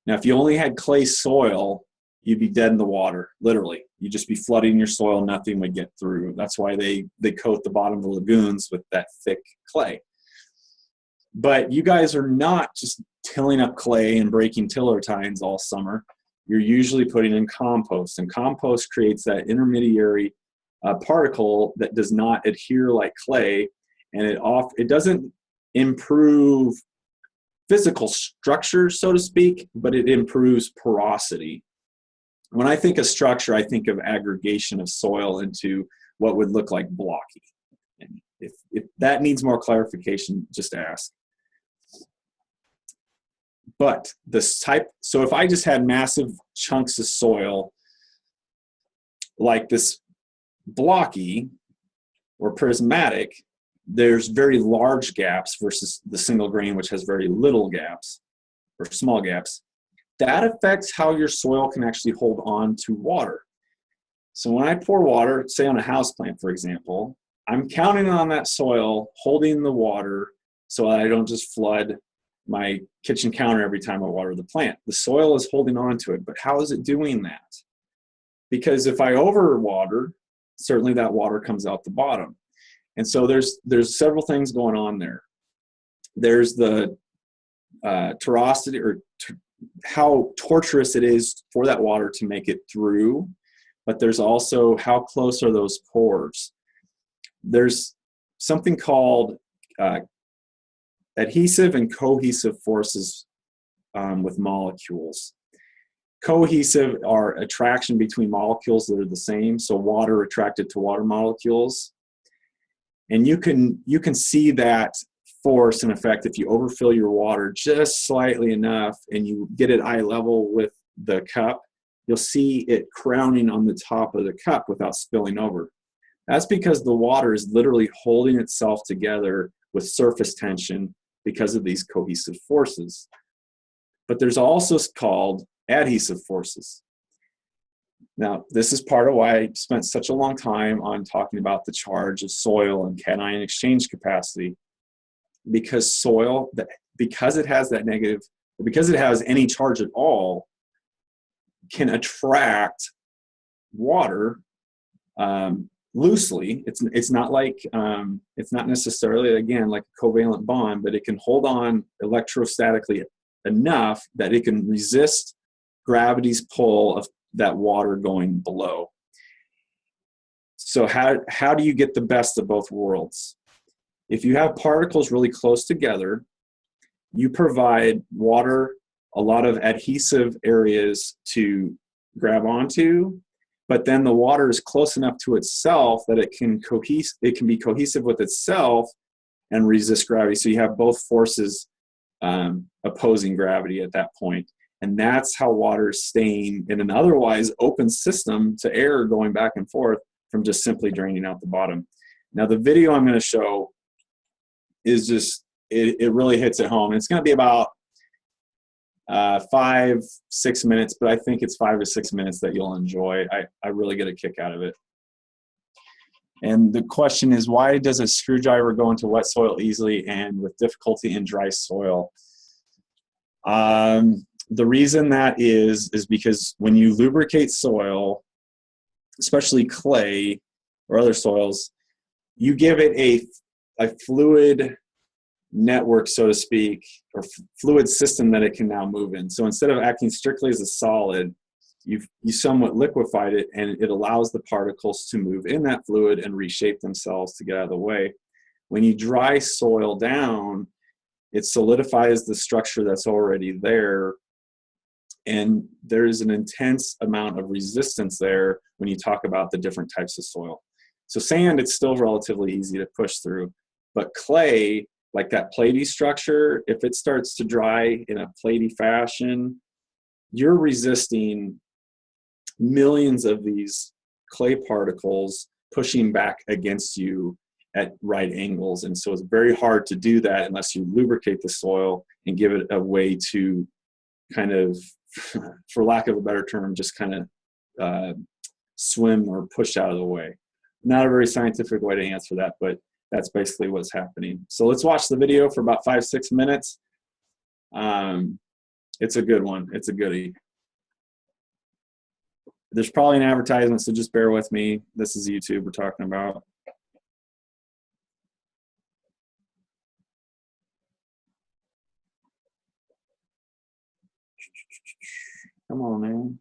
Now, if you only had clay soil, you'd be dead in the water, literally. You'd just be flooding your soil, nothing would get through. That's why they coat the bottom of the lagoons with that thick clay. But you guys are not just tilling up clay and breaking tiller tines all summer. You're usually putting in compost, and compost creates that intermediary particle that does not adhere like clay, and it doesn't improve physical structure, so to speak, but it improves porosity. When I think of structure, I think of aggregation of soil into what would look like blocky. And if that needs more clarification, just ask. But so if I just had massive chunks of soil, like this blocky or prismatic, there's very large gaps versus the single grain, which has very little gaps or small gaps. That affects how your soil can actually hold on to water. So when I pour water, say on a houseplant, for example, I'm counting on that soil holding the water so that I don't just flood my kitchen counter every time I water the plant. The soil is holding on to it, but how is it doing that? Because if I overwater, certainly that water comes out the bottom. And so there's several things going on there. There's the torosity, or how torturous it is for that water to make it through, but there's also how close are those pores. There's something called adhesive and cohesive forces with molecules. Cohesive are attraction between molecules that are the same, so water attracted to water molecules. And you can see that force in effect if you overfill your water just slightly enough and you get it eye level with the cup, you'll see it crowning on the top of the cup without spilling over. That's because the water is literally holding itself together with surface tension because of these cohesive forces. But there's also called adhesive forces. Now, this is part of why I spent such a long time on talking about the charge of soil and cation exchange capacity, because soil, because it has that negative, because it has any charge at all, can attract water loosely. It's not like, it's not necessarily, again, like a covalent bond, but it can hold on electrostatically enough that it can resist gravity's pull of that water going below. So how do you get the best of both worlds? If you have particles really close together, you provide water a lot of adhesive areas to grab onto, but then the water is close enough to itself that it can be cohesive with itself and resist gravity. So you have both forces opposing gravity at that point. And that's how water is staying in an otherwise open system to air going back and forth from just simply draining out the bottom. Now, the video I'm going to show is just, it really hits it home. It's going to be about 5-6 minutes, but I think it's 5 to 6 minutes that you'll enjoy. I really get a kick out of it. And the question is, why does a screwdriver go into wet soil easily and with difficulty in dry soil? The reason that is because when you lubricate soil, especially clay or other soils, you give it a fluid network, so to speak, or fluid system that it can now move in. So instead of acting strictly as a solid, you somewhat liquefied it, and it allows the particles to move in that fluid and reshape themselves to get out of the way. When you dry soil down, it solidifies the structure that's already there, and there is an intense amount of resistance there when you talk about the different types of soil. So sand, it's still relatively easy to push through, but clay, like that platy structure, if it starts to dry in a platy fashion, you're resisting millions of these clay particles pushing back against you at right angles. And so it's very hard to do that unless you lubricate the soil and give it a way to kind of, for lack of a better term, just kind of swim or push out of the way. Not a very scientific way to answer that, but that's basically what's happening. So let's watch the video for about 5-6 minutes. It's a good one. It's a goodie. There's probably an advertisement, so just bear with me. This is YouTube we're talking about. Come on, man.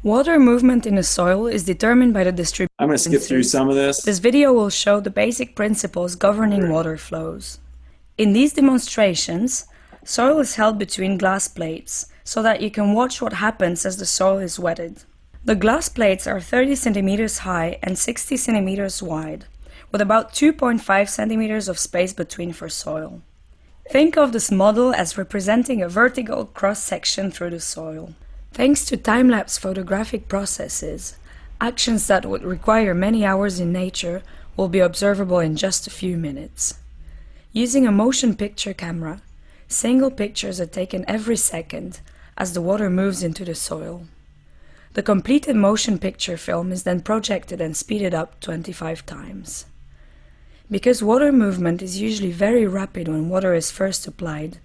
Water movement in the soil is determined by the distribution. I'm going to skip through some of this. This video will show the basic principles governing water flows. In these demonstrations, soil is held between glass plates so that you can watch what happens as the soil is wetted. The glass plates are 30 centimeters high and 60 centimeters wide, with about 2.5 centimeters of space between for soil. Think of this model as representing a vertical cross-section through the soil. Thanks to time-lapse photographic processes, actions that would require many hours in nature will be observable in just a few minutes. Using a motion picture camera, single pictures are taken every second as the water moves into the soil. The completed motion picture film is then projected and speeded up 25 times. Because water movement is usually very rapid when water is first applied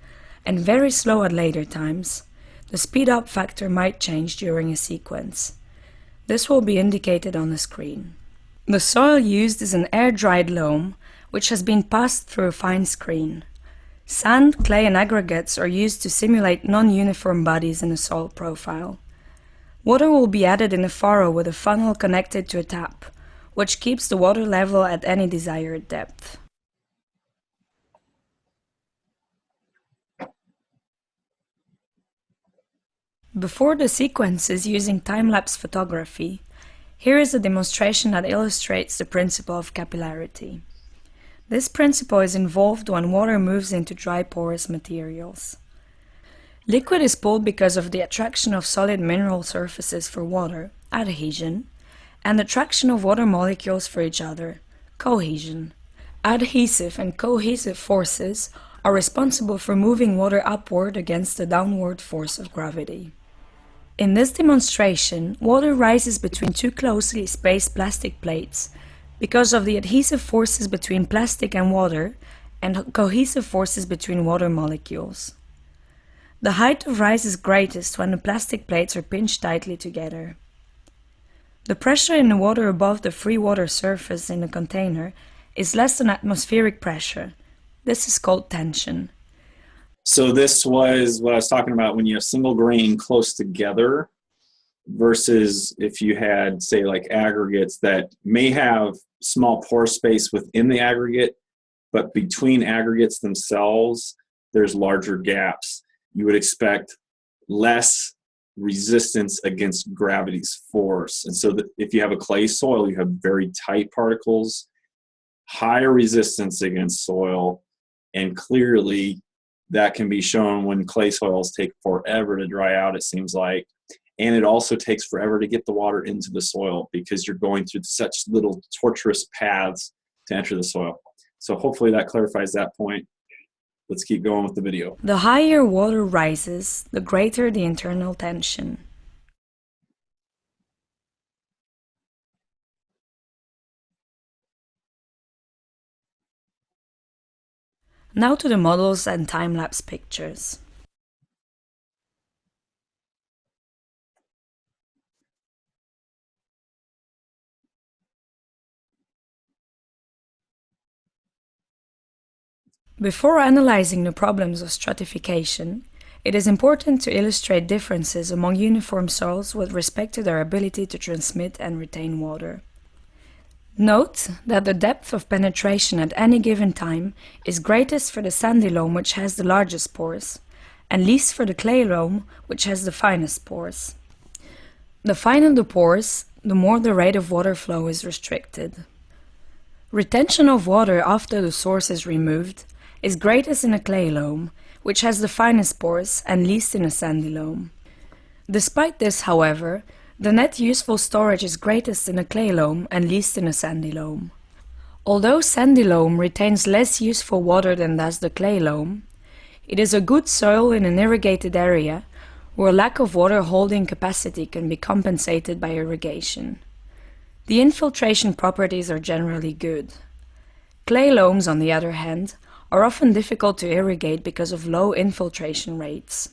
and very slow at later times, the speed-up factor might change during a sequence. This will be indicated on the screen. The soil used is an air-dried loam, which has been passed through a fine screen. Sand, clay and aggregates are used to simulate non-uniform bodies in a soil profile. Water will be added in a furrow with a funnel connected to a tap, which keeps the water level at any desired depth. Before the sequences using time-lapse photography, here is a demonstration that illustrates the principle of capillarity. This principle is involved when water moves into dry porous materials. Liquid is pulled because of the attraction of solid mineral surfaces for water, adhesion, and attraction of water molecules for each other, cohesion. Adhesive and cohesive forces are responsible for moving water upward against the downward force of gravity. In this demonstration, water rises between two closely spaced plastic plates because of the adhesive forces between plastic and water and cohesive forces between water molecules. The height of rise is greatest when the plastic plates are pinched tightly together. The pressure in the water above the free water surface in the container is less than atmospheric pressure. This is called tension. So this was what I was talking about when you have single grain close together versus if you had, say, like aggregates that may have small pore space within the aggregate, but between aggregates themselves, there's larger gaps. You would expect less resistance against gravity's force. And so that if you have a clay soil, you have very tight particles, higher resistance against soil, and clearly that can be shown when clay soils take forever to dry out, it seems like. And it also takes forever to get the water into the soil because you're going through such little tortuous paths to enter the soil. So hopefully that clarifies that point. Let's keep going with the video. The higher water rises, the greater the internal tension. Now to the models and time-lapse pictures. Before analyzing the problems of stratification, it is important to illustrate differences among uniform soils with respect to their ability to transmit and retain water. Note that the depth of penetration at any given time is greatest for the sandy loam, which has the largest pores, and least for the clay loam, which has the finest pores. The finer the pores, the more the rate of water flow is restricted. Retention of water after the source is removed is greatest in a clay loam, which has the finest pores, and least in a sandy loam. Despite this, however, the net useful storage is greatest in a clay loam and least in a sandy loam. Although sandy loam retains less useful water than does the clay loam, it is a good soil in an irrigated area where lack of water holding capacity can be compensated by irrigation. The infiltration properties are generally good. Clay loams, on the other hand, are often difficult to irrigate because of low infiltration rates.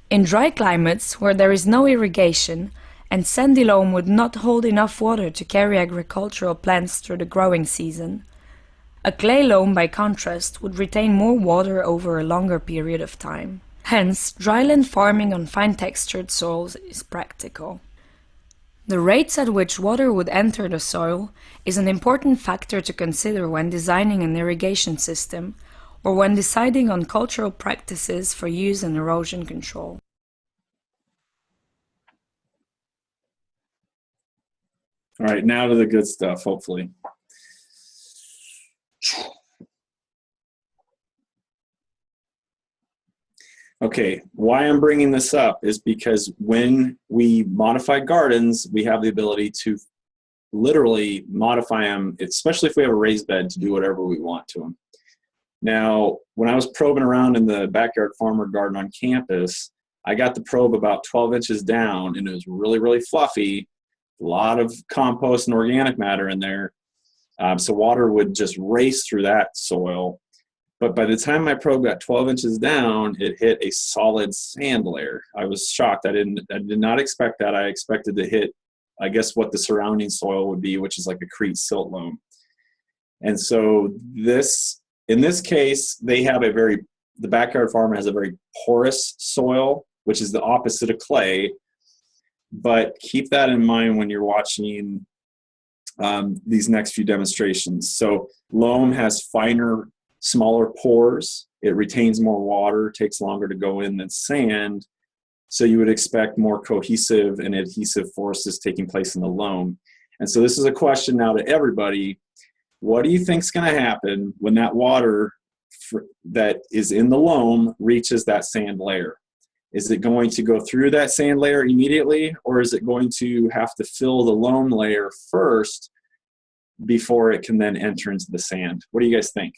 In dry climates where there is no irrigation, and sandy loam would not hold enough water to carry agricultural plants through the growing season, a clay loam, by contrast, would retain more water over a longer period of time. Hence, dryland farming on fine-textured soils is practical. The rates at which water would enter the soil is an important factor to consider when designing an irrigation system or when deciding on cultural practices for use in erosion control. All right, now to the good stuff, hopefully. Okay, why I'm bringing this up is because when we modify gardens, we have the ability to literally modify them, especially if we have a raised bed, to do whatever we want to them. Now, when I was probing around in the backyard farmer garden on campus, I got the probe about 12 inches down, and it was really, really fluffy, a lot of compost and organic matter in there. So water would just race through that soil. But by the time my probe got 12 inches down, it hit a solid sand layer. I was shocked. I did not expect that. I expected to hit, I guess, what the surrounding soil would be, which is like a crete silt loam. And so in this case, the backyard farmer has a very porous soil, which is the opposite of clay. But keep that in mind when you're watching these next few demonstrations. So loam has finer, smaller pores. It retains more water, takes longer to go in than sand. So you would expect more cohesive and adhesive forces taking place in the loam. And so this is a question now to everybody. What do you think is going to happen when that water that is in the loam reaches that sand layer? Is it going to go through that sand layer immediately, or is it going to have to fill the loam layer first before it can then enter into the sand? What do you guys think?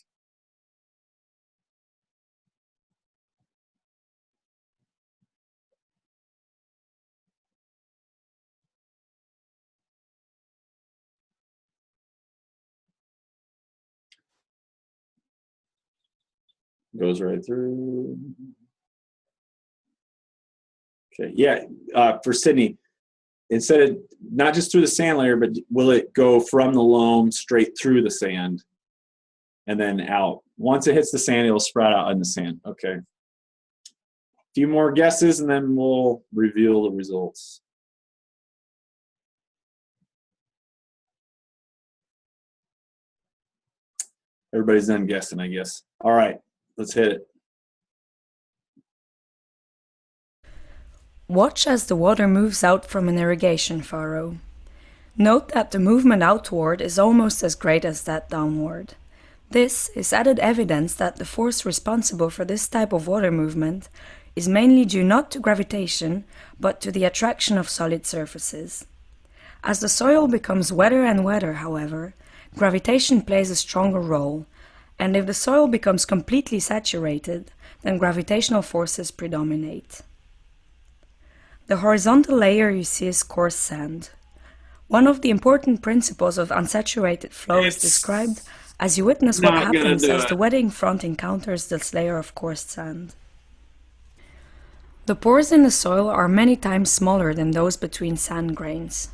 Goes right through. Okay, yeah, for Sydney, instead of not just through the sand layer, but will it go from the loam straight through the sand and then out? Once it hits the sand, it will sprout out in the sand. Okay. A few more guesses and then we'll reveal the results. Everybody's done guessing, I guess. All right, let's hit it. Watch as the water moves out from an irrigation furrow. Note that the movement outward is almost as great as that downward. This is added evidence that the force responsible for this type of water movement is mainly due not to gravitation, but to the attraction of solid surfaces. As the soil becomes wetter and wetter, however, gravitation plays a stronger role, and if the soil becomes completely saturated, then gravitational forces predominate. The horizontal layer you see is coarse sand. One of the important principles of unsaturated flow is described as you witness what happens as the wetting front encounters this layer of coarse sand. The pores in the soil are many times smaller than those between sand grains.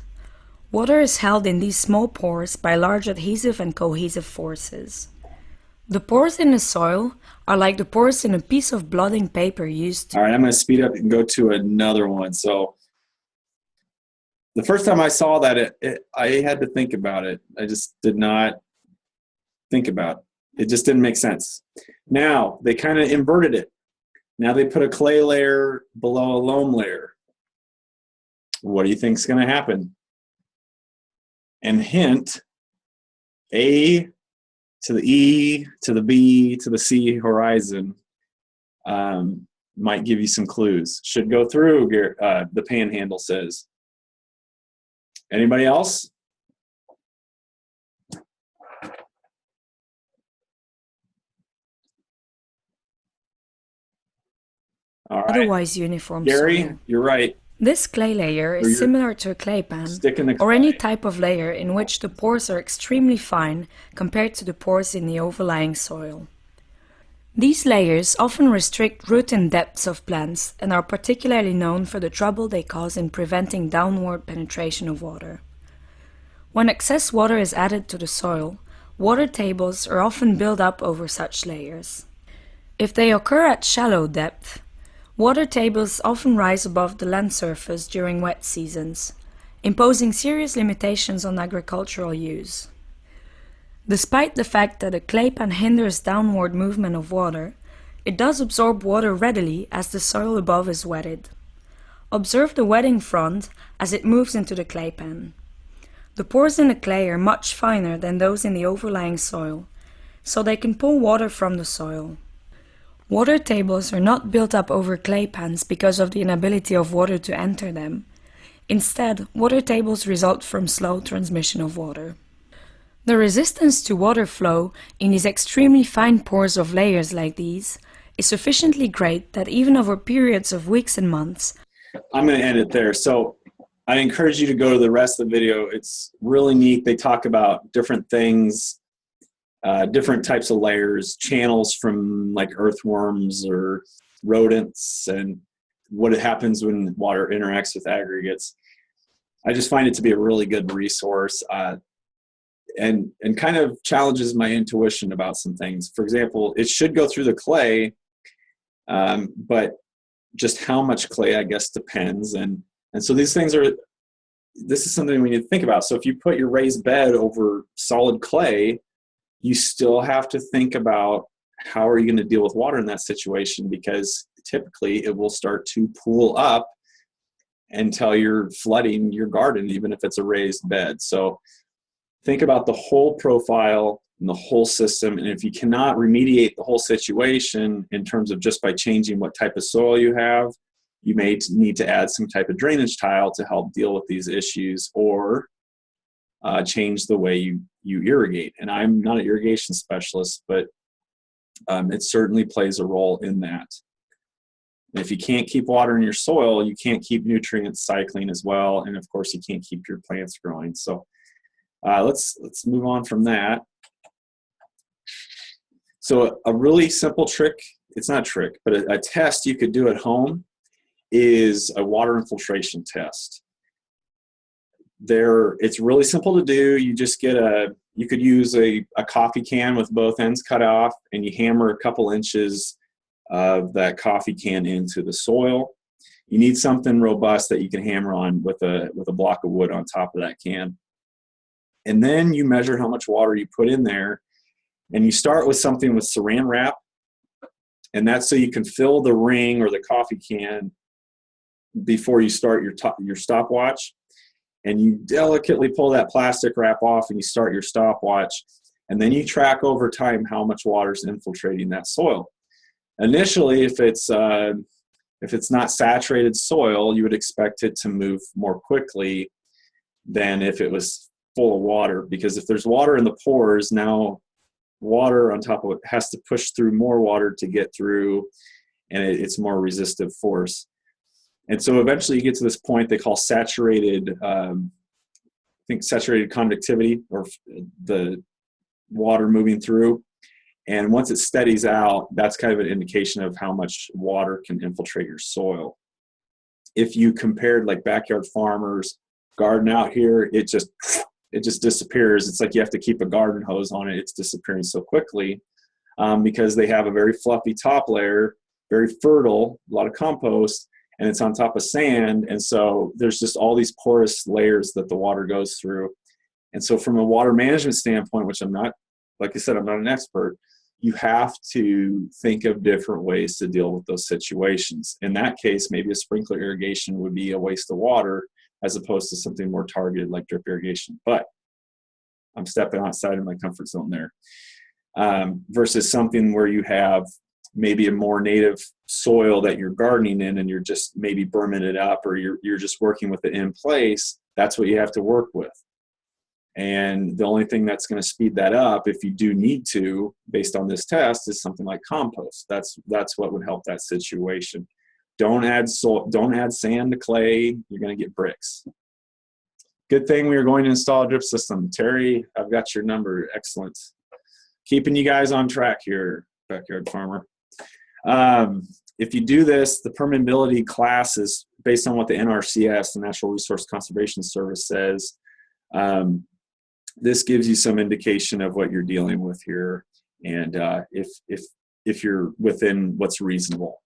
Water is held in these small pores by large adhesive and cohesive forces. The pores in the soil are like the pores in a piece of blotting paper used. All right, I'm going to speed up and go to another one. So the first time I saw that, I had to think about it. I just did not think about it. It just didn't make sense. Now, they kind of inverted it. Now they put a clay layer below a loam layer. What do you think is going to happen? And hint, A to the E to the B to the C horizon might give you some clues. Should go through, the panhandle says. Anybody else? All right. Otherwise uniform Gary, soil. you're right. This clay layer is similar to a clay pan, or any type of layer in which the pores are extremely fine compared to the pores in the overlying soil. These layers often restrict root and depths of plants and are particularly known for the trouble they cause in preventing downward penetration of water. When excess water is added to the soil, water tables are often built up over such layers. If they occur at shallow depth, water tables often rise above the land surface during wet seasons, imposing serious limitations on agricultural use. Despite the fact that a clay pan hinders downward movement of water, it does absorb water readily as the soil above is wetted. Observe the wetting front as it moves into the clay pan. The pores in the clay are much finer than those in the overlying soil, so they can pull water from the soil. Water tables are not built up over clay pans because of the inability of water to enter them. Instead, water tables result from slow transmission of water. The resistance to water flow in these extremely fine pores of layers like these is sufficiently great that even over periods of weeks and months, I'm going to end it there. So I encourage you to go to the rest of the video. It's really neat. They talk about different things, different types of layers, channels from like earthworms or rodents, and what happens when water interacts with aggregates. I just find it to be a really good resource, and kind of challenges my intuition about some things. For example, it should go through the clay, but just how much clay, I guess, depends. And so these things are, this is something we need to think about. So if you put your raised bed over solid clay, you still have to think about how are you going to deal with water in that situation, because typically it will start to pool up until you're flooding your garden, even if it's a raised bed. So think about the whole profile and the whole system. And if you cannot remediate the whole situation in terms of just by changing what type of soil you have, you may need to add some type of drainage tile to help deal with these issues, or change the way you irrigate. And I'm not an irrigation specialist, but it certainly plays a role in that. And if you can't keep water in your soil, you can't keep nutrient cycling as well. And of course, you can't keep your plants growing. So let's move on from that. So a really simple trick, it's not a trick, but a test you could do at home is a water infiltration test. It's really simple to do. You just get you could use a coffee can with both ends cut off, and you hammer a couple inches of that coffee can into the soil. You need something robust that you can hammer on with a block of wood on top of that can. And then you measure how much water you put in there, and you start with something with saran wrap, and that's so you can fill the ring or the coffee can before you start your stopwatch. And you delicately pull that plastic wrap off and you start your stopwatch, and then you track over time how much water is infiltrating that soil. Initially, if it's not saturated soil, you would expect it to move more quickly than if it was full of water, because if there's water in the pores, now water on top of it has to push through more water to get through, and it's more resistive force. And so eventually you get to this point they call saturated, saturated conductivity, or the water moving through. And once it steadies out, that's kind of an indication of how much water can infiltrate your soil. If you compared like backyard farmers, garden out here, it just disappears. It's like you have to keep a garden hose on it. It's disappearing so quickly because they have a very fluffy top layer, very fertile, a lot of compost, and it's on top of sand. And so there's just all these porous layers that the water goes through. And so from a water management standpoint, which I'm not, like I said, I'm not an expert, you have to think of different ways to deal with those situations. In that case, maybe a sprinkler irrigation would be a waste of water as opposed to something more targeted like drip irrigation. But I'm stepping outside of my comfort zone there. Versus something where you have maybe a more native soil that you're gardening in and you're just maybe berming it up, or you're just working with it in place. That's what you have to work with. And the only thing that's going to speed that up, if you do need to, based on this test, is something like compost. That's what would help that situation. Don't add sand to clay. You're going to get bricks. Good thing we are going to install a drip system. Terry, I've got your number. Excellent. Keeping you guys on track here, backyard farmer. If you do this, the permeability class is based on what the NRCS, the Natural Resource Conservation Service, says. This gives you some indication of what you're dealing with here, and if you're within what's reasonable.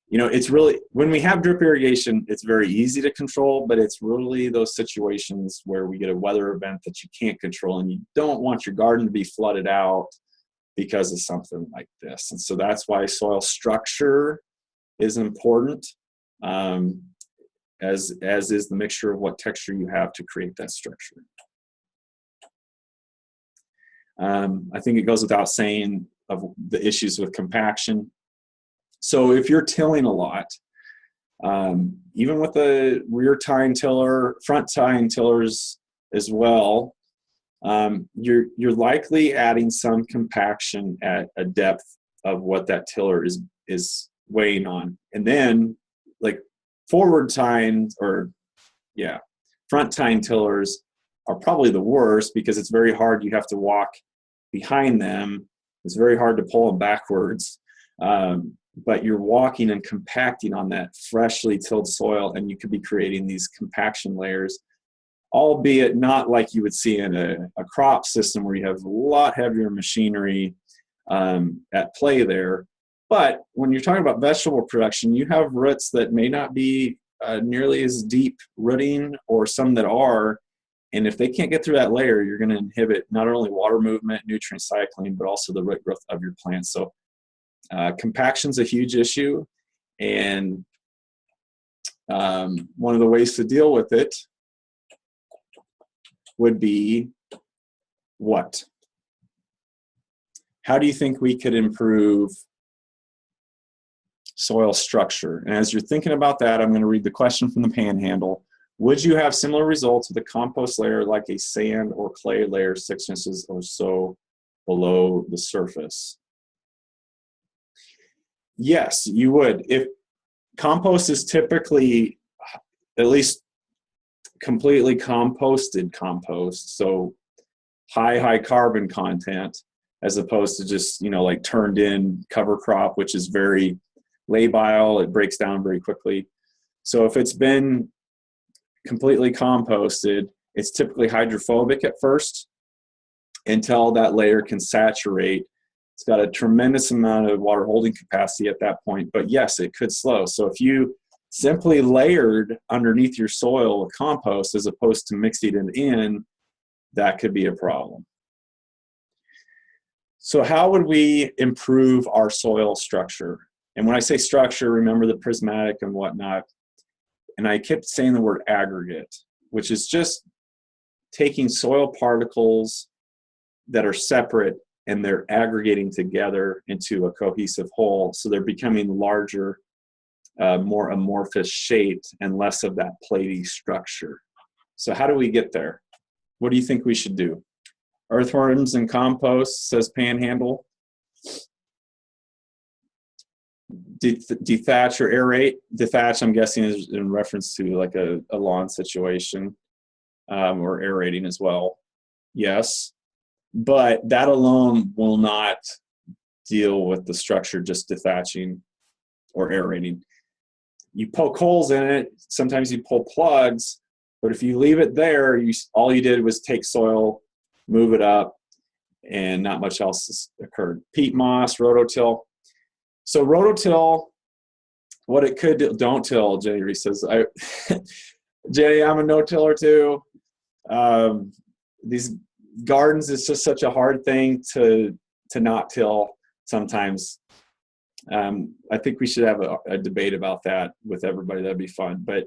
You know, it's really, when we have drip irrigation, it's very easy to control, but it's really those situations where we get a weather event that you can't control, and you don't want your garden to be flooded out because of something like this. And so that's why soil structure is important, as is the mixture of what texture you have to create that structure. I think it goes without saying of the issues with compaction. So if you're tilling a lot, even with the rear tine tiller, front tine tillers as well, you're likely adding some compaction at a depth of what that tiller is weighing on. And then like forward tines front tine tillers are probably the worst because it's very hard. You have to walk behind them. It's very hard to pull them backwards. But you're walking and compacting on that freshly tilled soil, and you could be creating these compaction layers, albeit not like you would see in a crop system where you have a lot heavier machinery at play there. But when you're talking about vegetable production, you have roots that may not be nearly as deep rooting, or some that are, and if they can't get through that layer, you're going to inhibit not only water movement, nutrient cycling, but also the root growth of your plants. So compaction's a huge issue, and one of the ways to deal with it would be what? How do you think we could improve soil structure? And as you're thinking about that, I'm going to read the question from the Panhandle. Would you have similar results with a compost layer like a sand or clay layer 6 inches or so below the surface? Yes, you would. If compost is typically at least completely composted compost, so high carbon content, as opposed to just, like turned in cover crop, which is very labile, it breaks down very quickly. So if it's been completely composted, it's typically hydrophobic at first until that layer can saturate. It's got a tremendous amount of water holding capacity at that point, but yes, it could slow. So if you simply layered underneath your soil with compost as opposed to mixing it in, that could be a problem. So how would we improve our soil structure? And when I say structure, remember the prismatic and whatnot. And I kept saying the word aggregate, which is just taking soil particles that are separate and they're aggregating together into a cohesive whole. So they're becoming larger, more amorphous shaped, and less of that platey structure. So how do we get there? What do you think we should do? Earthworms and compost, says Panhandle. Dethatch or aerate. Dethatch, I'm guessing, is in reference to like a lawn situation, or aerating as well. Yes, but that alone will not deal with the structure, just dethatching or aerating. You poke holes in it, sometimes you pull plugs, but if you leave it there, all you did was take soil, move it up, and not much else has occurred. Peat moss, rototill. So rototill, what it could do, don't till, Jenny Reese says. Jenny, I'm a no-tiller too. These gardens, it's just such a hard thing to not till sometimes. I think we should have a debate about that with everybody. That'd be fun. But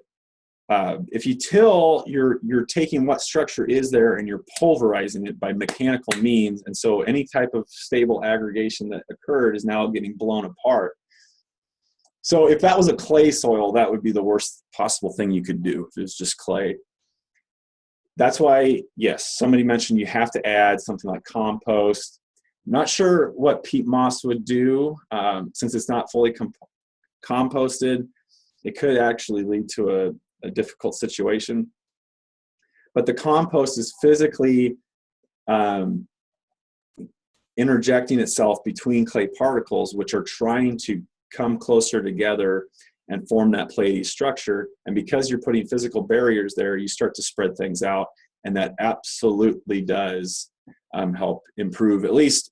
if you till, you're taking what structure is there and you're pulverizing it by mechanical means. And so any type of stable aggregation that occurred is now getting blown apart. So if that was a clay soil, that would be the worst possible thing you could do if it was just clay. That's why, yes, somebody mentioned you have to add something like compost. Not sure what peat moss would do, since it's not fully composted. It could actually lead to a difficult situation. But the compost is physically interjecting itself between clay particles, which are trying to come closer together and form that platey structure. And because you're putting physical barriers there, you start to spread things out, and that absolutely does help improve at least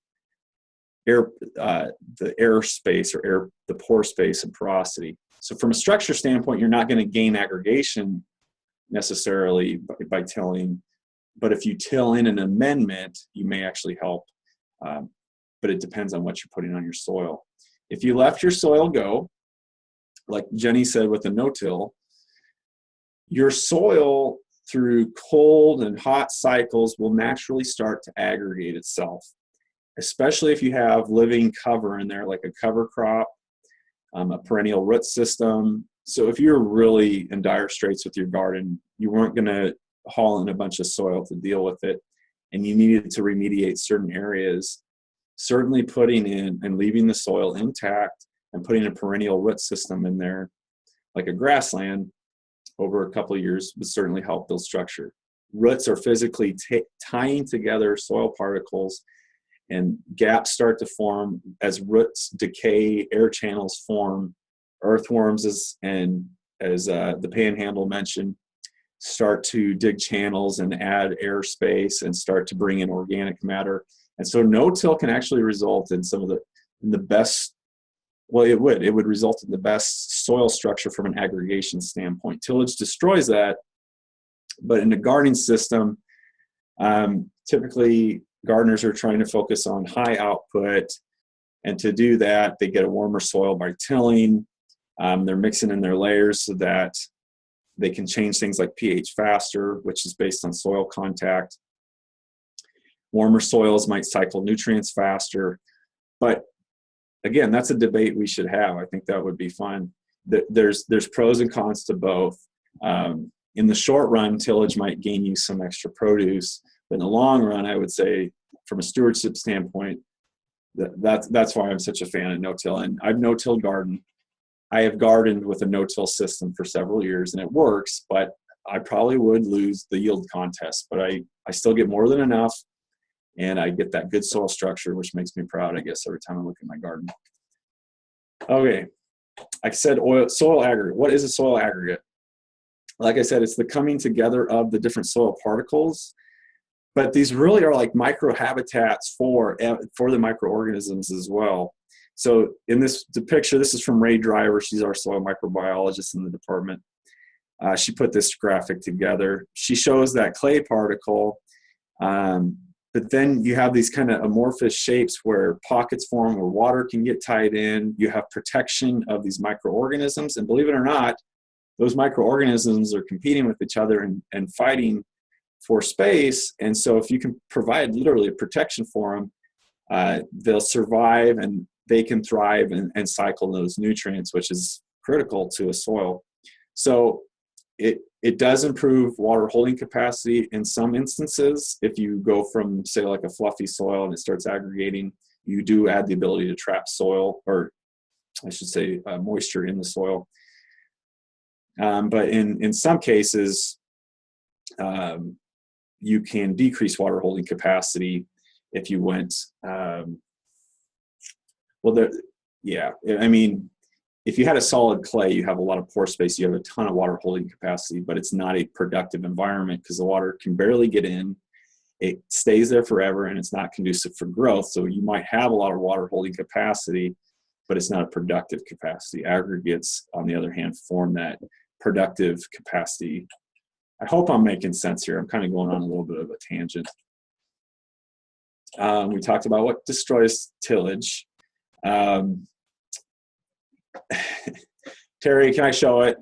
the air space or the pore space and porosity. So from a structure standpoint, you're not going to gain aggregation necessarily by tilling, but if you till in an amendment, you may actually help. But it depends on what you're putting on your soil. If you left your soil go, like Jenny said with the no-till, your soil through cold and hot cycles will naturally start to aggregate itself, especially if you have living cover in there, like a cover crop. a perennial root system. So if you're really in dire straits with your garden, you weren't going to haul in a bunch of soil to deal with it, and you needed to remediate certain areas, certainly putting in and leaving the soil intact and putting a perennial root system in there, like a grassland, over a couple of years would certainly help build structure. Roots are physically tying together soil particles, and gaps start to form as roots decay, air channels form, earthworms, as the Panhandle mentioned, start to dig channels and add airspace and start to bring in organic matter. And so no-till can actually result in the best, well, it would result in the best soil structure from an aggregation standpoint. Tillage destroys that, but in the gardening system, typically gardeners are trying to focus on high output, and to do that, they get a warmer soil by tilling. They're mixing in their layers so that they can change things like pH faster, which is based on soil contact. Warmer soils might cycle nutrients faster, but again, that's a debate we should have. I think that would be fun. There's pros and cons to both. In the short run, tillage might gain you some extra produce, but in the long run, I would say, from a stewardship standpoint, that's why I'm such a fan of no-till. And I've no-till gardened. I have gardened with a no-till system for several years, and it works, but I probably would lose the yield contest, but I still get more than enough, and I get that good soil structure, which makes me proud, I guess, every time I look at my garden. Okay, I said soil aggregate. What is a soil aggregate? Like I said, it's the coming together of the different soil particles, but these really are like microhabitats for the microorganisms as well. So in this picture, this is from Ray Driver. She's our soil microbiologist in the department. She put this graphic together. She shows that clay particle, but then you have these kind of amorphous shapes where pockets form where water can get tied in. You have protection of these microorganisms, and believe it or not, those microorganisms are competing with each other and fighting for space. And so if you can provide literally a protection for them, they'll survive and they can thrive and cycle those nutrients, which is critical to a soil. So it does improve water holding capacity in some instances. If you go from, say, like a fluffy soil and it starts aggregating, you do add the ability to trap soil, or I should say moisture in the soil. But in some cases, you can decrease water holding capacity if you went, I mean, if you had a solid clay, you have a lot of pore space, you have a ton of water holding capacity, but it's not a productive environment because the water can barely get in. It stays there forever and it's not conducive for growth. So you might have a lot of water holding capacity, but it's not a productive capacity. Aggregates, on the other hand, form that productive capacity. I hope I'm making sense here. I'm kind of going on a little bit of a tangent. We talked about what destroys tillage. Terry, can I show it?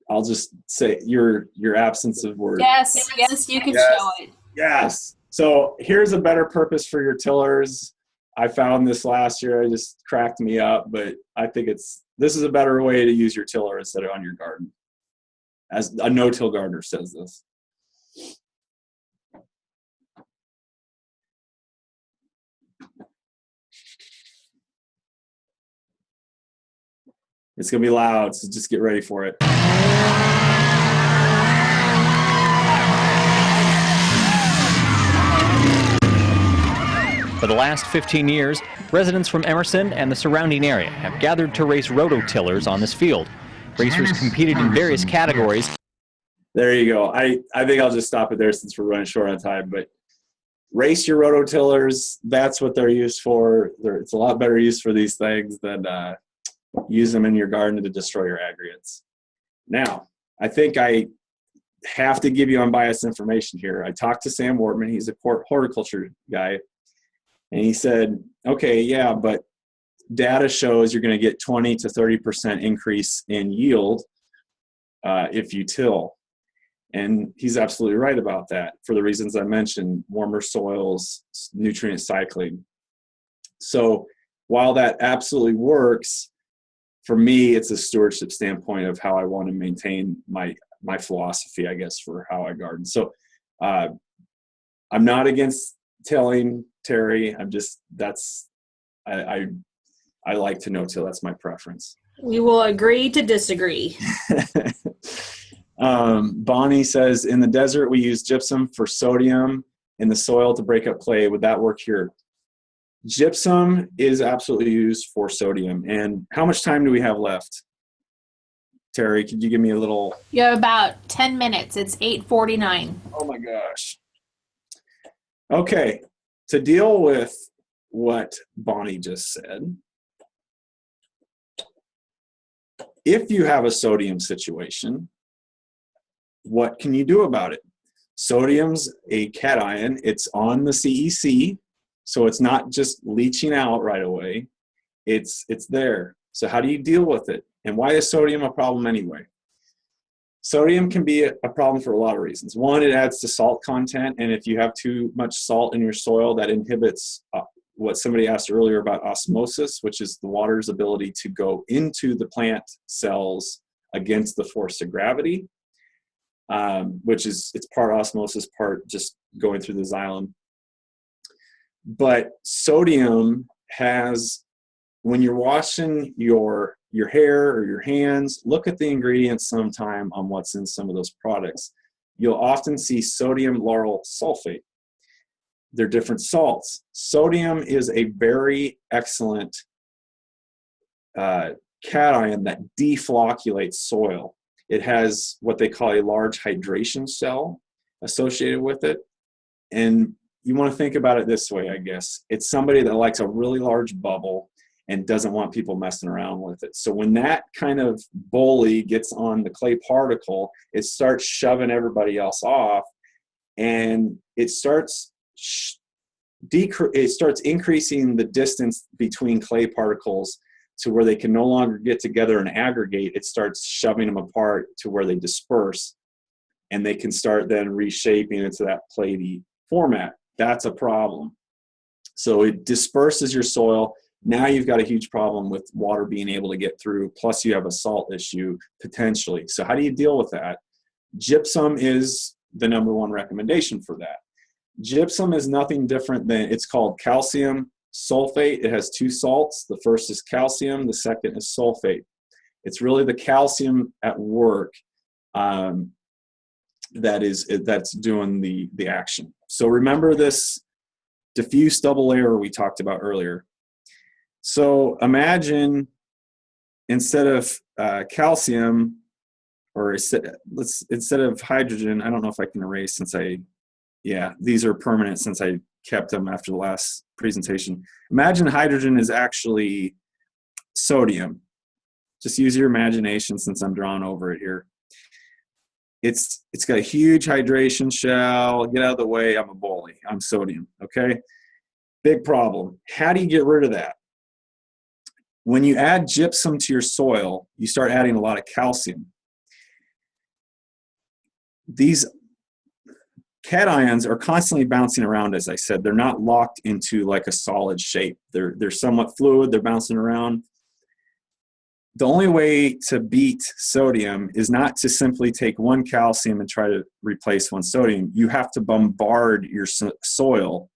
I'll just say your absence of words. Yes, you can show it. Yes. So here's a better purpose for your tillers. I found this last year. It just cracked me up, but I think this is a better way to use your tiller instead of on your garden. As a no-till gardener says this. It's going to be loud, so just get ready for it. For the last 15 years, residents from Emerson and the surrounding area have gathered to race rototillers on this field. Racers competed in various categories. There you go. I think I'll just stop it there since we're running short on time, but race your rototillers. That's what they're used for. It's a lot better use for these things than use them in your garden to destroy your aggregates. Now, I think I have to give you unbiased information here. I talked to Sam Wortman. He's a horticulture guy. And he said, okay, yeah, but data shows you're going to get 20 to 30% increase in yield if you till. And he's absolutely right about that for the reasons I mentioned: warmer soils, nutrient cycling. So while that absolutely works, for me, it's a stewardship standpoint of how I want to maintain my philosophy, I guess, for how I garden. So I'm not against tilling, Terry. I'm just, I like to no-till. That's my preference. We will agree to disagree. Bonnie says, in the desert, we use gypsum for sodium in the soil to break up clay. Would that work here? Gypsum is absolutely used for sodium. And how much time do we have left? Terry, could you give me a little? You have about 10 minutes. It's 8:49. Oh my gosh. Okay, to deal with what Bonnie just said, if you have a sodium situation, what can you do about it? Sodium's a cation. It's on the CEC, so it's not just leaching out right away. It's there. So how do you deal with it? And why is sodium a problem anyway? Sodium can be a problem for a lot of reasons. One, it adds to salt content, and if you have too much salt in your soil, that inhibits what somebody asked earlier about osmosis, which is the water's ability to go into the plant cells against the force of gravity, which is, it's part osmosis, part just going through the xylem. But sodium has, when you're washing your hair or your hands, look at the ingredients sometime on what's in some of those products. You'll often see sodium lauryl sulfate. They're different salts. Sodium is a very excellent cation that deflocculates soil. It has what they call a large hydration cell associated with it. And you want to think about it this way, I guess. It's somebody that likes a really large bubble and doesn't want people messing around with it. So when that kind of bully gets on the clay particle, it starts shoving everybody else off, and it starts increasing the distance between clay particles to where they can no longer get together and aggregate. It starts shoving them apart to where they disperse, and they can start then reshaping into that clayey format. That's a problem. So it disperses your soil. Now you've got a huge problem with water being able to get through, plus you have a salt issue potentially. So how do you deal with that? Gypsum is the #1 recommendation for that. Gypsum is nothing different than, it's called calcium sulfate. It has 2 salts. The first is calcium, the second is sulfate. It's really the calcium at work that's doing the action. So remember this diffuse double layer we talked about earlier. So imagine instead of calcium, or instead of hydrogen, I don't know if I can erase these are permanent since I kept them after the last presentation. Imagine hydrogen is actually sodium. Just use your imagination since I'm drawing over it here. It's got a huge hydration shell. Get out of the way, I'm a bully. I'm sodium, okay? Big problem. How do you get rid of that? When you add gypsum to your soil, you start adding a lot of calcium. These cations are constantly bouncing around, as I said. They're not locked into like a solid shape. They're somewhat fluid. They're bouncing around. The only way to beat sodium is not to simply take one calcium and try to replace one sodium. You have to bombard your soil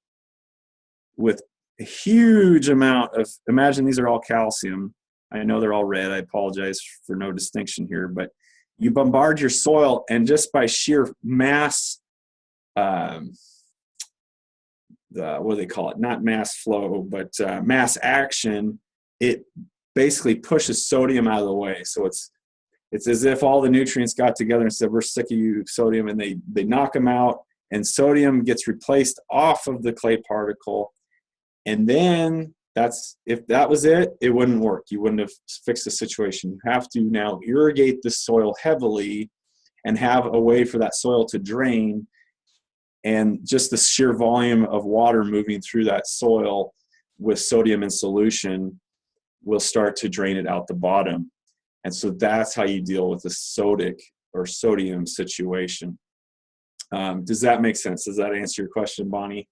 with a huge amount of, imagine these are all calcium. I know they're all red. I apologize for no distinction here, but you bombard your soil, and just by sheer mass, what do they call it? Not mass flow, but mass action, it basically pushes sodium out of the way. So it's as if all the nutrients got together and said, we're sick of you, sodium, and they knock them out, and sodium gets replaced off of the clay particle. And then if that was it, it wouldn't work. You wouldn't have fixed the situation. You have to now irrigate the soil heavily and have a way for that soil to drain. And just the sheer volume of water moving through that soil with sodium in solution will start to drain it out the bottom. And so that's how you deal with the sodic or sodium situation. Does that make sense? Does that answer your question, Bonnie?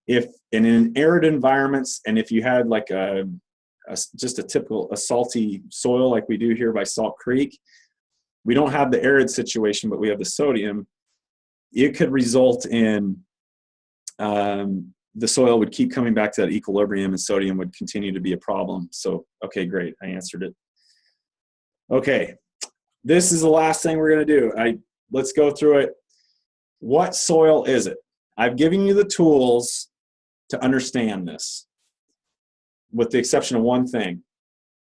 if in arid environments, and if you had like just a typical salty soil like we do here by Salt Creek, we don't have the arid situation, but we have the sodium. It could result in the soil would keep coming back to that equilibrium, and sodium would continue to be a problem. So, okay, great, I answered it. Okay, this is the last thing we're going to do. Let's go through it. What soil is it? I've given you the tools to understand this, with the exception of one thing.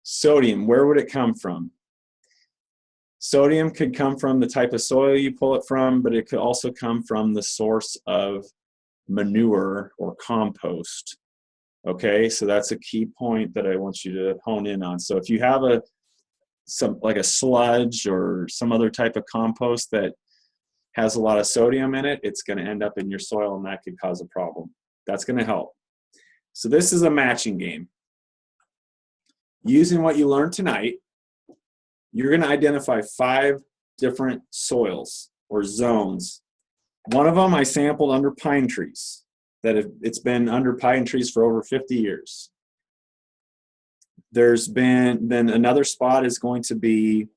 Sodium, where would it come from? Sodium could come from the type of soil you pull it from, but it could also come from the source of manure or compost. Okay, so that's a key point that I want you to hone in on. So if you have like a sludge or some other type of compost that has a lot of sodium in it, it's going to end up in your soil, and that could cause a problem. That's going to help. So this is a matching game. Using what you learned tonight, you're going to identify 5 different soils or zones. One of them I sampled under pine trees, it's been under pine trees for over 50 years. There's been another spot is going to be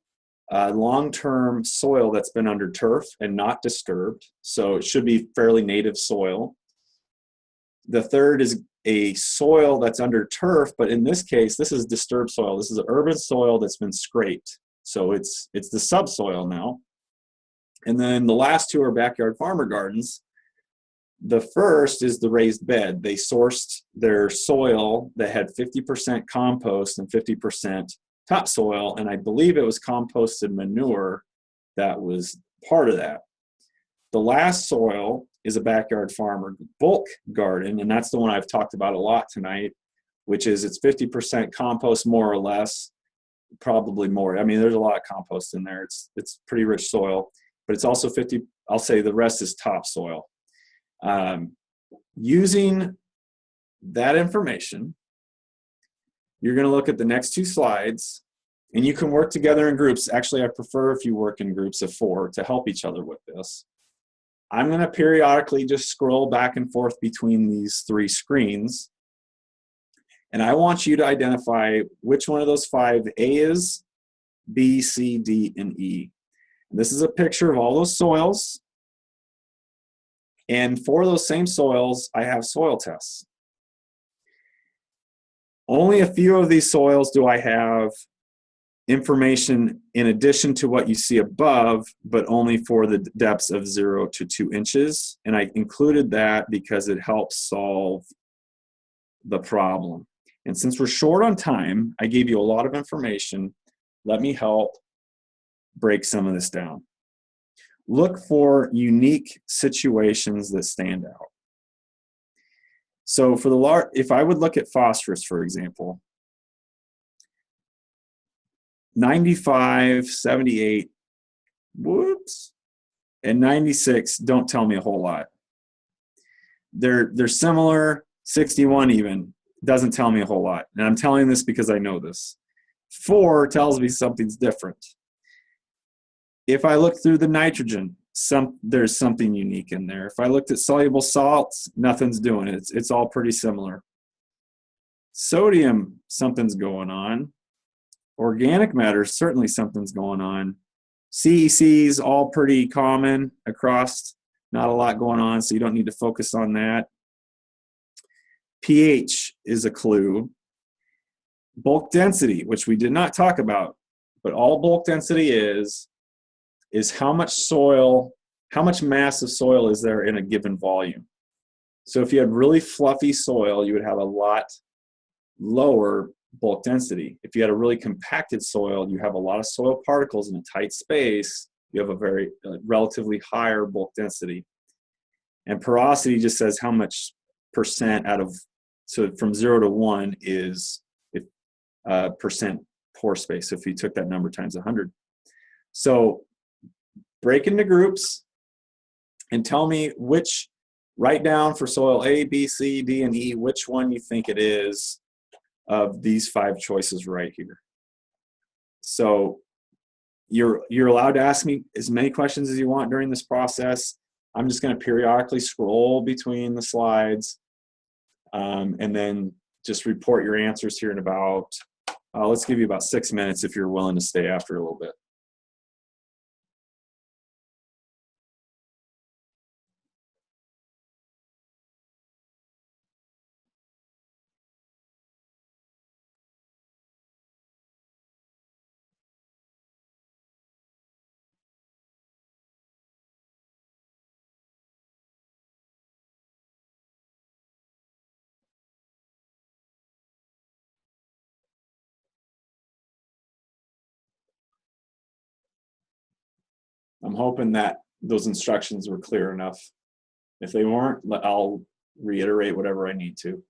long-term soil that's been under turf and not disturbed, so it should be fairly native soil. The third is a soil that's under turf, but in this case, this is disturbed soil. This is an urban soil that's been scraped, so it's the subsoil now. And then the last 2 are backyard farmer gardens. The first is the raised bed. They sourced their soil that had 50% compost and 50% topsoil, and I believe it was composted manure that was part of that. The last soil is a backyard farmer bulk garden, and that's the one I've talked about a lot tonight, which is it's 50% compost more or less, probably more. I mean, there's a lot of compost in there. It's pretty rich soil, but it's also 50, I'll say the rest is topsoil. Using that information, you're going to look at the next 2 slides, and you can work together in groups. Actually, I prefer if you work in groups of 4 to help each other with this. I'm going to periodically just scroll back and forth between these 3 screens, and I want you to identify which one of those 5 A is, B, C, D, and E. And this is a picture of all those soils. And for those same soils, I have soil tests. Only a few of these soils do I have information in addition to what you see above, but only for the depths of 0 to 2 inches. And I included that because it helps solve the problem. And since we're short on time, I gave you a lot of information. Let me help break some of this down. Look for unique situations that stand out. So for if I would look at phosphorus, for example, 95, 78, whoops, and 96 don't tell me a whole lot. They're similar, 61 even, doesn't tell me a whole lot. And I'm telling this because I know this. 4 tells me something's different. If I look through the nitrogen, there's something unique in there. If I looked at soluble salts, nothing's doing it. It's all pretty similar. Sodium, something's going on. Organic matter, certainly something's going on. CECs, all pretty common across, not a lot going on, so you don't need to focus on that. pH is a clue. Bulk density, which we did not talk about, but all bulk density is how much soil, how much mass of soil is there in a given volume. So if you had really fluffy soil, you would have a lot lower bulk density. If you had a really compacted soil, you have a lot of soil particles in a tight space, you have a very relatively higher bulk density. And porosity just says how much percent out of, so from 0 to 1 is percent pore space. So if you took that number times 100. So break into groups and tell me write down for soil A, B, C, D, and E, which one you think it is of these 5 choices right here. So you're allowed to ask me as many questions as you want during this process. I'm just going to periodically scroll between the slides and then just report your answers here in about, let's give you about 6 minutes if you're willing to stay after a little bit. I'm hoping that those instructions were clear enough. If they weren't, I'll reiterate whatever I need to.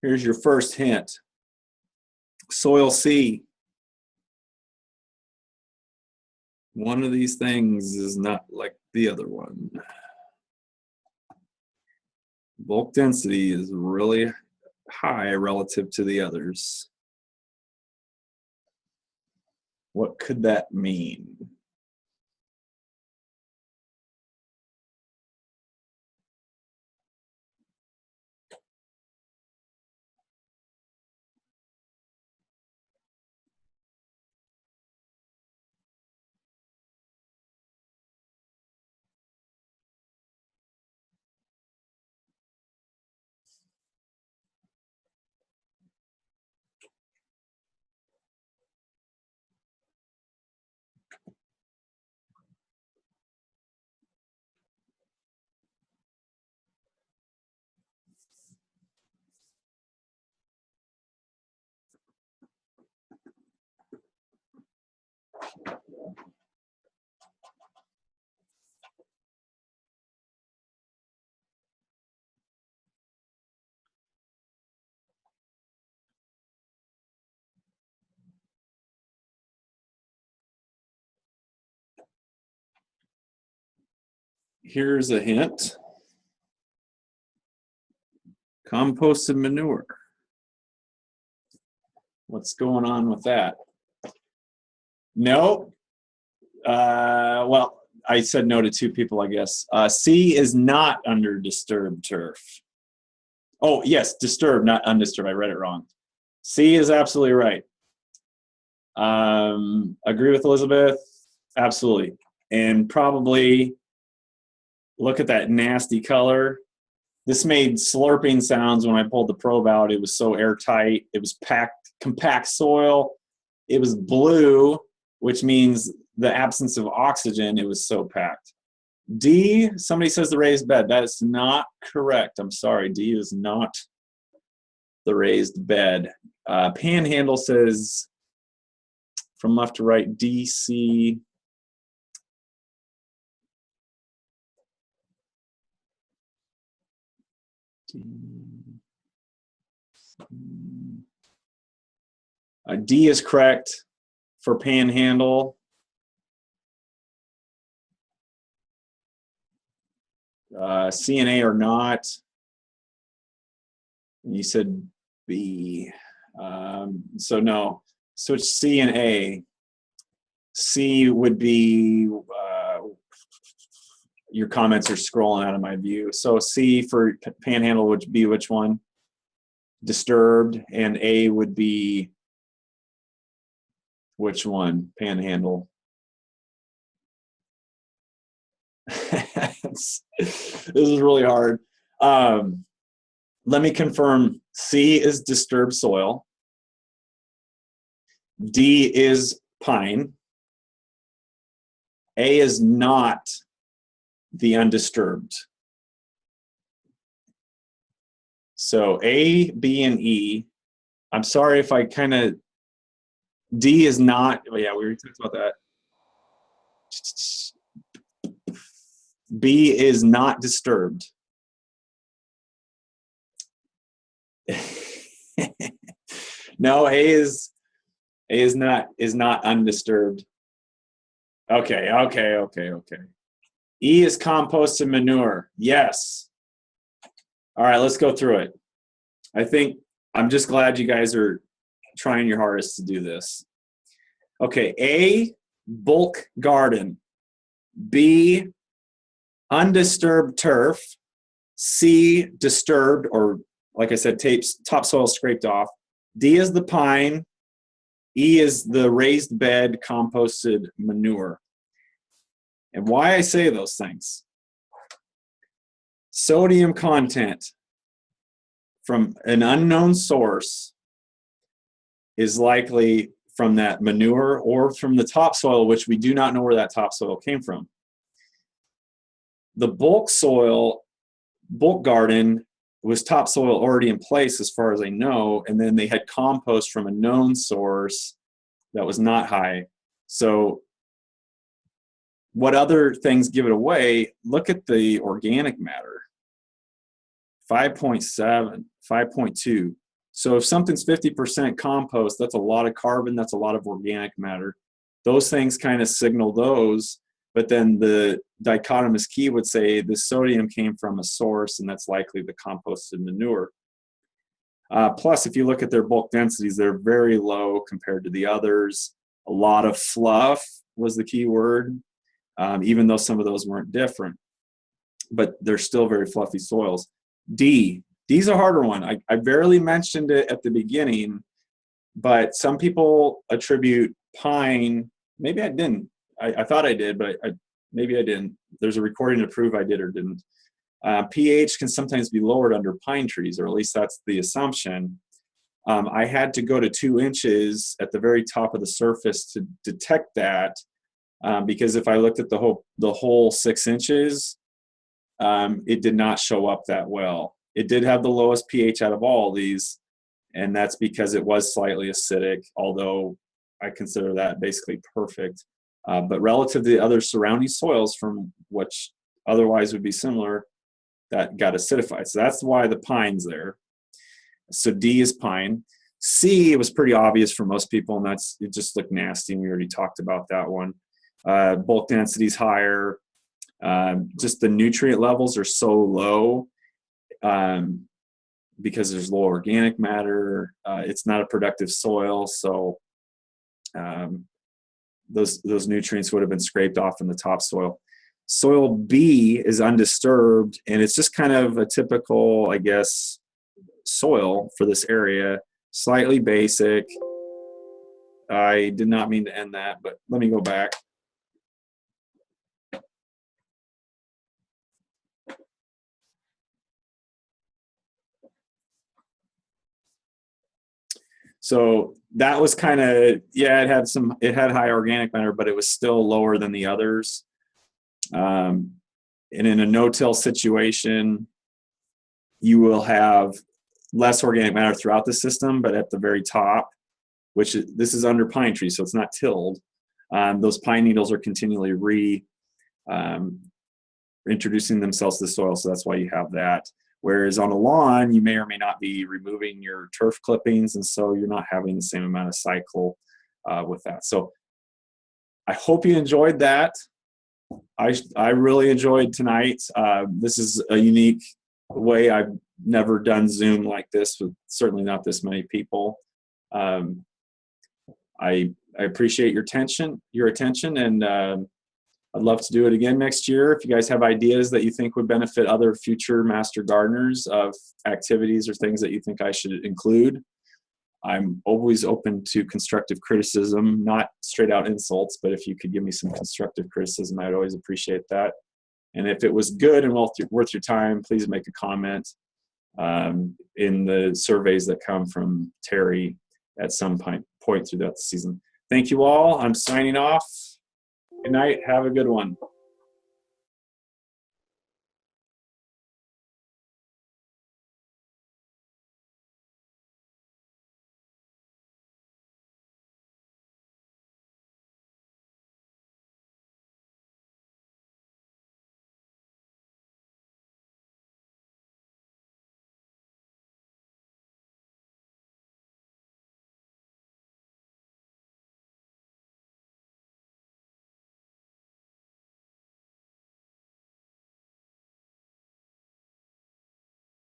Here's your first hint. Soil C. One of these things is not like the other one. Bulk density is really high relative to the others. What could that mean? Here's a hint. Composted manure. What's going on with that? No. Well, I said no to two people, I guess. C is not under disturbed turf. Oh, yes, disturbed, not undisturbed. I read it wrong. C is absolutely right. Agree with Elizabeth? Absolutely. And probably look at that nasty color. This made slurping sounds when I pulled the probe out. It was so airtight. It was packed, compact soil. It was blue, which means the absence of oxygen. It was so packed. D, somebody says the raised bed. That is not correct. I'm sorry. D is not the raised bed. Panhandle says from left to right, D, C. D is correct for Panhandle. C and A are not. You said B. So no, switch C and A. C would be, your comments are scrolling out of my view. So C for Panhandle would be which one? Disturbed. And A would be which one? Panhandle. This is really hard. Let me confirm. C is disturbed soil. D is pine. A is not the undisturbed. So A, B, and E. I'm sorry if I kind of, D is not, oh yeah, we already talked about that. B is not disturbed. No, A is not undisturbed. Okay. E is compost and manure. Yes. All right, let's go through it. I'm just glad you guys are trying your hardest to do this. Okay, A, bulk garden. B, undisturbed turf. C, disturbed, or like I said, topsoil scraped off. D is the pine. E is the raised bed composted manure. And why I say those things. Sodium content from an unknown source is likely from that manure or from the topsoil, which we do not know where that topsoil came from. The bulk garden was topsoil already in place as far as I know, and then they had compost from a known source that was not high. So what other things give it away? Look at the organic matter. 5.7, 5.2. So if something's 50% compost, that's a lot of carbon, that's a lot of organic matter. Those things kind of signal those, but then the dichotomous key would say the sodium came from a source, and that's likely the composted manure. Plus, if you look at their bulk densities, they're very low compared to the others. A lot of fluff was the key word, even though some of those weren't different. But they're still very fluffy soils. D's a harder one. I barely mentioned it at the beginning, but some people attribute pine. Maybe I didn't. I thought I did, but maybe I didn't. There's a recording to prove I did or didn't. pH can sometimes be lowered under pine trees, or at least that's the assumption. I had to go to 2 inches at the very top of the surface to detect that, because if I looked at the whole 6 inches, it did not show up that well. It did have the lowest pH out of all these, and that's because it was slightly acidic, although I consider that basically perfect. But relative to the other surrounding soils from which otherwise would be similar, that got acidified. So that's why the pine's there. So D is pine. C was pretty obvious for most people, and it just looked nasty, and we already talked about that one. Bulk density is higher. Just the nutrient levels are so low because there's low organic matter. It's not a productive soil, so those nutrients would have been scraped off in the topsoil. Soil B is undisturbed, and it's just kind of a typical, I guess, soil for this area. Slightly basic. I did not mean to end that, but let me go back. So that was kind of, yeah, it had high organic matter, but it was still lower than the others. And in a no-till situation, you will have less organic matter throughout the system, but at the very top, this is under pine tree, so it's not tilled. Those pine needles are continually introducing themselves to the soil, so that's why you have that. Whereas on a lawn, you may or may not be removing your turf clippings, and so you're not having the same amount of cycle with that. So I hope you enjoyed that. I really enjoyed tonight. This is a unique way. I've never done Zoom like this with certainly not this many people. I appreciate your attention, and I'd love to do it again next year. If you guys have ideas that you think would benefit other future master gardeners of activities or things that you think I should include, I'm always open to constructive criticism, not straight out insults, but if you could give me some constructive criticism, I'd always appreciate that. And if it was good and worth your time, please make a comment in the surveys that come from Terry at some point throughout the season. Thank you all. I'm signing off. Good night. Have a good one.